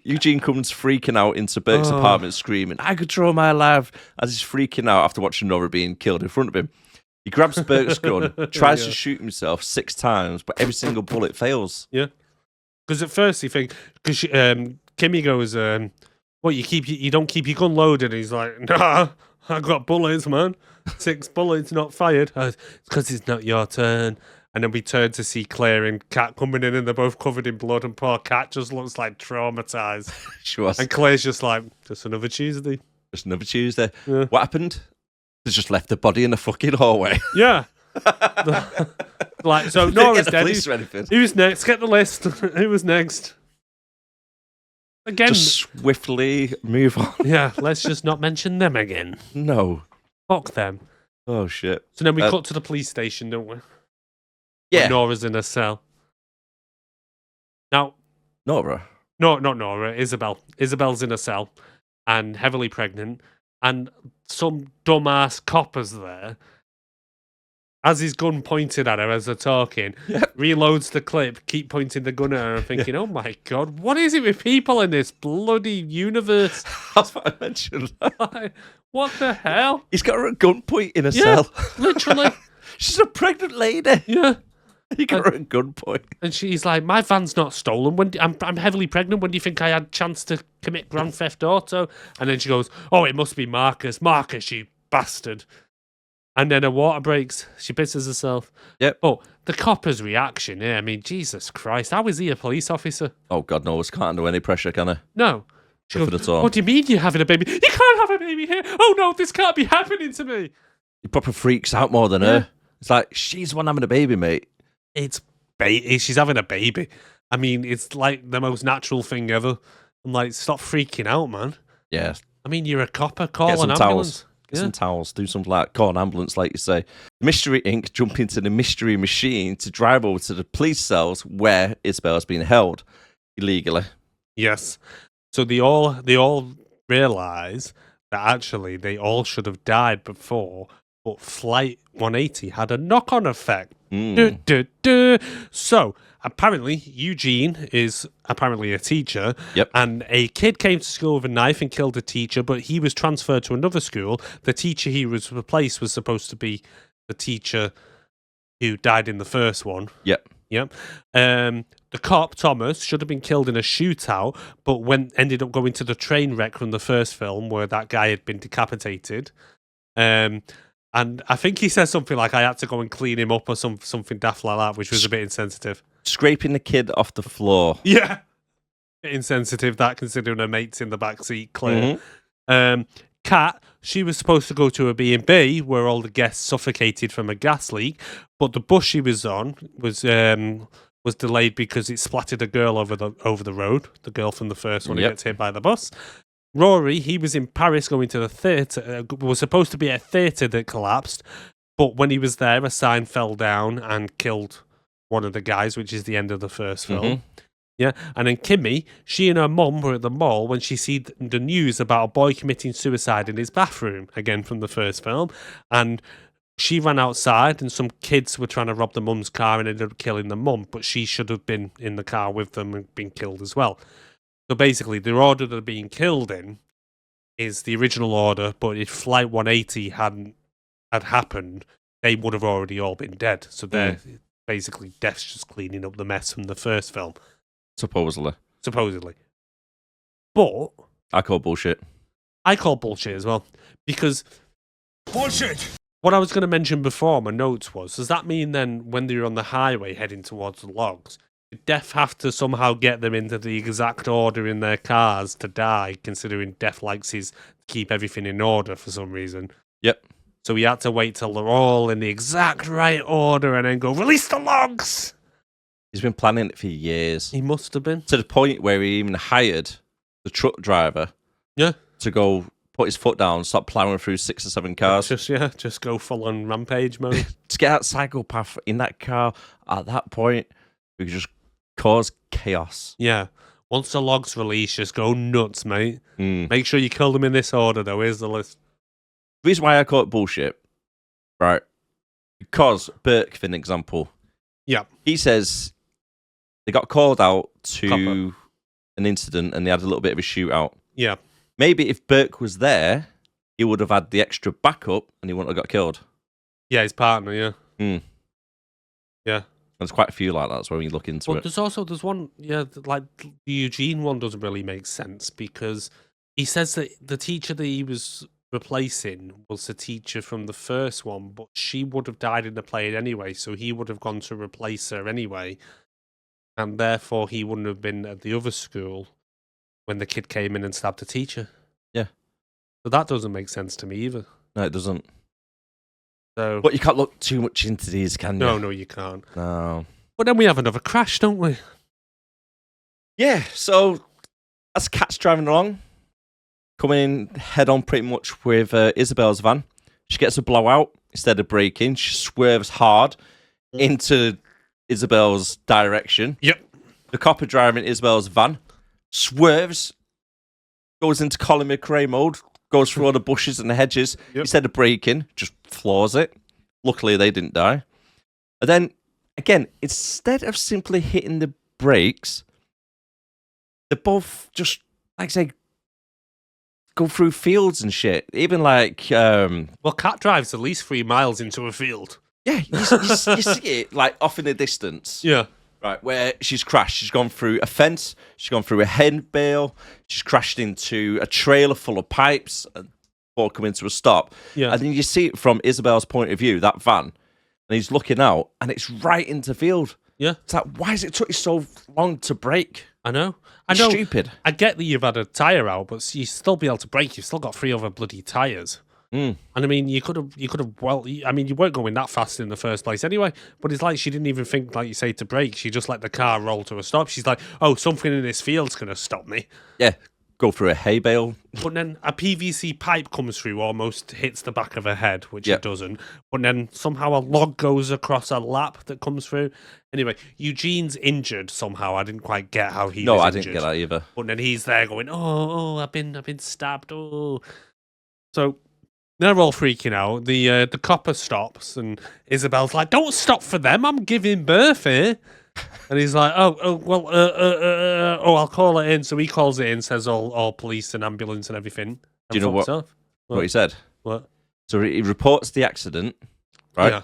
Eugene comes freaking out into Burke's apartment, screaming, "I control my life," as he's freaking out after watching Nora being killed in front of him. He grabs Burke's gun, tries to shoot himself 6 times, but every single bullet fails. Yeah. Because at first he thinks, because Kimmy goes, "What, you don't keep your gun loaded?" And he's like, "Nah, I got bullets, man. 6 bullets not fired." It's because it's not your turn. And then we turn to see Claire and Kat coming in, and they're both covered in blood, and poor Kat just looks like traumatized. She was. And Claire's just like, "Just another Tuesday." Just another Tuesday. Yeah. What happened? They just left the body in the fucking hallway. Yeah. Like, so Didn't Nora's get the dead. police or anything. Who's next? Get the list. Who was next? Again. Just swiftly move on. Yeah, let's just not mention them again. No. Fuck them. Oh, shit. So then we cut to the police station, don't we? Yeah. When Nora's in a cell. Now, Nora. no, not Nora, Isabel. Isabel's in a cell and heavily pregnant, and some dumbass copper's there. Has his gun pointed at her as they're talking, reloads the clip, keep pointing the gun at her and thinking, oh my God, what is it with people in this bloody universe? That's what I mentioned. Like, what the hell? He's got her at gunpoint in a Yeah, cell. literally. She's a pregnant lady. Yeah. He got her at gunpoint. And she's like, my van's not stolen. I'm heavily pregnant. When do you think I had a chance to commit Grand Theft Auto? And then she goes, oh, it must be Marcus. Marcus, you bastard. And then her water breaks. She pisses herself. Yep. But the copper's reaction, I mean, Jesus Christ. How is he a police officer? Oh, God knows. Can't under any pressure, can I? No. She Nothing goes, at all. what do you mean you're having a baby? You can't have a baby here. Oh, no, this can't be happening to me. He proper freaks out more than her. It's like, she's the one having a baby, mate. She's having a baby. I mean, it's like the most natural thing ever. I'm like, stop freaking out, man. Yeah. I mean, you're a copper. Call Get an some ambulance. towels. Get some towels. Do something like call an ambulance, like you say. Mystery Inc. jump into the mystery machine to drive over to the police cells where Isabel has been held illegally. Yes. So they all realise that actually they all should have died before, but Flight 180 had a knock-on effect. So apparently Eugene is apparently a teacher. Yep. And a kid came to school with a knife and killed a teacher, but he was transferred to another school. The teacher he was replaced was supposed to be the teacher who died in the first one. Yep. Yep. The cop, Thomas, should have been killed in a shootout, but ended up going to the train wreck from the first film where that guy had been decapitated. And I think he says something like, I had to go and clean him up or something daft like that, which was a bit insensitive. Scraping the kid off the floor. Yeah. Bit insensitive, that, considering her mate's in the backseat, clear. Kat, she was supposed to go to a B&B where all the guests suffocated from a gas leak, but the bus she was on was delayed because it splattered a girl over the road, the girl from the first one who gets hit by the bus. Rory, he was in Paris going to the theatre, was supposed to be at a theatre that collapsed, but when he was there, a sign fell down and killed one of the guys, which is the end of the first film. Yeah, and then Kimmy, she and her mum were at the mall when she see the news about a boy committing suicide in his bathroom, again from the first film, and she ran outside and some kids were trying to rob the mum's car and ended up killing the mum, but she should have been in the car with them and been killed as well. So basically, the order they're being killed in is the original order, but if Flight 180 had happened, they would have already all been dead. So they're basically death's just cleaning up the mess from the first film. Supposedly. But I call bullshit. I call bullshit as well. Because Bullshit! what I was going to mention before my notes was, does that mean then when they're on the highway heading towards the logs, did Death have to somehow get them into the exact order in their cars to die, considering Death likes to keep everything in order for some reason? Yep. So he had to wait till they're all in the exact right order and then go, release the logs! He's been planning it for years. He must have been. To the point where he even hired the truck driver to go put his foot down, stop plowing through 6 or 7 cars. Just go full on rampage mode. To get that psychopath in that car at that point, we could just cause chaos. Yeah. Once the logs release, just go nuts, mate. Mm. Make sure you kill them in this order, though. Here's the list. The reason why I call it bullshit, right? Because Burke, for an example, he says they got called out to an incident and they had a little bit of a shootout. Yeah. Maybe if Burke was there, he would have had the extra backup and he wouldn't have got killed. Yeah, his partner, yeah. Mm. Yeah. There's quite a few like that when you look into it. There's one, like the Eugene one doesn't really make sense because he says that the teacher that he was replacing was the teacher from the first one, but she would have died in the plane anyway, so he would have gone to replace her anyway, and therefore he wouldn't have been at the other school when the kid came in and stabbed the teacher. Yeah. So that doesn't make sense to me either. No, it doesn't. So, But you can't look too much into these, can you? no, you can't. No. But then we have another crash, don't we? Yeah, so as Cat's driving along, coming head on pretty much with Isabel's van, she gets a blowout. Instead of braking, she swerves hard into Isabel's direction. Yep. The copper driving Isabel's van swerves, goes into Colin McRae mode, goes through all the bushes and the hedges. Yep. Instead of braking, just floors it. Luckily, they didn't die. And then, again, instead of simply hitting the brakes, they both just, like I say, go through fields and shit. Even like... Well, Cat drives at least 3 miles into a field. Yeah, you see it like off in the distance. Yeah. Right, where she's crashed. She's gone through a fence. She's gone through a hen bale. She's crashed into a trailer full of pipes before coming to a stop. Yeah. And then you see it from Isabel's point of view, that van, and he's looking out, and it's right into the field. Yeah. It's like, why has it took you so long to brake? I know. Stupid. I get that you've had a tyre out, but you still be able to brake. You've still got 3 other bloody tyres. Mm. And I mean, you could have, well, I mean, you weren't going that fast in the first place anyway, but it's like she didn't even think, like you say, to brake. She just let the car roll to a stop. She's like, oh, something in this field's going to stop me. Yeah, go through a hay bale. But then a PVC pipe comes through, almost hits the back of her head, which Yep. it doesn't. But then somehow a log goes across her lap that comes through. Anyway, Eugene's injured somehow. I didn't quite get how he was No, I injured. didn't get that either. But then he's there going, oh, I've been stabbed. Oh, so they're all freaking out. The copper stops, and Isabel's like, "Don't stop for them. I'm giving birth here." And he's like, I'll call it in. So he calls it in, says all police and ambulance and everything. Do you know what he said? What? So he reports the accident, right, Yeah.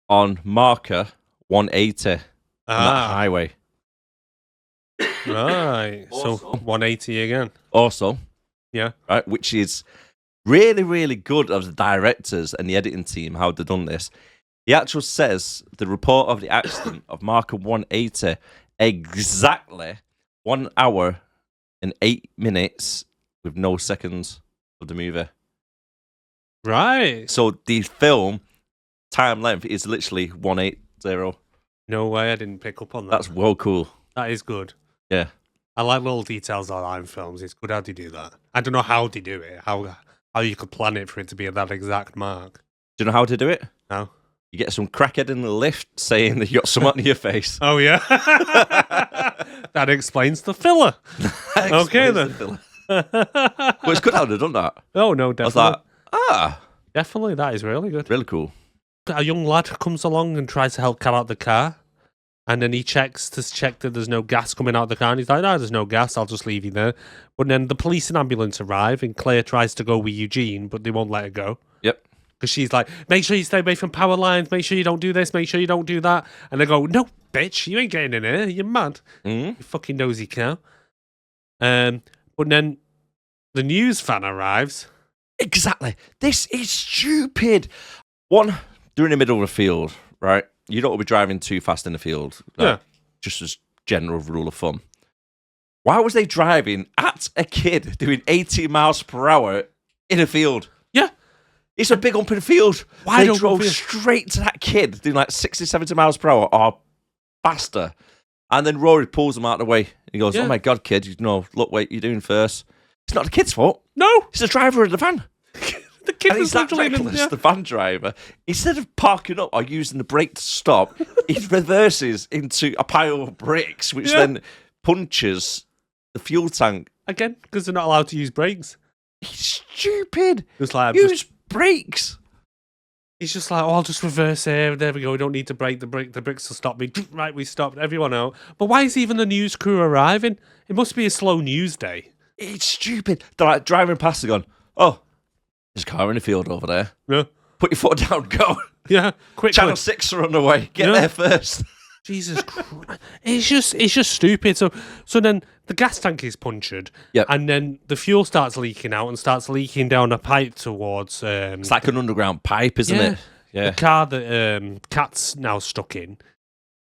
on marker 180 on that highway. Right. So 180 again. Also, Yeah. right, which is really, really good of the directors and the editing team, how they've done this. The actual says the report of the accident of marker 180 exactly 1 hour and 8 minutes with no seconds of the movie. Right. So the film time length is literally 180. No way. I didn't pick up on that. That's well cool. That is good. Yeah. I like little details like that in films. It's good how they do that. I don't know how they do it. How you could plan it for it to be at that exact mark. Do you know how to do it? No. You get some crackhead in the lift saying that you got some on your face. Oh yeah. That explains the filler. Okay then. Well, it's good how they've done that. Oh no, definitely. I was like, Definitely, that is really good. really cool. A young lad comes along and tries to help Cat out the car, and then he checks that there's no gas coming out of the car, and he's like, no, there's no gas, I'll just leave you there. But then the police and ambulance arrive, and Claire tries to go with Eugene, but they won't let her go. Yep. Because she's like, make sure you stay away from power lines, make sure you don't do this, make sure you don't do that. And they go, no, bitch, you ain't getting in here, you're mad. Mm. You fucking nosy cow. But then the news fan arrives. Exactly. This is stupid. One, they're in the middle of a field, right? You don't want to be driving too fast in the field. Yeah. Just as general rule of thumb. Why was they driving at a kid doing 80 miles per hour in a field? Yeah. It's a big open field. Wide They open drove field. straight to that kid doing like 60, 70 miles per hour or faster. And then Rory pulls them out of the way. He goes, Yeah. oh my God, kid, look what you're doing first. It's not the kid's fault. No, It's the driver of the van. the kid And was he's that literally in reckless, the van driver. Instead of parking up or using the brake to stop, he reverses into a pile of bricks, which Yeah. then punches the fuel tank. again because they're not allowed to use brakes. He's stupid. It's like Use brakes. he's just like, oh, I'll just reverse here. There we go. We don't need to brake. The brakes will stop me. Right, we stopped everyone out. But why is even the news crew arriving? It must be a slow news day. It's stupid. They're like driving past and going, oh, there's a car in the field over there. Yeah, Put your foot down, go. yeah. Quickly. Channel 6 are on the way. Get Yeah. there first. Jesus Christ. It's just stupid. So then the gas tank is punctured, Yep. and then the fuel starts leaking out and starts leaking down a pipe towards It's like an underground pipe, isn't Yeah. it? Yeah. the car that Cat's now stuck in.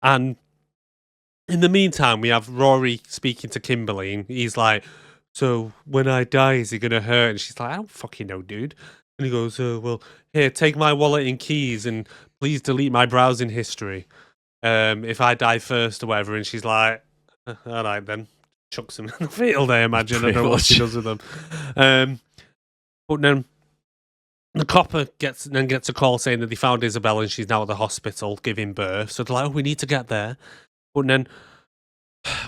And in the meantime, we have Rory speaking to Kimberly, and he's like, so when I die, is it going to hurt? And she's like, I don't fucking know, dude. And he goes, well, here, take my wallet and keys and please delete my browsing history. If I die first or whatever. And she's like, all right then. Chucks him in the field, I imagine. I don't know what she does with them. But then the copper gets a call saying that they found Isabel and she's now at the hospital giving birth. So they're like, oh, we need to get there. But then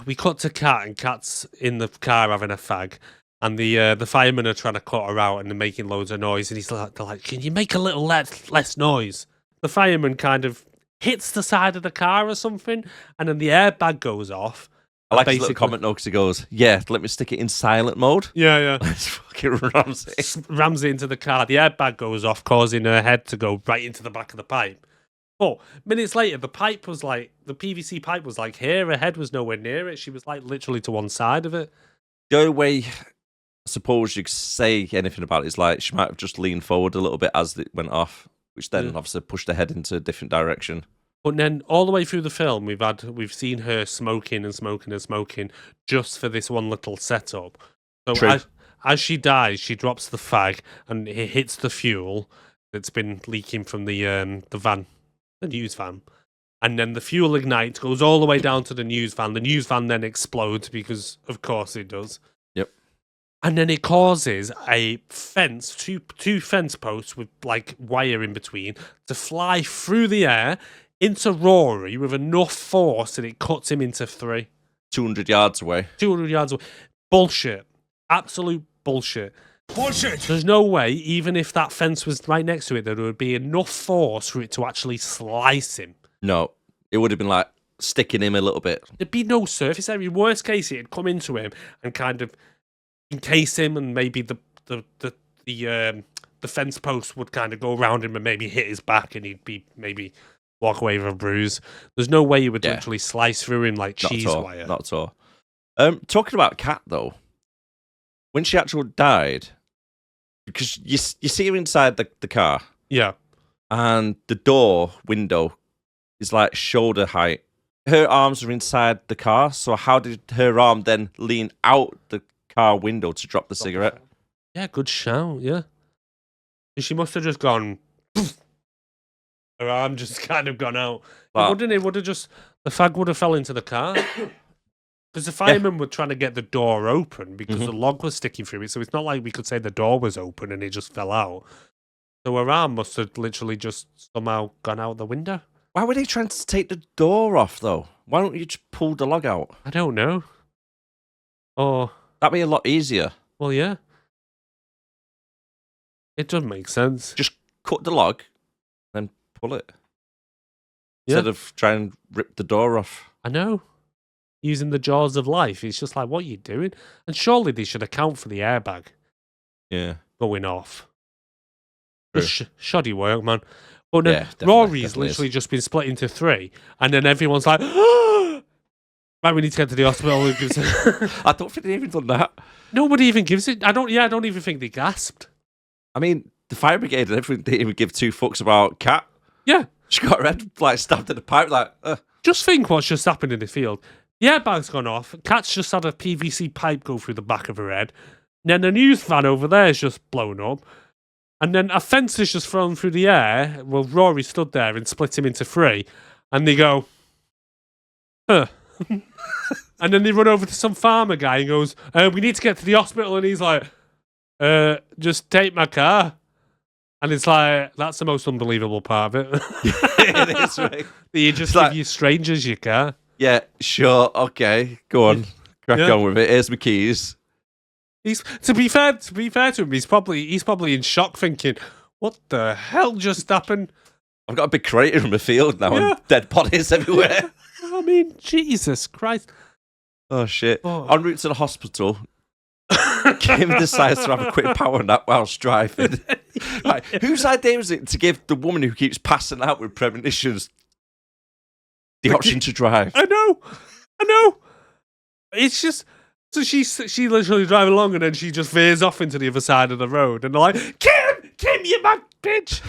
we cut to Kat, and Kat's in the car having a fag. And the firemen are trying to cut her out, and they're making loads of noise. And they're like, can you make a little less noise? The fireman kind of hits the side of the car or something, and then the airbag goes off. I like his little comment though, because he goes, yeah, let me stick it in silent mode. Yeah. Let's fucking rams it. Rams it into the car. The airbag goes off, causing her head to go right into the back of the pipe. But minutes later, the PVC pipe was like here. Her head was nowhere near it. She was like literally to one side of it. The only way I suppose you could say anything about it is like she might have just leaned forward a little bit as it went off, which then obviously pushed her head into a different direction. But then all the way through the film, we've seen her smoking just for this one little setup. So as she dies, she drops the fag and it hits the fuel that's been leaking from the van, the news van. And then the fuel ignites, goes all the way down to the news van. The news van then explodes because, of course, it does. Yep. And then it causes a fence, two fence posts with like wire in between, to fly through the air into Rory with enough force that it cuts him into three. 200 yards away. 200 yards away. Bullshit. Absolute bullshit. Bullshit! There's no way, even if that fence was right next to it, there would be enough force for it to actually slice him. No, it would have been like sticking him a little bit. There'd be no surface area. Worst case, it'd come into him and kind of encase him, and maybe the fence post would kind of go around him and maybe hit his back, and he'd be maybe walk away with a bruise. There's no way you would literally slice through him like cheese wire. Not at all. Talking about Kat though, when she actually died, because you see her inside the car, yeah, and the window is like shoulder height. Her arms are inside the car, so how did her arm then lean out the car window to drop the cigarette? Yeah, good shout. Yeah, she must have just gone. Her arm just kind of gone out. It would have just, the fag would have fell into the car. Because the firemen were trying to get the door open because the log was sticking through it. So it's not like we could say the door was open and it just fell out. So her arm must have literally just somehow gone out the window. Why were they trying to take the door off though? Why don't you just pull the log out? I don't know. Or that'd be a lot easier. Well, yeah. It doesn't make sense. Just cut the log, then pull it. Instead of trying to rip the door off. I know. Using the jaws of life. It's just like, what are you doing? And surely they should account for the airbag. Yeah. Going off. Shoddy work, man. But then Rory's literally just been split into three. And then everyone's like, right, we need to get to the hospital. I don't think they even done that. Nobody even gives it. I don't even think they gasped. I mean, the fire brigade and everything didn't even give two fucks about Kat. Yeah. She got her head like stabbed in the pipe, like. Just think what's just happened in the field. The airbag's gone off. Kat's just had a PVC pipe go through the back of her head. And then the news van over there is just blown up. And then a fence is just thrown through the air. Well, Rory stood there and split him into three. And they go, huh. And then they run over to some farmer guy and goes, we need to get to the hospital. And he's like, just take my car. And it's like, that's the most unbelievable part of it. It is, right? You just give you strangers your car. Yeah, sure, okay, go on, crack on with it. Here's my keys. To be fair to him, he's probably in shock, thinking, "What the hell just happened?" I've got a big crater in my field now, and dead bodies everywhere. I mean, Jesus Christ! Oh shit! En route to the hospital, Kim decides to have a quick power nap whilst driving. Right, whose idea is it to give the woman who keeps passing out with premonitions the option to drive? I know. It's just so she literally driving along and then she just veers off into the other side of the road and they're like, Kim, you mad bitch!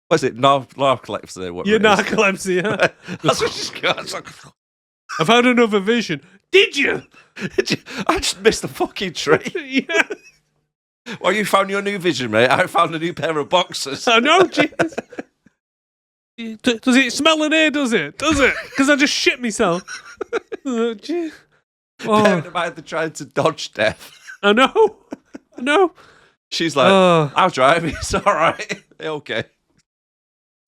What's it? Narcolepsy? Yeah, narcolepsy. Yeah. That's what she's got. I've had another vision. Did you? I just missed the fucking train. Yeah. Well, you found your new vision, mate. I found a new pair of boxers. I know, jeez. Does it smell in here, does it? Does it? Because I just shit myself. Jeez. Bearing in mind they're trying to dodge death. I know. She's like, I'll drive. It's all right. Okay.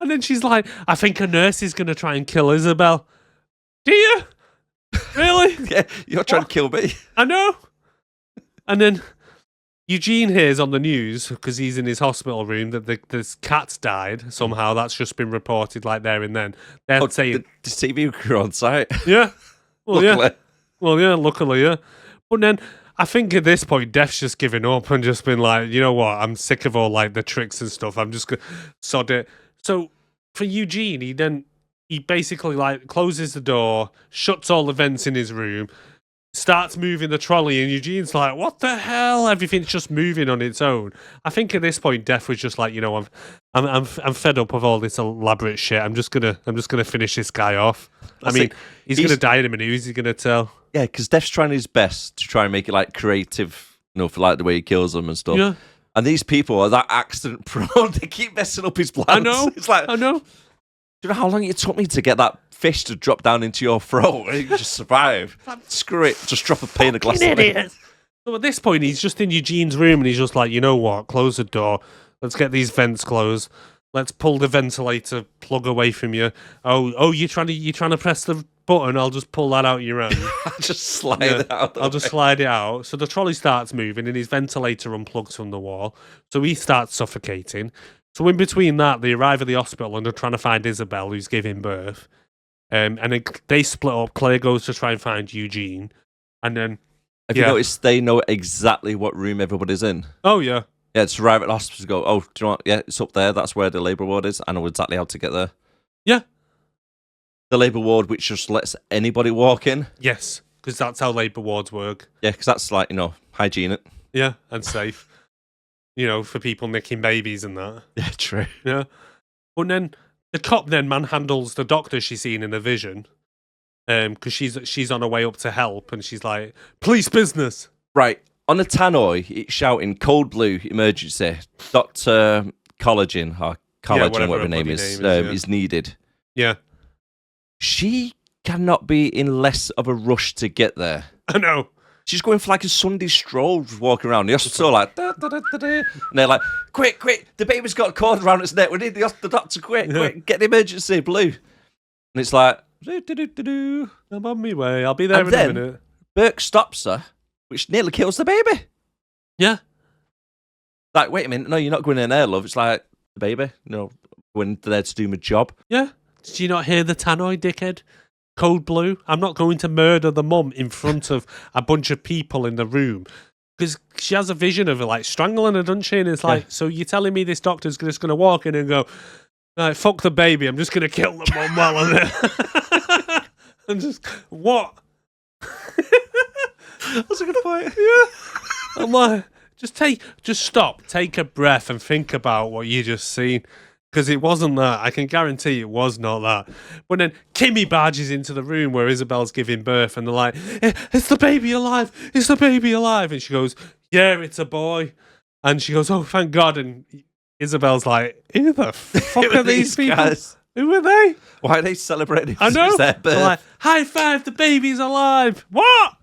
And then she's like, I think a nurse is going to try and kill Isabel. Do you? Really? Yeah, you're trying to kill me. I know. And then Eugene hears on the news, because he's in his hospital room, that this cat's died. Somehow that's just been reported like there and then. They're saying... The TV crew on site. Yeah. Well, luckily. Yeah. Well, yeah, luckily, yeah. But then I think at this point, Def's just given up and just been like, you know what? I'm sick of all like the tricks and stuff. I'm just going to sod it. So for Eugene, he basically like closes the door, shuts all the vents in his room, starts moving the trolley, and Eugene's like, what the hell? Everything's just moving on its own. I think at this point, Def was just like, you know, I'm fed up of all this elaborate shit. I'm just gonna finish this guy off. He's gonna die in a minute. Who's he gonna tell? Yeah, because Def's trying his best to try and make it like creative, you know, for like the way he kills them and stuff. Yeah. And these people are that accident prone. They keep messing up his plans. I know. It's like, I know. Do you know how long it took me to get that fish to drop down into your throat and you just survive? Screw it. Just drop a pane of glass. Idiot. So at this point, he's just in Eugene's room and he's just like, you know what? Close the door. Let's get these vents closed. Let's pull the ventilator plug away from you. Oh, you're trying to press the button. I'll just pull that out your hand. Just slide it out. I'll just slide it out. So the trolley starts moving and his ventilator unplugs from the wall. So he starts suffocating. So in between that, they arrive at the hospital and they're trying to find Isabel, who's giving birth. And then they split up. Claire goes to try and find Eugene. And then... Have you noticed they know exactly what room everybody's in? Oh, yeah. Yeah, it's arrive at the hospital go, oh, do you know what? Yeah, it's up there. That's where the labour ward is. I know exactly how to get there. Yeah. The labour ward, which just lets anybody walk in. Yes, because that's how labour wards work. Yeah, because that's like, you know, hygienic. Yeah, and safe. You know, for people nicking babies and that. Yeah, true. Yeah. But then the cop then manhandles the doctor she's seen in a vision. Because she's on her way up to help and she's like, police business. Right. On the tannoy, it's shouting "Cold Blue Emergency." Dr. Collagen, or Collagen, whatever her name is needed. Yeah. She cannot be in less of a rush to get there. I know. She's going for like a Sunday stroll, just walking around. The hospital like, da, da, da, da, da. And they're like, quick, the baby's got a cord around its neck. We need the doctor, quick, get the emergency, Blue. And it's like, do. I'm on my way. I'll be there in a minute. Burke stops her, which nearly kills the baby. Yeah. Like, wait a minute. No, you're not going in there, love. It's like, the baby, you know, going there to do my job. Yeah. Did you not hear the tannoy, dickhead? Code Blue. I'm not going to murder the mum in front of a bunch of people in the room. Because she has a vision of her, like, strangling her, doesn't she? And it's like, so you're telling me this doctor's just going to walk in and go, right, fuck the baby, I'm just going to kill the mum while I'm there. And just, what? That's a good point. Yeah. I'm like, just stop, take a breath and think about what you just seen. Because it wasn't that. I can guarantee it was not that. But then Kimmy barges into the room where Isabel's giving birth and they're like, is the baby alive? Is the baby alive? And she goes, yeah, it's a boy. And she goes, oh, thank God. And Isabel's like, who the fuck are these people? Guys? Who are they? Why are they celebrating? I know. It's their birth. They're like, high five, the baby's alive. What?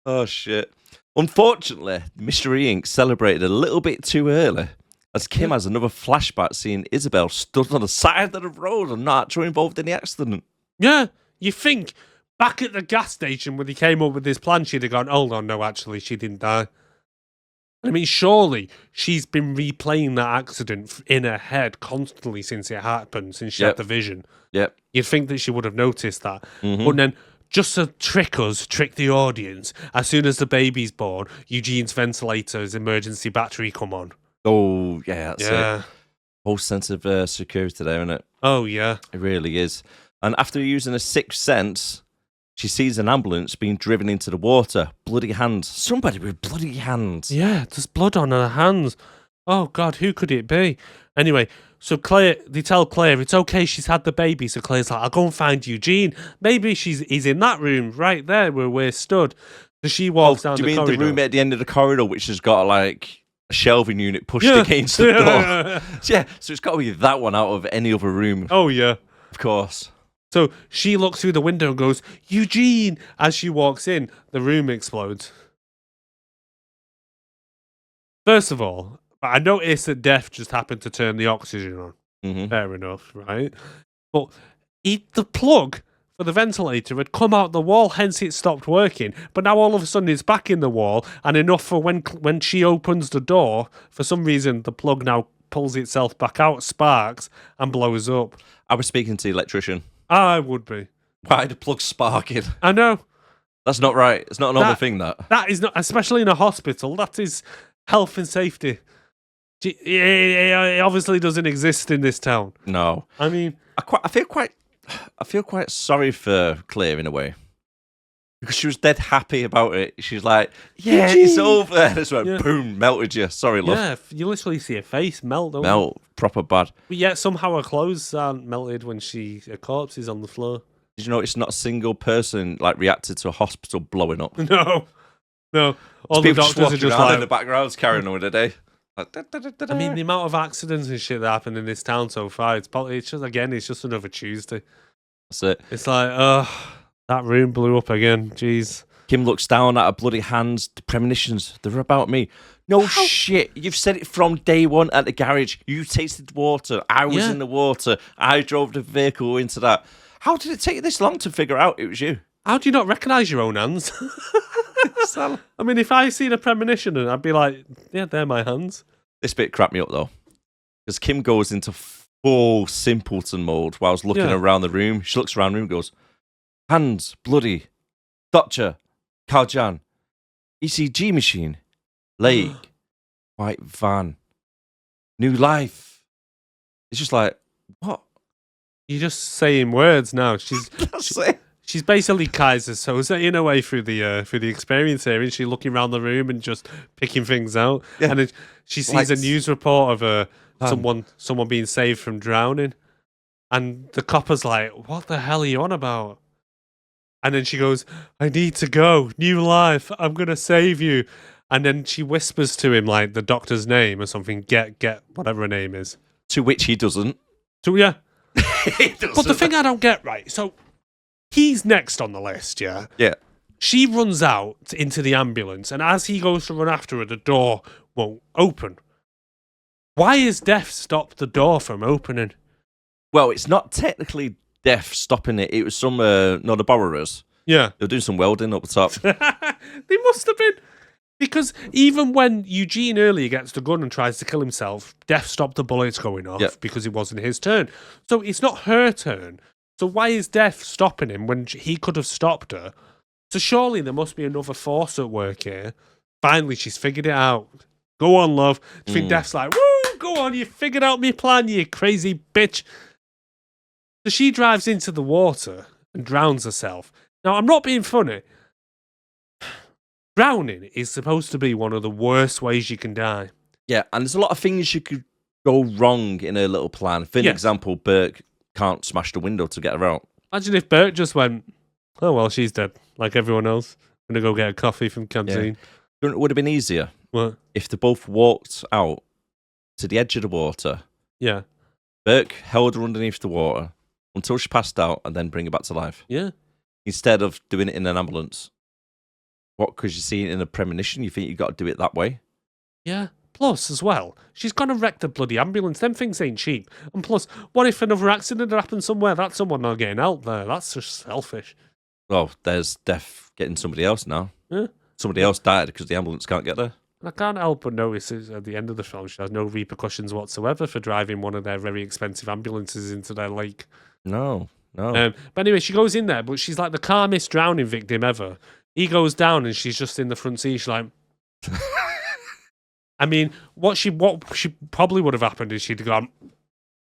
Oh, shit. Unfortunately, Mystery Inc. celebrated a little bit too early, as Kim has another flashback seeing Isabel stood on the side of the road and not actually involved in the accident. Yeah, you think back at the gas station when he came up with this plan, she'd have gone, hold on, no, actually, she didn't die. I mean, surely she's been replaying that accident in her head constantly since it happened, since she had the vision. Yep. You'd think that she would have noticed that. But then, just to trick the audience, as soon as the baby's born, Eugene's ventilator's emergency battery come on. Oh, yeah, that's it. Whole sense of security there, isn't it? Oh, yeah. It really is. And after using a sixth sense, she sees an ambulance being driven into the water. Bloody hands. Somebody with bloody hands. Yeah, there's blood on her hands. Oh, God, who could it be? Anyway, so they tell Claire it's okay, she's had the baby. So Claire's like, I'll go and find Eugene. Maybe he's in that room right there where we're stood. So she walks down the corridor. Do you mean the room at the end of the corridor, which has got like a shelving unit pushed against the door. Yeah, so it's got to be that one out of any other room. Oh, yeah. Of course. So she looks through the window and goes, Eugene! As she walks in, the room explodes. First of all, I noticed that Death just happened to turn the oxygen on. Mm-hmm. Fair enough, right? But the plug for the ventilator had come out the wall, hence it stopped working. But now all of a sudden it's back in the wall, and enough for when she opens the door, for some reason the plug now pulls itself back out, sparks, and blows up. I was speaking to the electrician. I would be. Why the plug sparking? I know. That's not right. It's not a normal thing, that. That is not, especially in a hospital, that is health and safety. It obviously doesn't exist in this town. No. I mean, I feel quite sorry for Claire in a way, because she was dead happy about it. She's like, "Yeah, it's over." And it's like, boom, melted you. Sorry, love. Yeah, you literally see her face melt. Don't Melt, proper bad. But yet somehow her clothes aren't melted when her corpse is on the floor. Did you notice not a single person like reacted to a hospital blowing up? No. All the People doctors are just around like in the background carrying on with the day. Like, I mean, the amount of accidents and shit that happened in this town so far, it's just another Tuesday. That's it. It's like, that room blew up again. Jeez. Kim looks down at her bloody hands. The premonitions, they're about me. No shit. You've said it from day one at the garage. You tasted water. I was in the water. I drove the vehicle into that. How did it take you this long to figure out it was you? How do you not recognise your own hands? I mean, if I seen a premonition, I'd be like, yeah, they're my hands. This bit cracked me up, though. Because Kim goes into full simpleton mode while I was looking around the room. She looks around the room and goes, hands, bloody, doctor, Carjan, ECG machine, leg, white van, new life. It's just like, what? You're just saying words now. That's it. She's basically Kaiser Soze in a way through the experience here, and she looking around the room and just picking things out. Yeah. And then she sees a news report of someone being saved from drowning, and the copper's like, "What the hell are you on about?" And then she goes, "I need to go. New life. I'm gonna save you." And then she whispers to him like the doctor's name or something. Get whatever her name is. To which he doesn't. So yeah. He doesn't. But the thing I don't get right, so. He's next on the list, yeah? Yeah. She runs out into the ambulance, and as he goes to run after her, the door won't open. Why has Death stopped the door from opening? Well, it's not technically Death stopping it. It was some, the borrowers. Yeah. They were doing some welding up the top. They must have been. Because even when Eugene earlier gets the gun and tries to kill himself, Death stopped the bullets going off because it wasn't his turn. So it's not her turn. So why is Death stopping him when he could have stopped her? So surely there must be another force at work here. Finally, she's figured it out. Go on, love. Do you think Death's like, woo, go on, you figured out my plan, you crazy bitch. So she drives into the water and drowns herself. Now, I'm not being funny. Drowning is supposed to be one of the worst ways you can die. Yeah, and there's a lot of things you could go wrong in a little plan. For example, Burke can't smash the window to get her out. Imagine if Bert just went, oh, well, she's dead, like everyone else. I'm going to go get a coffee from canteen. Yeah. It would have been easier if they both walked out to the edge of the water. Yeah. Burke held her underneath the water until she passed out and then bring her back to life. Yeah. Instead of doing it in an ambulance. What, because you see it in a premonition, you think you got to do it that way? Yeah. Plus, as well, she's gone and wrecked the bloody ambulance. Them things ain't cheap. And plus, what if another accident had happened somewhere? That's someone not getting help there. That's just selfish. Well, there's Death getting somebody else now. Yeah. Somebody else died because the ambulance can't get there. And I can't help but notice at the end of the film, she has no repercussions whatsoever for driving one of their very expensive ambulances into their lake. No. But anyway, she goes in there, but she's like the calmest drowning victim ever. He goes down and she's just in the front seat. She's like... I mean, what she probably would have happened is she'd gone,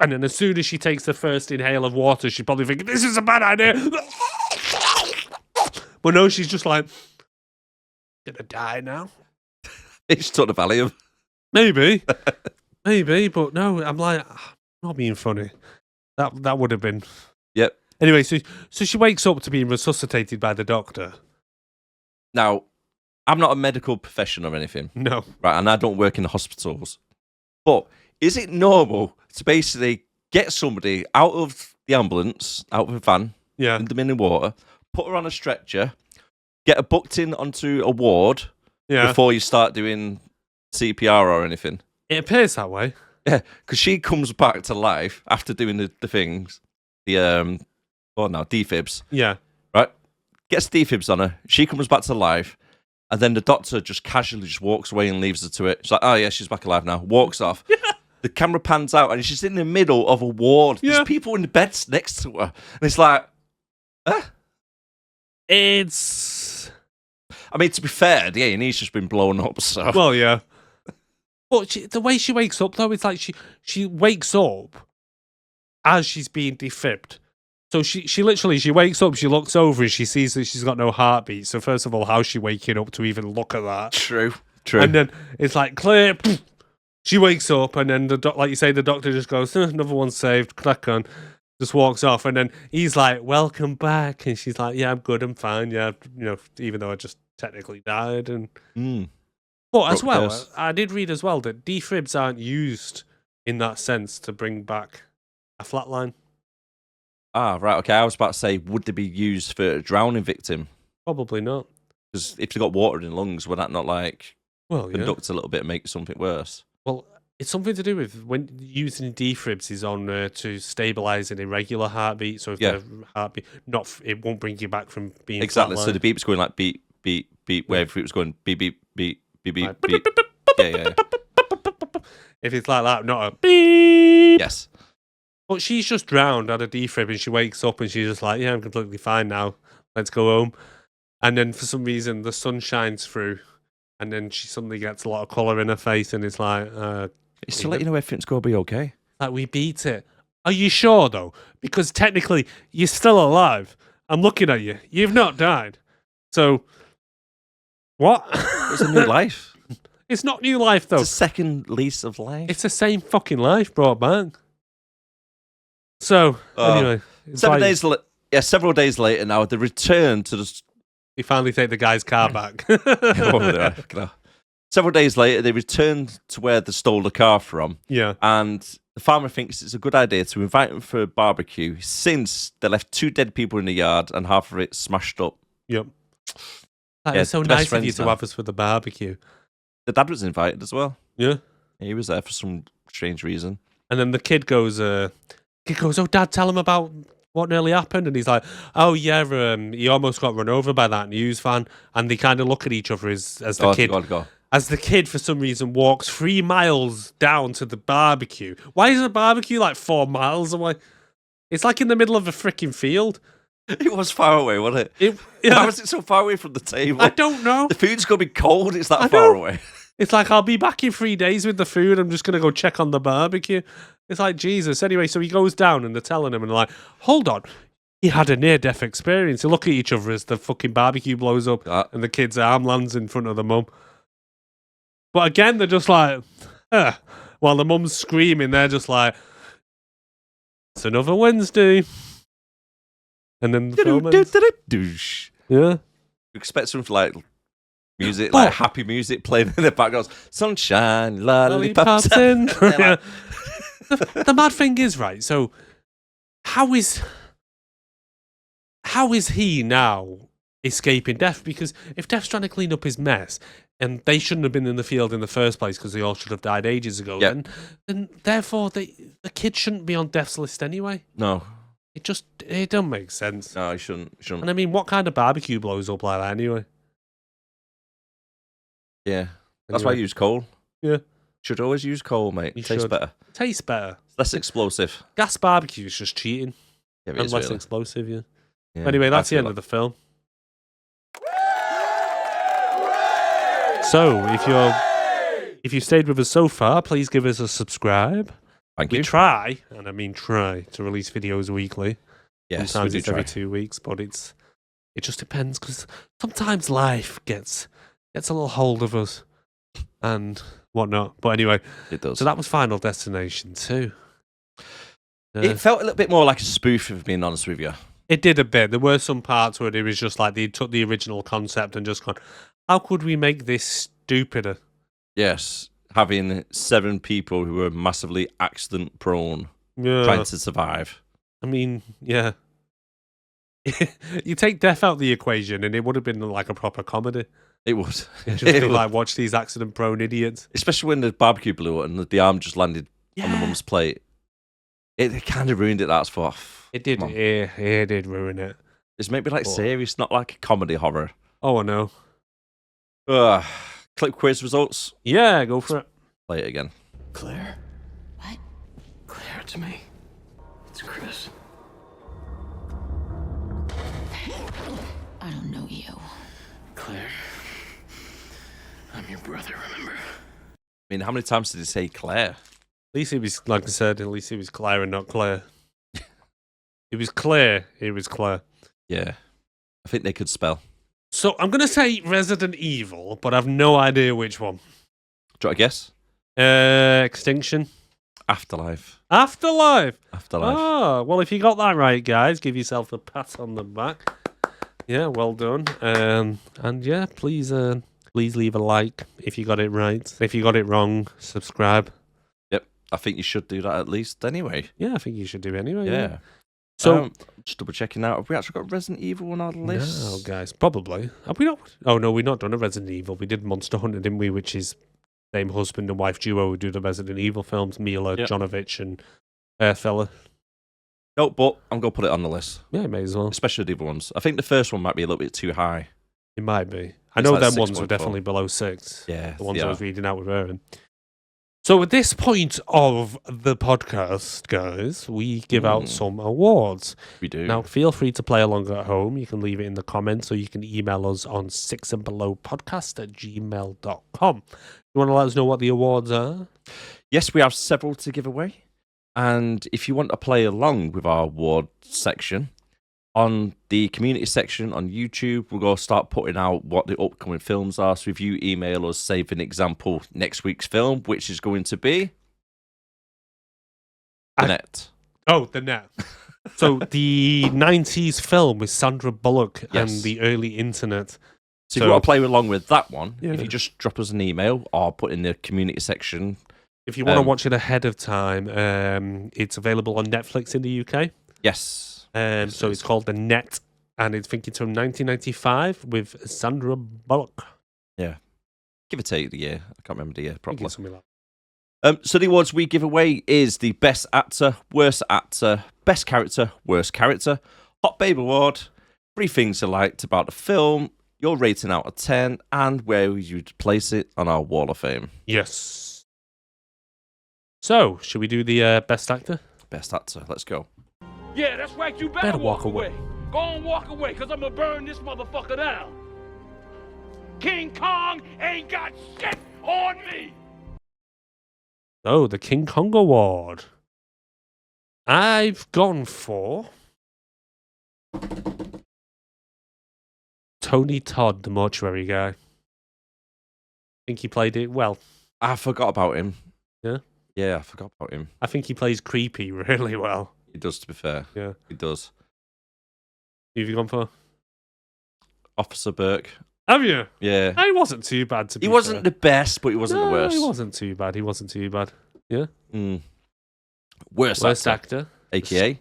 and then as soon as she takes the first inhale of water, she'd probably think, this is a bad idea. But no, she's just like, gonna die now. It's took the Valium. Maybe, but no, I'm like, not being funny. That would have been. Yep. Anyway, so she wakes up to being resuscitated by the doctor. Now, I'm not a medical professional or anything, No. right? And I don't work in the hospitals. But is it normal to basically get somebody out of the ambulance, out of a van, Yeah. in the mineral water, put her on a stretcher, get her booked in onto a ward Yeah. before you start doing CPR or anything? It appears that way. Yeah, because she comes back to life after doing the things, defibs, Yeah. right? Gets defibs on her. She comes back to life, and then the doctor just casually just walks away and leaves her to it. She's like, oh yeah, she's back alive now. Walks off. Yeah. The camera pans out, and she's in the middle of a ward. Yeah. There's people in the beds next to her, and it's like, It's I mean, to be fair, the A&E's just been blown up, so well, yeah. But the way she wakes up, though, it's like she wakes up as she's being defibbed. So she literally, she wakes up, she looks over, and she sees that she's got no heartbeat. So first of all, how's she waking up to even look at that? True. And then it's like, clear. She wakes up, and then like you say, the doctor just goes, another one saved, crack on. Just walks off, and then he's like, welcome back. And she's like, yeah, I'm good, I'm fine. Yeah, even though I just technically died. And But as well, I did read as well that defibs aren't used in that sense to bring back a flatline. Ah, right, okay. I was about to say, would they be used for a drowning victim? Probably not. Because if they've got water in the lungs, would that not, Well, yeah. conduct a little bit and make something worse? Well, it's something to do with when using defibs is on to stabilise an irregular heartbeat. So if the heartbeat, it won't bring you back from being Exactly. flatlined. So the beep's going like beep, beep, beep, wherever it was going beep, beep, beep, beep, beep, Like, beep. Yeah. If it's like that, not a beep. Yes. But she's just drowned, had a defib, and she wakes up and she's just like, yeah, I'm completely fine now. Let's go home. And then for some reason, the sun shines through, and then she suddenly gets a lot of colour in her face, and it's like, It's to let you know everything's going to be okay. like, we beat it. Are you sure, though? Because technically, you're still alive. I'm looking at you. You've not died. So, what? It's a new life. It's not new life, though. It's a second lease of life. It's the same fucking life brought back. So, anyway. it's like several days later now, they return to the... You finally take the guy's car back. Several days later, they return to where they stole the car from. Yeah. And the farmer thinks it's a good idea to invite them for a barbecue since they left 2 dead people in the yard and half of it smashed up. Yep. That is so nice of you to have us for the barbecue. The dad was invited as well. Yeah. He was there for some strange reason. And then the kid goes, oh, Dad, tell him about what nearly happened. And he's like, oh, yeah, he almost got run over by that news van. And they kind of look at each other as the kid... As the kid, for some reason, walks 3 miles down to the barbecue. Why is the barbecue like 4 miles away? It's like in the middle of a freaking field. It was far away, wasn't it? Why was it so far away from the table? I don't know. The food's going to be cold. It's that far away. It's like, I'll be back in 3 days with the food. I'm just going to go check on the barbecue. It's like, Jesus. Anyway, so he goes down and they're telling him and they're like, hold on. He had a near-death experience. They look at each other as the fucking barbecue blows up and the kid's arm lands in front of the mum. But again, they're just like, while the mum's screaming, they're just like, it's another Wednesday. And then the film ends. Yeah. You expect something like music, like happy music playing in the background. Sunshine, lollipops in. Yeah. The mad thing is, right, so how is he now escaping death? Because if Death's trying to clean up his mess, and they shouldn't have been in the field in the first place because they all should have died ages ago, then therefore the kid shouldn't be on Death's list anyway. No. It don't make sense. No, he shouldn't. And I mean, what kind of barbecue blows up like that anyway? Yeah. That's why I use coal. Yeah. Should always use coal, mate. It tastes better. Tastes better. It's less explosive. Gas barbecue is just cheating. Yeah, and less really explosive, yeah. Anyway, that's the end of the film. So, if you stayed with us so far, please give us a subscribe. Thank you. We try, and I mean try, to release videos weekly. Yes, sometimes we it's do every try. 2 weeks, but it just depends because sometimes life gets a little hold of us and whatnot. But anyway, It does. so that was Final Destination 2. It felt a little bit more like a spoof, if being honest with you. It did a bit. There were some parts where it was just like they took the original concept and just gone, How could we make this stupider? Yes, having 7 people who are massively accident prone Yeah. trying to survive. I mean, yeah. You take death out of the equation and it would have been like a proper comedy. It was. Just be like, watch these accident prone idiots. Especially when the barbecue blew and the arm just landed on the mum's plate. It kind of ruined it, that's for. It did. It did ruin it. It's maybe like serious, not like a comedy horror. Oh, I know. Clip quiz results. Yeah, go for it. Play it again. Claire? What? Claire to me. It's Chris. I don't know you. Claire. I'm your brother, remember? I mean, how many times did he say Claire? At least it was, like I said, at least it was Claire and not Claire. It was clear. It was Claire. Yeah. I think they could spell. So I'm going to say Resident Evil, but I've no idea which one. Do you want to guess? Extinction. Afterlife. Afterlife. Afterlife. Oh, well, if you got that right, guys, give yourself a pat on the back. Yeah, well done. And yeah, please leave a like if you got it right. If you got it wrong, subscribe. Yep. I think you should do that at least anyway. Yeah, I think you should do anyway. Yeah. So, just double checking out. Have we actually got Resident Evil on our list? no, guys, probably. Have we not? Oh, no, we've not done a Resident Evil. We did Monster Hunter, didn't we? Which is same husband and wife duo who do the Resident Evil films, Mila Jovovich and fella. No, but I'm going to put it on the list. Yeah, may as well. Especially the other ones. I think the first one might be a little bit too high. It might be. I It's know like them ones were 6.4. definitely below 6. Yeah. The ones they I are. was reading out with Aaron. So at this point of the podcast, guys, we give out some awards. We do. Now, feel free to play along at home. You can leave it in the comments or you can email us on 6andbelowpodcast@gmail.com. You want to let us know what the awards are? Yes, we have several to give away. And if you want to play along with our award section, on the community section on YouTube, we're going to start putting out what the upcoming films are. So if you email us, say, for an example, next week's film, which is going to be The Net. Oh, The Net. So the 90s film with Sandra Bullock Yes. and the early internet. So if you want to play along with that one, Yeah. if you just drop us an email or put in the community section. If you want to watch it ahead of time, it's available on Netflix in the UK. Yes. So it's called The Net, and I think it's from 1995 with Sandra Bullock. Yeah. Give or take the year. I can't remember the year I think properly. it's something like So the awards we give away is the Best Actor, Best Character, Worst Character, Hot Babe Award, 3 things you liked about the film, your rating out of 10, and where you'd place it on our Wall of Fame. Yes. So, should we do the Best Actor? Best Actor, let's go. Yeah, that's right. You better, Better walk away. Go on, walk away, because I'm going to burn this motherfucker down. King Kong ain't got shit on me. Oh, the King Kong Award. I've gone for Tony Todd, the mortuary guy. I think he played it well. I forgot about him. Yeah? Yeah, I forgot about him. I think he plays creepy really well. He does, to be fair. Yeah. He does. Who have you gone for? Officer Burke. Have you? Yeah. He wasn't too bad, to be He wasn't fair. the best, but he wasn't the worst. He wasn't too bad. He wasn't too bad. Yeah. Worst actor. AKA?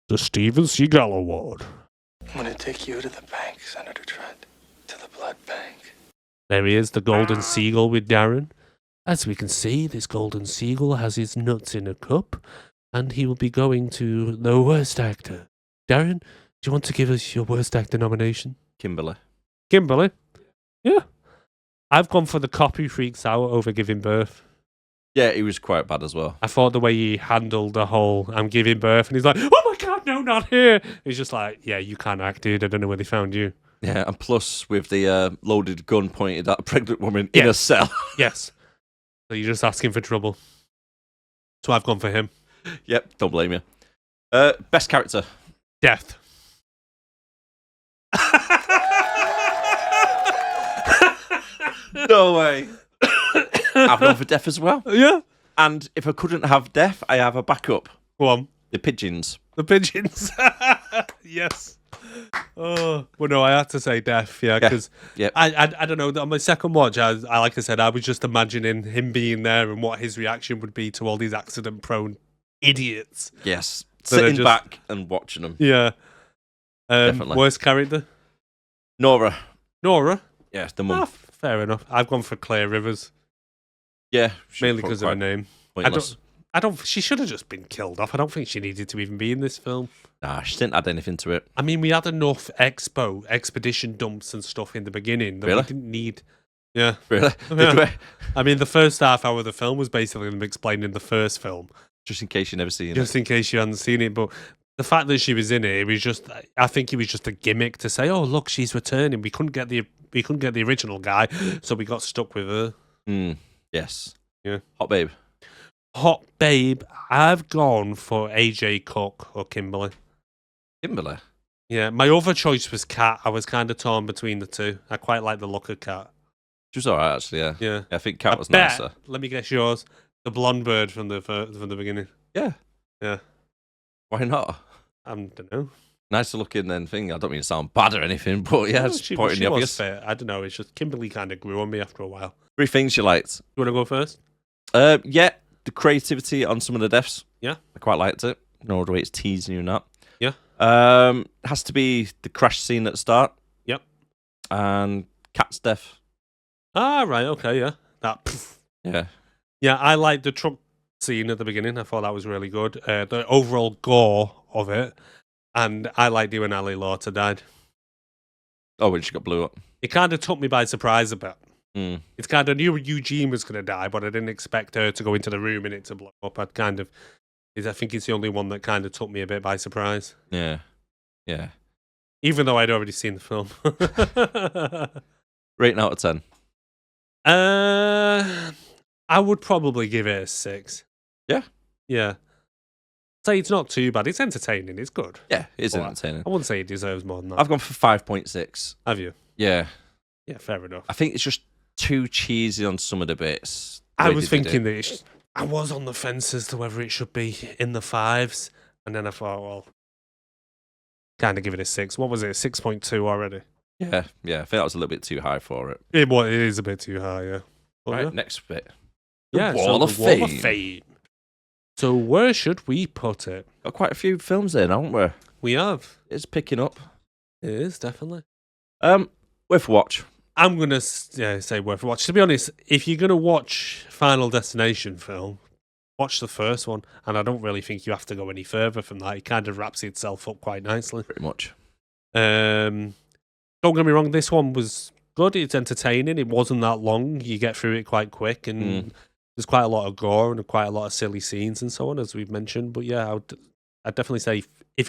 The Steven Seagal Award. I'm gonna take you to the bank, Senator Trent. To the blood bank. There he is, the golden seagull with Darren. As we can see, this golden seagull has his nuts in a cup, and he will be going to the worst actor. Darren, do you want to give us your worst actor nomination? Kimberly. Kimberly? Yeah. I've gone for the cop who freaks out over giving birth. Yeah, he was quite bad as well. I thought the way he handled the whole I'm giving birth, and he's like, oh my God, no, not here. He's just like, yeah, you can't act, dude. I don't know where they found you. Yeah, and plus with the loaded gun pointed at a pregnant woman in a cell. Yes. So you're just asking for trouble. So I've gone for him. Yep, don't blame you. Best character. Death. No way. I've gone for Death as well. Yeah. And if I couldn't have Death, I have a backup. Go on. The pigeons. The pigeons. Yes. Oh, well, no, I had to say death, yeah, because Yeah. I don't know. On my second watch, I like I said, I was just imagining him being there and what his reaction would be to all these accident-prone idiots. Yes. That are Sitting back and watching them. Yeah. Definitely. Worst character? Nora. Yeah, the mum. Ah, fair enough. I've gone for Claire Rivers, Yeah. mainly because of her name. Pointless. I don't. She should have just been killed off. I don't think she needed to even be in this film. Nah, she didn't add anything to it. I mean, we had enough expedition dumps and stuff in the beginning that Really? we didn't need. Yeah. Really? Yeah. Did we? I mean, the first half hour of the film was basically them explaining the first film, Just in case you never seen it. just in case you hadn't seen it. But the fact that she was in it, it was just. I think it was just a gimmick to say, "Oh, look, she's returning." We couldn't get the original guy, so we got stuck with her. Yes. Yeah. Hot babe. Hot babe, I've gone for AJ Cook or Kimberly. Kimberly. Yeah, my other choice was Kat. I was kind of torn between the two. I quite like the look of Kat. She was alright, actually, yeah. Yeah. I think Cat I was bet, nicer. let me guess yours. The blonde bird from the beginning. Yeah. Yeah. Why not? I don't know. Nicer looking then thing. I don't mean to sound bad or anything, but yeah, it's pointing the was obvious. fair. I don't know. It's just Kimberly kind of grew on me after a while. 3 things you liked. You want to go first? Yeah, the creativity on some of the deaths. Yeah. I quite liked it. No, the way it's teasing you and that. Yeah. Has to be the crash scene at the start. Yep. And Cat's death. Ah, right. Okay. Yeah. That. Yeah. Yeah, I liked the truck scene at the beginning. I thought that was really good. The overall gore of it, and I liked it when Ali Lauter died. Oh, when she got blew up. It kind of took me by surprise a bit. Mm. It's kind of knew Eugene was going to die, but I didn't expect her to go into the room and it to blow up. I think it's the only one that kind of took me a bit by surprise. Yeah. Yeah. Even though I'd already seen the film. Rating out of 10. I would probably give it a 6. Yeah. Yeah. Say it's not too bad. It's entertaining. It's good. Yeah, it is But entertaining. I wouldn't say it deserves more than that. I've gone for 5.6. Have you? Yeah. Yeah, fair enough. I think it's just too cheesy on some of the bits. I was thinking that I was on the fence as to whether it should be in the 5s, and then I thought, well, kind of give it a 6. What was it? 6.2 already. Yeah. I think that was a little bit too high for it. It is a bit too high, yeah. But Right, yeah. next bit. Yeah, Wall of the Wall of Fame. Fame. So where should we put it? Got quite a few films in, haven't we? We have. It's picking up. It is, definitely. Worth a watch. I'm going to say worth a watch. To be honest, if you're going to watch Final Destination film, watch the first one. And I don't really think you have to go any further from that. It kind of wraps itself up quite nicely. Pretty much. Don't get me wrong, this one was good. It's entertaining. It wasn't that long. You get through it quite quick. And there's quite a lot of gore and quite a lot of silly scenes and so on, as we've mentioned. But yeah, I'd definitely say if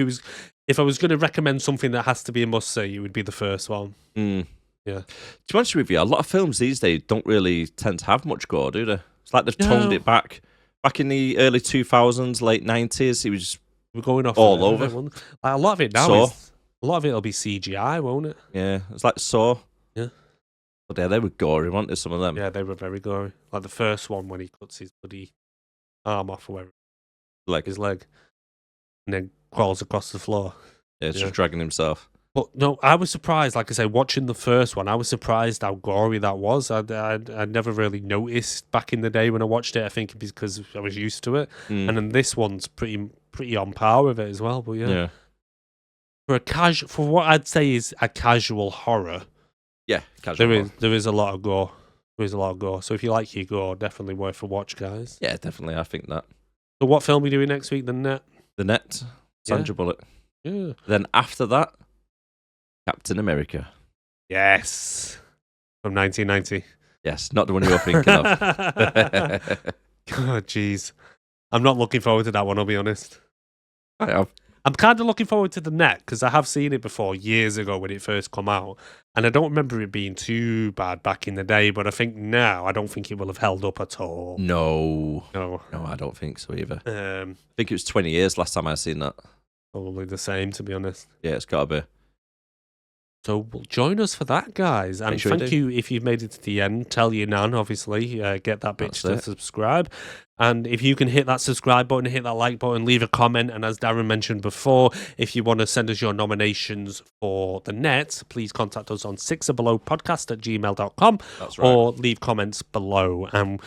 I was going to recommend something that has to be a must-see, it would be the first one. Yeah. To be honest with you, a lot of films these days don't really tend to have much gore, do they? It's like they've toned it back. Back in the early 2000s, late 90s, it was We're going off all over. Like a lot of it now Saw. a lot of it will be CGI, won't it? Yeah, it's like Saw. Yeah. But yeah, they were gory, weren't they, some of them? Yeah, they were very gory. Like the first one when he cuts his bloody arm off or whatever, his leg, and then crawls across the floor. Yeah, it's just dragging himself. But no, I was surprised. Like I say, watching the first one, I was surprised how gory that was. I'd never really noticed back in the day when I watched it. I think because I was used to it, and then this one's pretty on par with it as well. But yeah. For what I'd say is a casual horror, Yeah, casual horror. there is a lot of gore. There is a lot of gore. So if you like your gore, definitely worth a watch, guys. Yeah, definitely. I think that. So what film are we doing next week? The Net. The Net, Sandra Bullock. Yeah. Then after that, Captain America. Yes. From 1990. Yes, not the one you were thinking of. God, jeez. I'm not looking forward to that one, I'll be honest. I have. I'm kind of looking forward to The Net because I have seen it before years ago when it first come out, and I don't remember it being too bad back in the day. But I think now I don't think it will have held up at all. No, No, I don't think so either. I I think it was 20 years last time I seen that. probably the same, to be honest. Yeah, it's got to be. So join us for that, guys. And sure you thank do. you if you've made it to the end. Tell your nan, obviously. Get that bitch to subscribe. And if you can hit that subscribe button, hit that like button, leave a comment. And as Darren mentioned before, if you want to send us your nominations for the net, please contact us on sixorbelowpodcast@gmail.com. That's right. Or leave comments below. And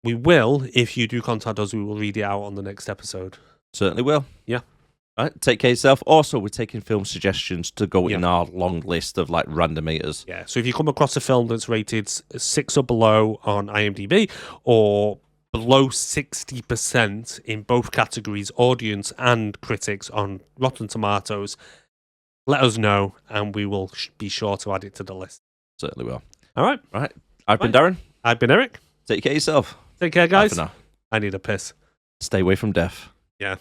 we will, if you do contact us, we will read it out on the next episode. Certainly will. Yeah. All right, take care of yourself. Also, we're taking film suggestions to go in Yeah. our long list of like randometers. Yeah, so if you come across a film that's rated 6 or below on IMDb or below 60% in both categories, audience and critics on Rotten Tomatoes, let us know and we will be sure to add it to the list. Certainly will. All right. Right. I've been Darren. I've been Erik. Take care of yourself. Take care, Bye guys. for now. I need a piss. Stay away from death. Yeah.